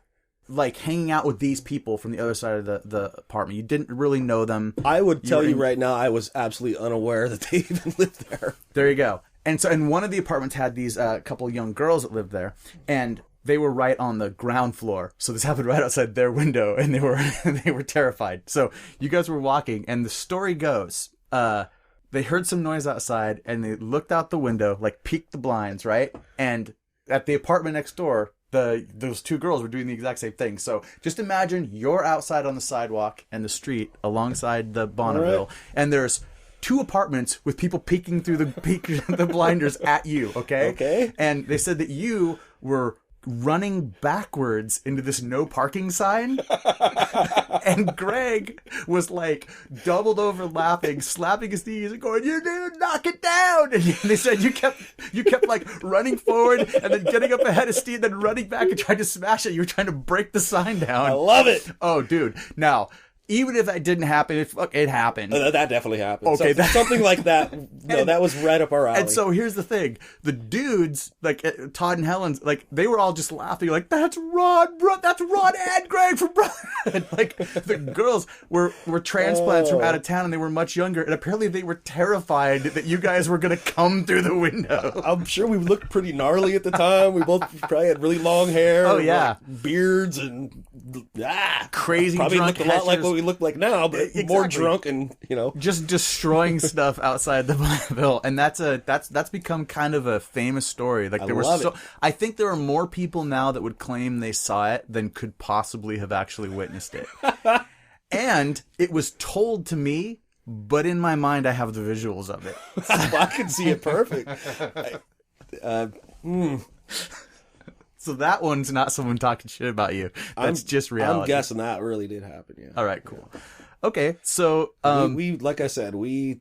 like hanging out with these people from the other side of the apartment. You didn't really know them. I would tell you right now, I was absolutely unaware that they even lived there. There you go. And one of the apartments had these couple young girls that lived there, and they were right on the ground floor. So this happened right outside their window, and they were terrified. So you guys were walking, and the story goes, they heard some noise outside, and they looked out the window, like peeked the blinds, right? And at the apartment next door, those two girls were doing the exact same thing. So just imagine you're outside on the sidewalk and the street alongside the Bonneville, and there's two apartments with people peeking through the blinders at you, okay? Okay. And they said that you were running backwards into this no parking sign. And Greg was like doubled over laughing, slapping his knees and going, "You didn't knock it down." And they said you kept like running forward and then getting up ahead of Steve, then running back and trying to smash it. You were trying to break the sign down. I love it. Oh, dude. Now, even if that didn't happen, it happened. That definitely happened. Okay, something like that. No, that was right up our alley. And so here's the thing: the dudes, like Todd and Helen's, like they were all just laughing, like that's Rod and Greg from Brotherhood. Like the girls were transplants from out of town, and they were much younger, and apparently they were terrified that you guys were going to come through the window. I'm sure we looked pretty gnarly at the time. We both probably had really long hair. Oh yeah, like beards and crazy. Probably drunk looked a lot like what we look like now, but exactly. More drunk and just destroying stuff outside the Bonneville, and that's become kind of a famous story. Like I think there are more people now that would claim they saw it than could possibly have actually witnessed it. And it was told to me, but in my mind I have the visuals of it. I can see it perfect. So that one's not someone talking shit about you. That's just reality. I'm guessing that really did happen, yeah. All right, cool. Okay, so... we like I said, we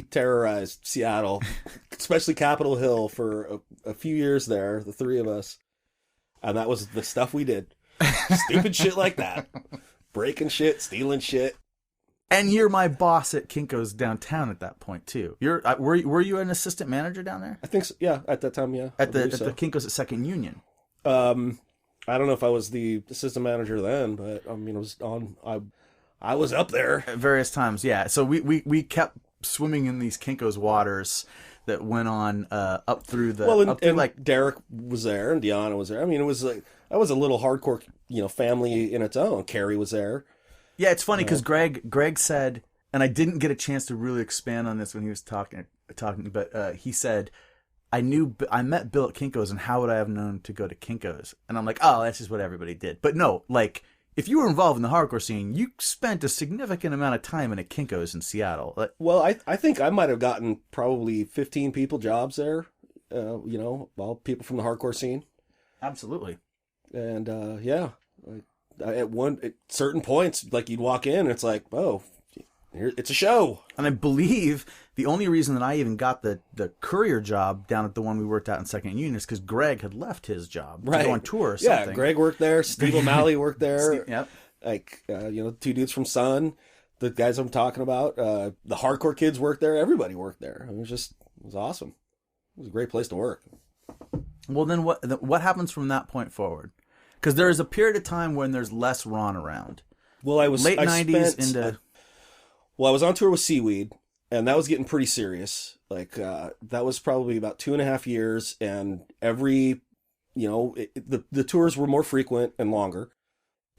terrorized Seattle, especially Capitol Hill, for a few years there, the three of us. And that was the stuff we did. Stupid shit like that. Breaking shit, stealing shit. And you're my boss at Kinko's downtown at that point too. Were you an assistant manager down there? I think so. Yeah, at that time, yeah. At the Kinko's at Second Union. I don't know if I was the assistant manager then, but I mean, I was up there at various times. Yeah. So we kept swimming in these Kinko's waters that went on up through the like Derek was there and Deanna was there. I mean, it was like that was a little hardcore, family in its own. Carrie was there. Yeah, it's funny because Greg said, and I didn't get a chance to really expand on this when he was talking, but he said, I met Bill at Kinko's, and how would I have known to go to Kinko's? And I'm like, oh, that's just what everybody did. But no, like, if you were involved in the hardcore scene, you spent a significant amount of time in a Kinko's in Seattle. Well, I think I might have gotten probably 15 people jobs there, all people from the hardcore scene. Absolutely. And, at certain points, like you'd walk in and it's like, oh, it's a show. And I believe the only reason that I even got the courier job down at the one we worked at in Second Union is because Greg had left his job to go on tour or something. Yeah, Greg worked there. Steve O'Malley worked there. Yep. Like, two dudes from Sun, the guys I'm talking about. The hardcore kids worked there. Everybody worked there. It was awesome. It was a great place to work. Well, then what happens from that point forward? Because there is a period of time when there's less Ron around. Well, I was late 90s into. Well, I was on tour with Seaweed, and that was getting pretty serious. Like that was probably about 2.5 years, and every, the tours were more frequent and longer.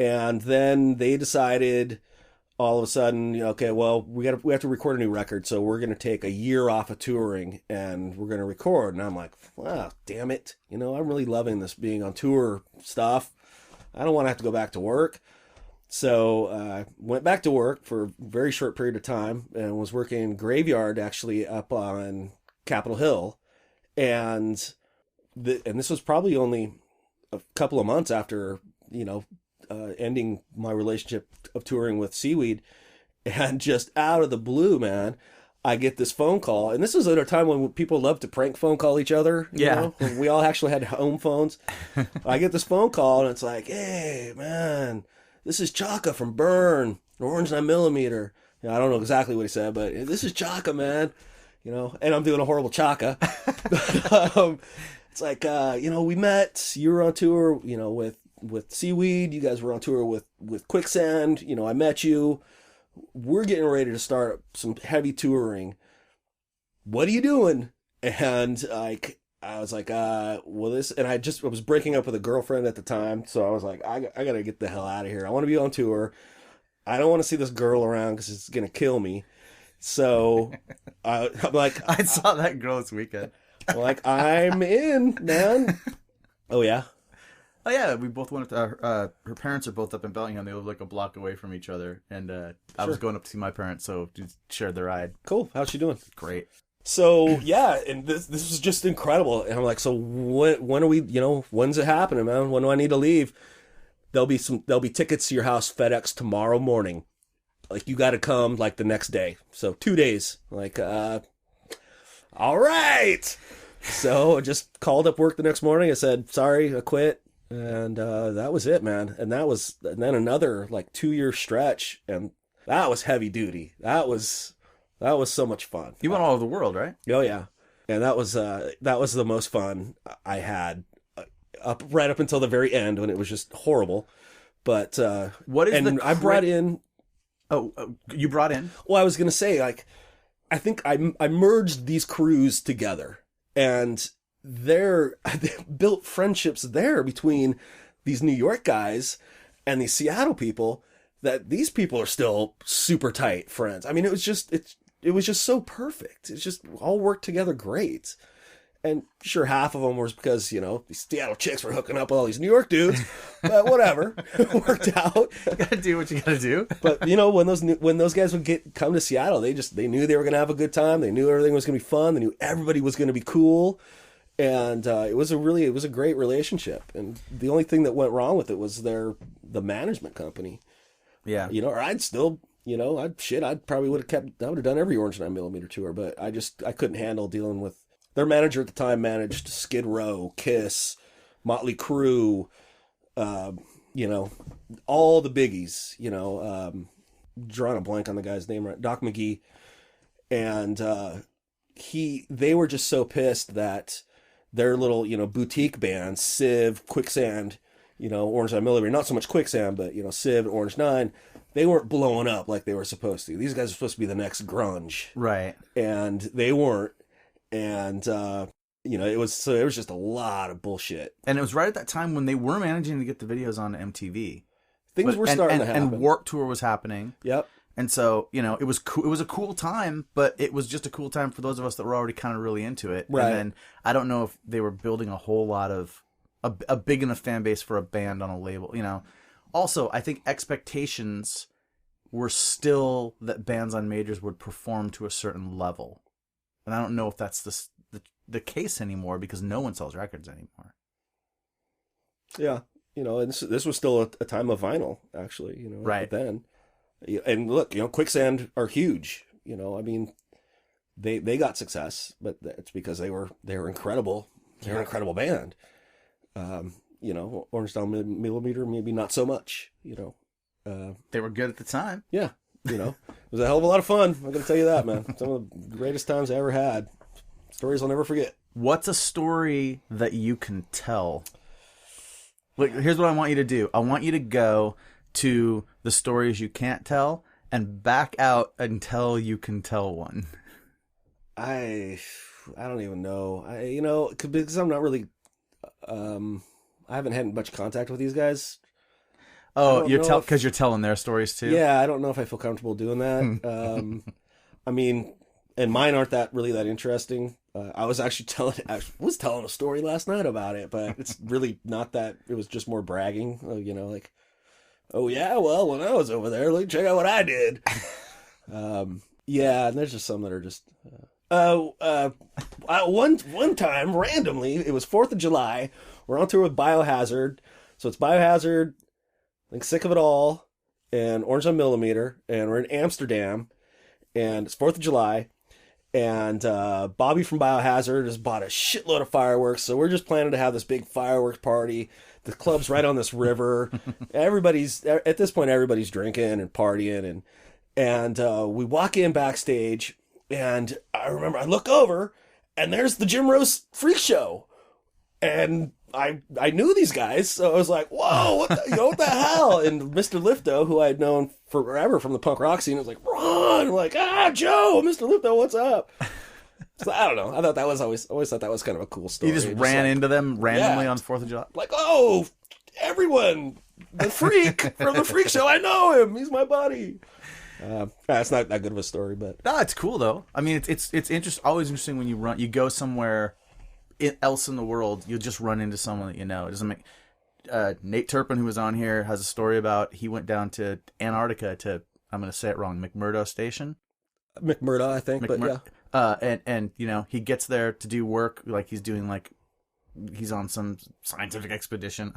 And then they decided all of a sudden, okay, well, we have to record a new record, so we're going to take a year off of touring and we're going to record. And I'm like, wow, damn it. I'm really loving this being on tour stuff. I don't want to have to go back to work. So I went back to work for a very short period of time and was working graveyard actually up on Capitol Hill. And this was probably only a couple of months after, ending my relationship of touring with Seaweed. And just out of the blue, man, I get this phone call. And this was at a time when people loved to prank phone call each other. You know? We all actually had home phones. I get this phone call and it's like, hey, man, this is Chaka from Burn, Orange 9mm. I don't know exactly what he said, but this is Chaka, man. And I'm doing a horrible Chaka. It's like, we met, you were on tour, with with Seaweed. You guys were on tour with Quicksand. You know, I met you. We're getting ready to start some heavy touring. What are you doing? And I was like, well, this, and I was breaking up with a girlfriend at the time. So I was like, I got to get the hell out of here. I want to be on tour. I don't want to see this girl around because it's going to kill me. So I'm like, I saw that girl this weekend. Like, I'm in, man. Oh, yeah. Oh, yeah. We both went to, her parents are both up in Bellingham. They live like a block away from each other. And I was going up to see my parents, so just shared the ride. Cool. How's she doing? Great. So, yeah, and this was just incredible. And I'm like, so when are we, you know, when's it happening, man? When do I need to leave? There'll be tickets to your house FedEx tomorrow morning. Like, you got to come, like, the next day. So, 2 days. Like, all right. So, I just called up work the next morning. I said, sorry, I quit. And that was it, man. And then another, like, 2-year stretch. And that was heavy duty. That was so much fun. You went all over the world, right? Oh, yeah. And that was the most fun I had right up until the very end when it was just horrible. But what is I brought in. Oh, you brought in? Well, I was going to say, like, I think I merged these crews together, and they built friendships there between these New York guys and these Seattle people that these people are still super tight friends. I mean, it was just so perfect. It's just all worked together great. And sure, half of them was because, you know, these Seattle chicks were hooking up with all these New York dudes, but whatever, it worked out. You gotta do what you gotta do. But you know, when those guys would come to Seattle, they knew they were gonna have a good time. They knew everything was gonna be fun. They knew everybody was gonna be cool, and it was a great relationship. And the only thing that went wrong with it was the management company. Yeah, you know, or I'd still. You know, I probably would have done every Orange 9mm tour, but I couldn't handle dealing with. Their manager at the time managed Skid Row, Kiss, Motley Crue, you know, all the biggies, you know, drawing a blank on the guy's name, right? Doc McGee. And they were just so pissed that their little, you know, boutique bands, Civ, Quicksand, you know, Orange 9mm, not so much Quicksand, but, you know, Civ, Orange 9, they weren't blowing up like they were supposed to. These guys are supposed to be the next grunge. Right. And they weren't. And, you know, it was just a lot of bullshit. And it was right at that time when they were managing to get the videos on MTV. Things were starting to happen. And Warped Tour was happening. Yep. And so, you know, it was a cool time, but it was just a cool time for those of us that were already kind of really into it. Right. And then I don't know if they were building a whole lot of a big enough fan base for a band on a label, you know. Also, I think expectations were still that bands on majors would perform to a certain level. And I don't know if that's the case anymore because no one sells records anymore. Yeah. You know, and this was still a time of vinyl, actually, you know, right then. And look, you know, Quicksand are huge. You know, I mean, they got success, but it's because they were incredible. They're an incredible band. You know, Orange 9mm, maybe not so much, you know. They were good at the time. Yeah. You know, it was a hell of a lot of fun. I'm going to tell you that, man. Some of the greatest times I ever had. Stories I'll never forget. What's a story that you can tell? Look, here's what I want you to do. I want you to go to the stories you can't tell and back out until you can tell one. I don't even know. You know, because I'm not really. I haven't had much contact with these guys. Oh, because you're telling their stories too? Yeah, I don't know if I feel comfortable doing that. I mean, and mine aren't really that interesting. I was actually telling a story last night about it, but it's really not that. It was just more bragging, you know, like, oh yeah, well, when I was over there, look, check out what I did. Yeah, and there's just some that are just. One time randomly, it was 4th of July. We're on tour with Biohazard, so it's Biohazard. Like Sick of It All, and Orange 9mm, and we're in Amsterdam, and it's 4th of July, and Bobby from Biohazard has bought a shitload of fireworks, so we're just planning to have this big fireworks party. The club's right on this river. At this point, everybody's drinking and partying, and we walk in backstage, and I remember I look over, and there's the Jim Rose Freak Show. And I knew these guys, so I was like, whoa, what the hell? And Mr. Lifto, who I had known forever from the punk rock scene, was like, Ron! I'm like, Joe, Mr. Lifto, what's up? So I don't know. I thought that was always thought that was kind of a cool story. You just ran into them randomly on 4th of July? Like, oh, everyone, the freak from the Freak Show, I know him. He's my buddy. It's not that good of a story, but no, it's cool though. I mean, it's always interesting when you go somewhere else in the world, you'll just run into someone that you know. It doesn't make. Nate Turpin, who was on here, has a story about he went down to Antarctica to, I'm going to say it wrong, McMurdo Station. McMurdo, I think, but yeah. And you know, he gets there to do work, like he's on some scientific expedition.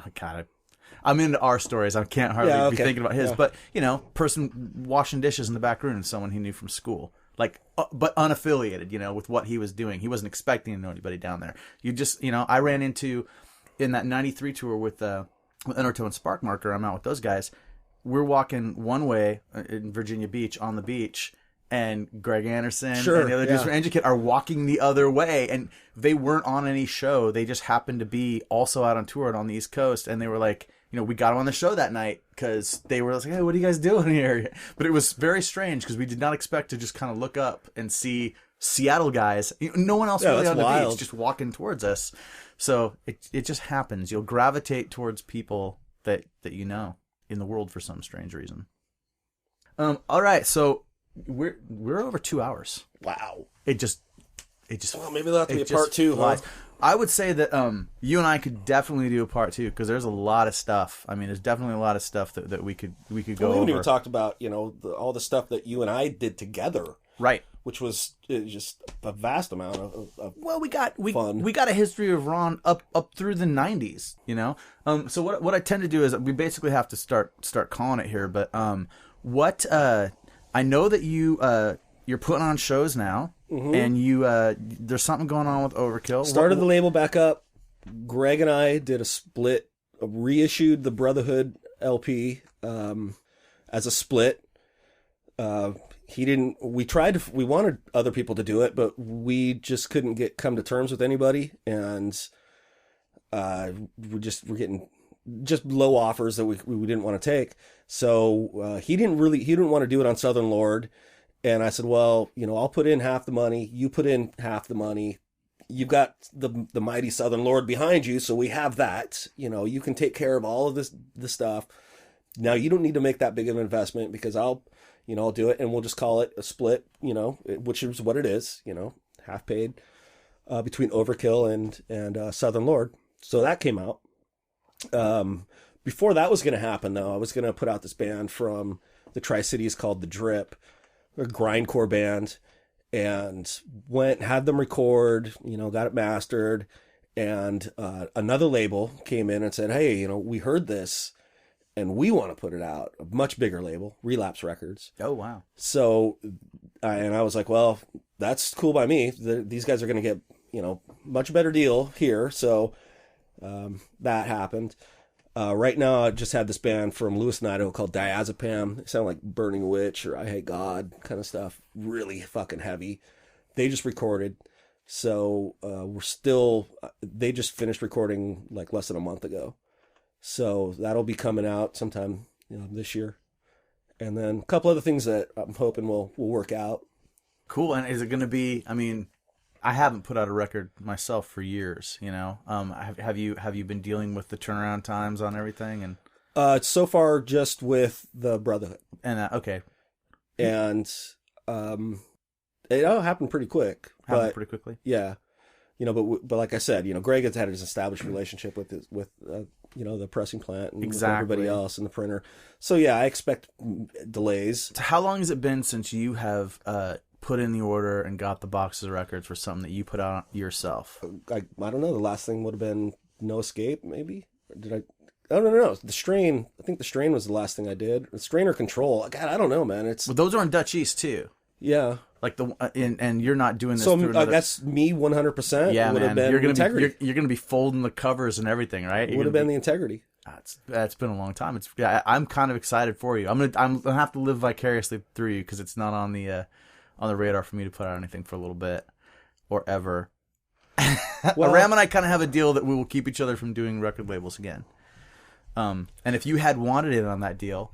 I'm into our stories. I can't hardly be thinking about his, but you know, person washing dishes in the back room is someone he knew from school. Like, but unaffiliated, you know, with what he was doing. He wasn't expecting to know anybody down there. You just, you know, I ran into, in that 93 tour with Undertow and Sparkmarker, I'm out with those guys. We're walking one way in Virginia Beach on the beach, and Greg Anderson and the other dudes from Engine Kit are walking the other way, and they weren't on any show. They just happened to be also out on tour on the East Coast, and they were like, you know, we got them on the show that night because they were like, hey, what are you guys doing here? But it was very strange because we did not expect to just kind of look up and see Seattle guys. No one else really on the beach, just walking towards us. So it just happens. You'll gravitate towards people that you know in the world for some strange reason. All right, so we're over 2 hours. Wow. It just. Well, maybe that'll have to be a part 2. Huh? I would say that you and I could definitely do a part 2 because there's a lot of stuff. I mean, there's definitely a lot of stuff that we could go over. We haven't even talked about, you know, all the stuff that you and I did together, right? Which was just a vast amount of well, we got fun. We got a history of Ron up through the 90s, you know. So what I tend to do is we basically have to start calling it here. But what I know that you're putting on shows now. Mm-hmm. And you, there's something going on with Overkill. Started the label back up. Greg and I did a split, reissued the Brotherhood LP as a split. We wanted other people to do it, but we just couldn't come to terms with anybody, and we're getting just low offers that we didn't want to take. So he didn't want to do it on Southern Lord. And I said, well, you know, I'll put in half the money. You put in half the money. You've got the mighty Southern Lord behind you, so we have that. You know, you can take care of all of this stuff. Now you don't need to make that big of an investment because I'll do it, and we'll just call it a split. You know, which is what it is. You know, half paid between Overkill and Southern Lord. So that came out. Before that was going to happen, though, I was going to put out this band from the Tri-Cities called The Drip. A grindcore band, and had them record, you know, got it mastered, and another label came in and said, hey, you know, we heard this and we want to put it out. A much bigger label, Relapse Records. Oh, wow. So I was like, well, that's cool by me. These guys are going to get, you know, much better deal here. So that happened. Right now, I just had this band from Lewiston, Idaho called Diazepam. They sound like Burning Witch or I Hate God kind of stuff. Really fucking heavy. They just recorded. So they just finished recording like less than a month ago. So that'll be coming out sometime, you know, this year. And then a couple other things that I'm hoping will work out. Cool. And is it going to be, I mean, I haven't put out a record myself for years, you know. Have you been dealing with the turnaround times on everything? And so far just with the Brotherhood. And okay. And it all happened pretty quick. Happened pretty quickly. Yeah. You know, but like I said, you know, Greg has had his established relationship with you know, the pressing plant and with everybody else and the printer. So yeah, I expect delays. So how long has it been since you have put in the order and got the boxes of records for something that you put out yourself? I don't know. The last thing would have been No Escape, maybe? Or did I? Oh, no. The Strain. I think the Strain was the last thing I did. The Strain or Control. God, I don't know, man. Well, those are on Dutch East too. Yeah. Like and you're not doing this. So that's me 100%. Yeah, would man. Have been you're gonna be folding the covers and everything, right? Would have been the Integrity. That's been a long time. I'm kind of excited for you. I'm gonna have to live vicariously through you because it's not on the radar for me to put out anything for a little bit or ever. Well, Ram and I kind of have a deal that we will keep each other from doing record labels again. And if you had wanted in on that deal,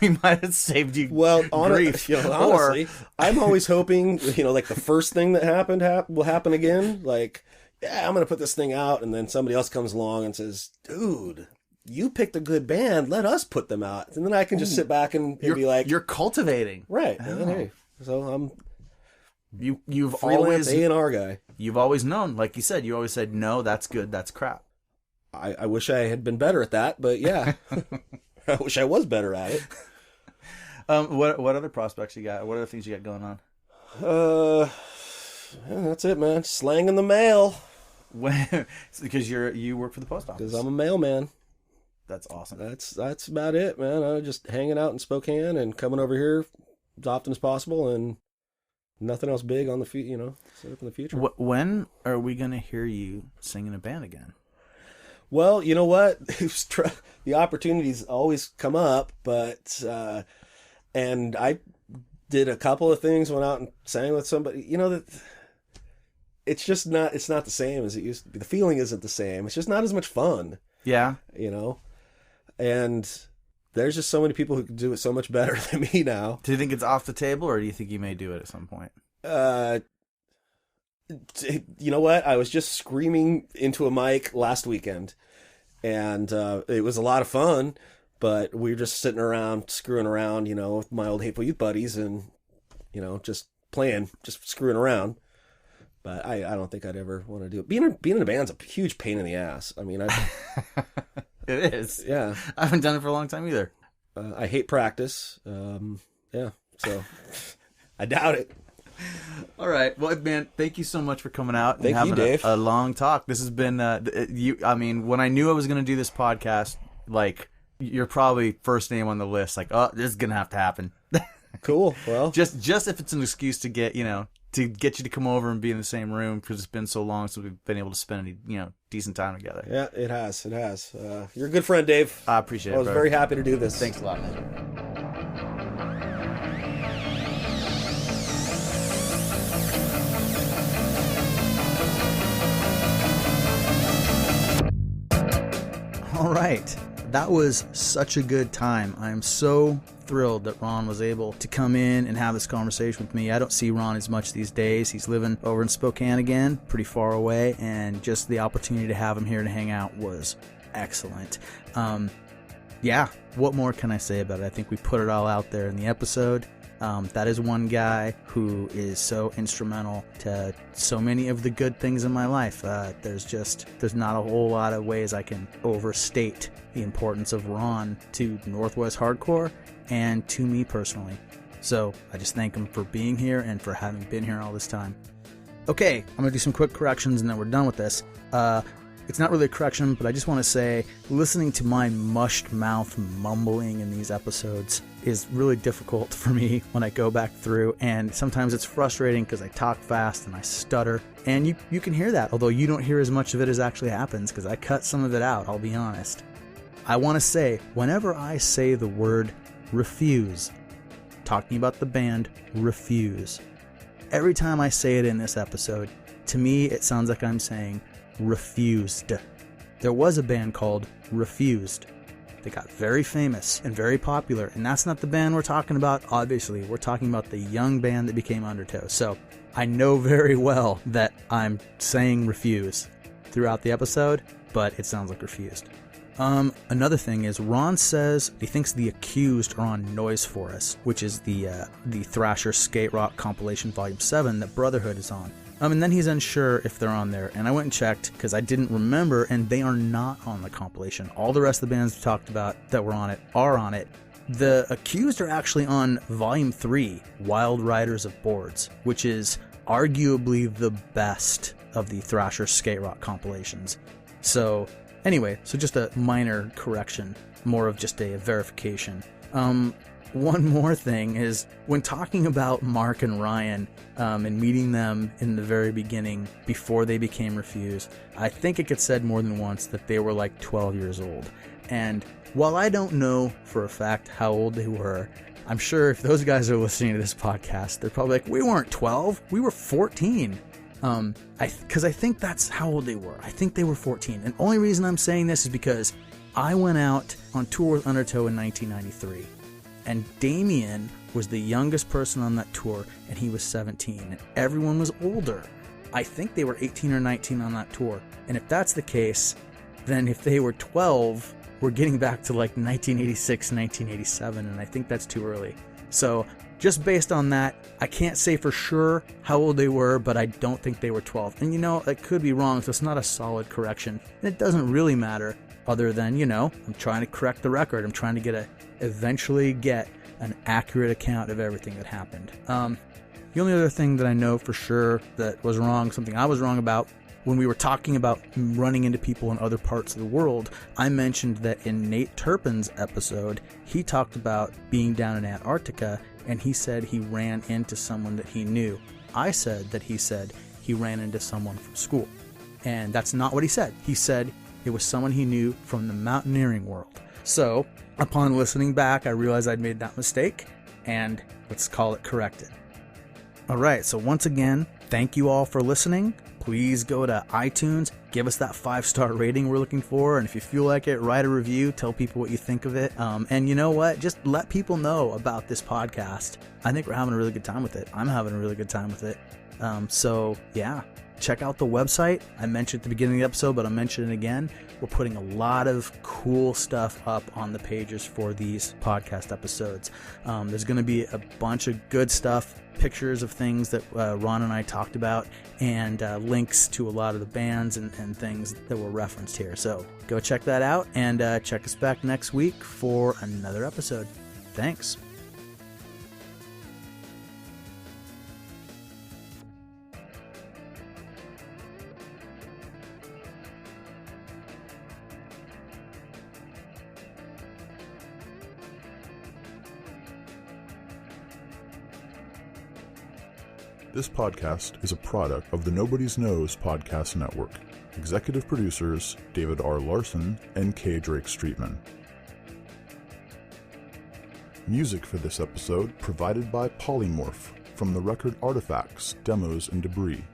we might have saved you grief. Honestly, I'm always hoping, like the first thing that happened will happen again. Like, yeah, I'm going to put this thing out, and then somebody else comes along and says, dude, you picked a good band, let us put them out. And then I can just sit back and be like... You're cultivating. Right. Oh. And then, hey, so I'm... You've freelance always A&R guy. You've always known, like you said, you always said, no, that's good, that's crap. I wish I had been better at that, but yeah. I wish I was better at it. What other prospects you got? What other things you got going on? Yeah, that's it, man. Slang in the mail. Because you work for the post office. Because I'm a mailman. That's awesome. That's about it, man. I'm just hanging out in Spokane and coming over here as often as possible, and nothing else big on the set up in the future. When are we gonna hear you sing in a band again? Well, you know what? The opportunities always come up, but and I did a couple of things, went out and sang with somebody. That it's just not. It's not the same as it used to be. The feeling isn't the same. It's just not as much fun. Yeah. And there's just so many people who can do it so much better than me now. Do you think it's off the table, or do you think you may do it at some point? You know what? I was just screaming into a mic last weekend, and it was a lot of fun, but we were just sitting around, screwing around, with my old Hateful Youth buddies, and, just playing, just screwing around. But I don't think I'd ever want to do it. Being in a band's a huge pain in the ass. I mean, it is. Yeah. I haven't done it for a long time either. I hate practice. Yeah. So I doubt it. All right. Well, man, thank you so much for coming out and having Dave. A long talk. This has been, when I knew I was going to do this podcast, like, you're probably first name on the list. Like, oh, this is going to have to happen. Cool. Well, just if it's an excuse to get, to get you to come over and be in the same room, because it's been so long since we've been able to spend any, decent time together. Yeah, it has. You're a good friend, Dave. I appreciate it. I was very happy to do this. Thanks a lot, man. All right. That was such a good time. I am so thrilled that Ron was able to come in and have this conversation with me. I don't see Ron as much these days. He's living over in Spokane again, pretty far away, and just the opportunity to have him here to hang out was excellent. Yeah, what more can I say about it? I think we put it all out there in the episode. That is one guy who is so instrumental to so many of the good things in my life. There's not a whole lot of ways I can overstate the importance of Ron to Northwest Hardcore and to me personally. So I just thank him for being here and for having been here all this time. Okay, I'm going to do some quick corrections and then we're done with this. It's not really a correction, but I just want to say, listening to my mushed mouth mumbling in these episodes is really difficult for me when I go back through, and sometimes it's frustrating because I talk fast and I stutter, and you can hear that, although you don't hear as much of it as actually happens because I cut some of it out, I'll be honest. I want to say, whenever I say the word refuse, talking about the band Refuse, every time I say it in this episode, to me it sounds like I'm saying Refused. There was a band called Refused. They got very famous and very popular, and that's not the band we're talking about, obviously. We're talking about the young band that became Undertow. So I know very well that I'm saying Refuse throughout the episode, but it sounds like Refused. Another thing is, Ron says he thinks the Accused are on Noise for Us, which is the Thrasher Skate Rock compilation Volume 7 that Brotherhood is on. And then he's unsure if they're on there, and I went and checked because I didn't remember, and they are not on the compilation. All the rest of the bands we talked about that were on it are on it. The Accused are actually on Volume 3, Wild Riders of Boards, which is arguably the best of the Thrasher Skate Rock compilations. So anyway, just a minor correction, more of just a verification. One more thing is, when talking about Mark and Ryan and meeting them in the very beginning before they became Refuse, I think it gets said more than once that they were like 12 years old. And while I don't know for a fact how old they were, I'm sure if those guys are listening to this podcast, they're probably like, we weren't 12, we were 14. Because I think that's how old they were. I think they were 14. And the only reason I'm saying this is because I went out on tour with Undertow in 1993. And Damien was the youngest person on that tour, and he was 17. And everyone was older. I think they were 18 or 19 on that tour. And if that's the case, then if they were 12, we're getting back to like 1986, 1987, and I think that's too early. So just based on that, I can't say for sure how old they were, but I don't think they were 12. And that could be wrong, so it's not a solid correction. And it doesn't really matter other than, I'm trying to correct the record. I'm trying to eventually get an accurate account of everything that happened. The only other thing that I know for sure that was wrong, something I was wrong about, when we were talking about running into people in other parts of the world, I mentioned that in Nate Turpin's episode, he talked about being down in Antarctica, and he said he ran into someone that he knew. I said that he said he ran into someone from school. And that's not what he said. He said it was someone he knew from the mountaineering world. So, upon listening back, I realized I'd made that mistake, and let's call it corrected. Alright, so once again, thank you all for listening. Please go to iTunes, give us that 5-star rating we're looking for, and if you feel like it, write a review, tell people what you think of it. And you know what? Just let people know about this podcast. I think we're having a really good time with it. I'm having a really good time with it. So, yeah, check out the website. I mentioned at the beginning of the episode, but I'll mention it again. We're putting a lot of cool stuff up on the pages for these podcast episodes. There's going to be a bunch of good stuff, pictures of things that Ron and I talked about, and links to a lot of the bands and things that were referenced here. So go check that out, and check us back next week for another episode. Thanks. This podcast is a product of the Nobody's Knows Podcast Network. Executive producers David R. Larson and K. Drake Streetman. Music for this episode provided by Polymorph from the record Artifacts, Demos, and Debris.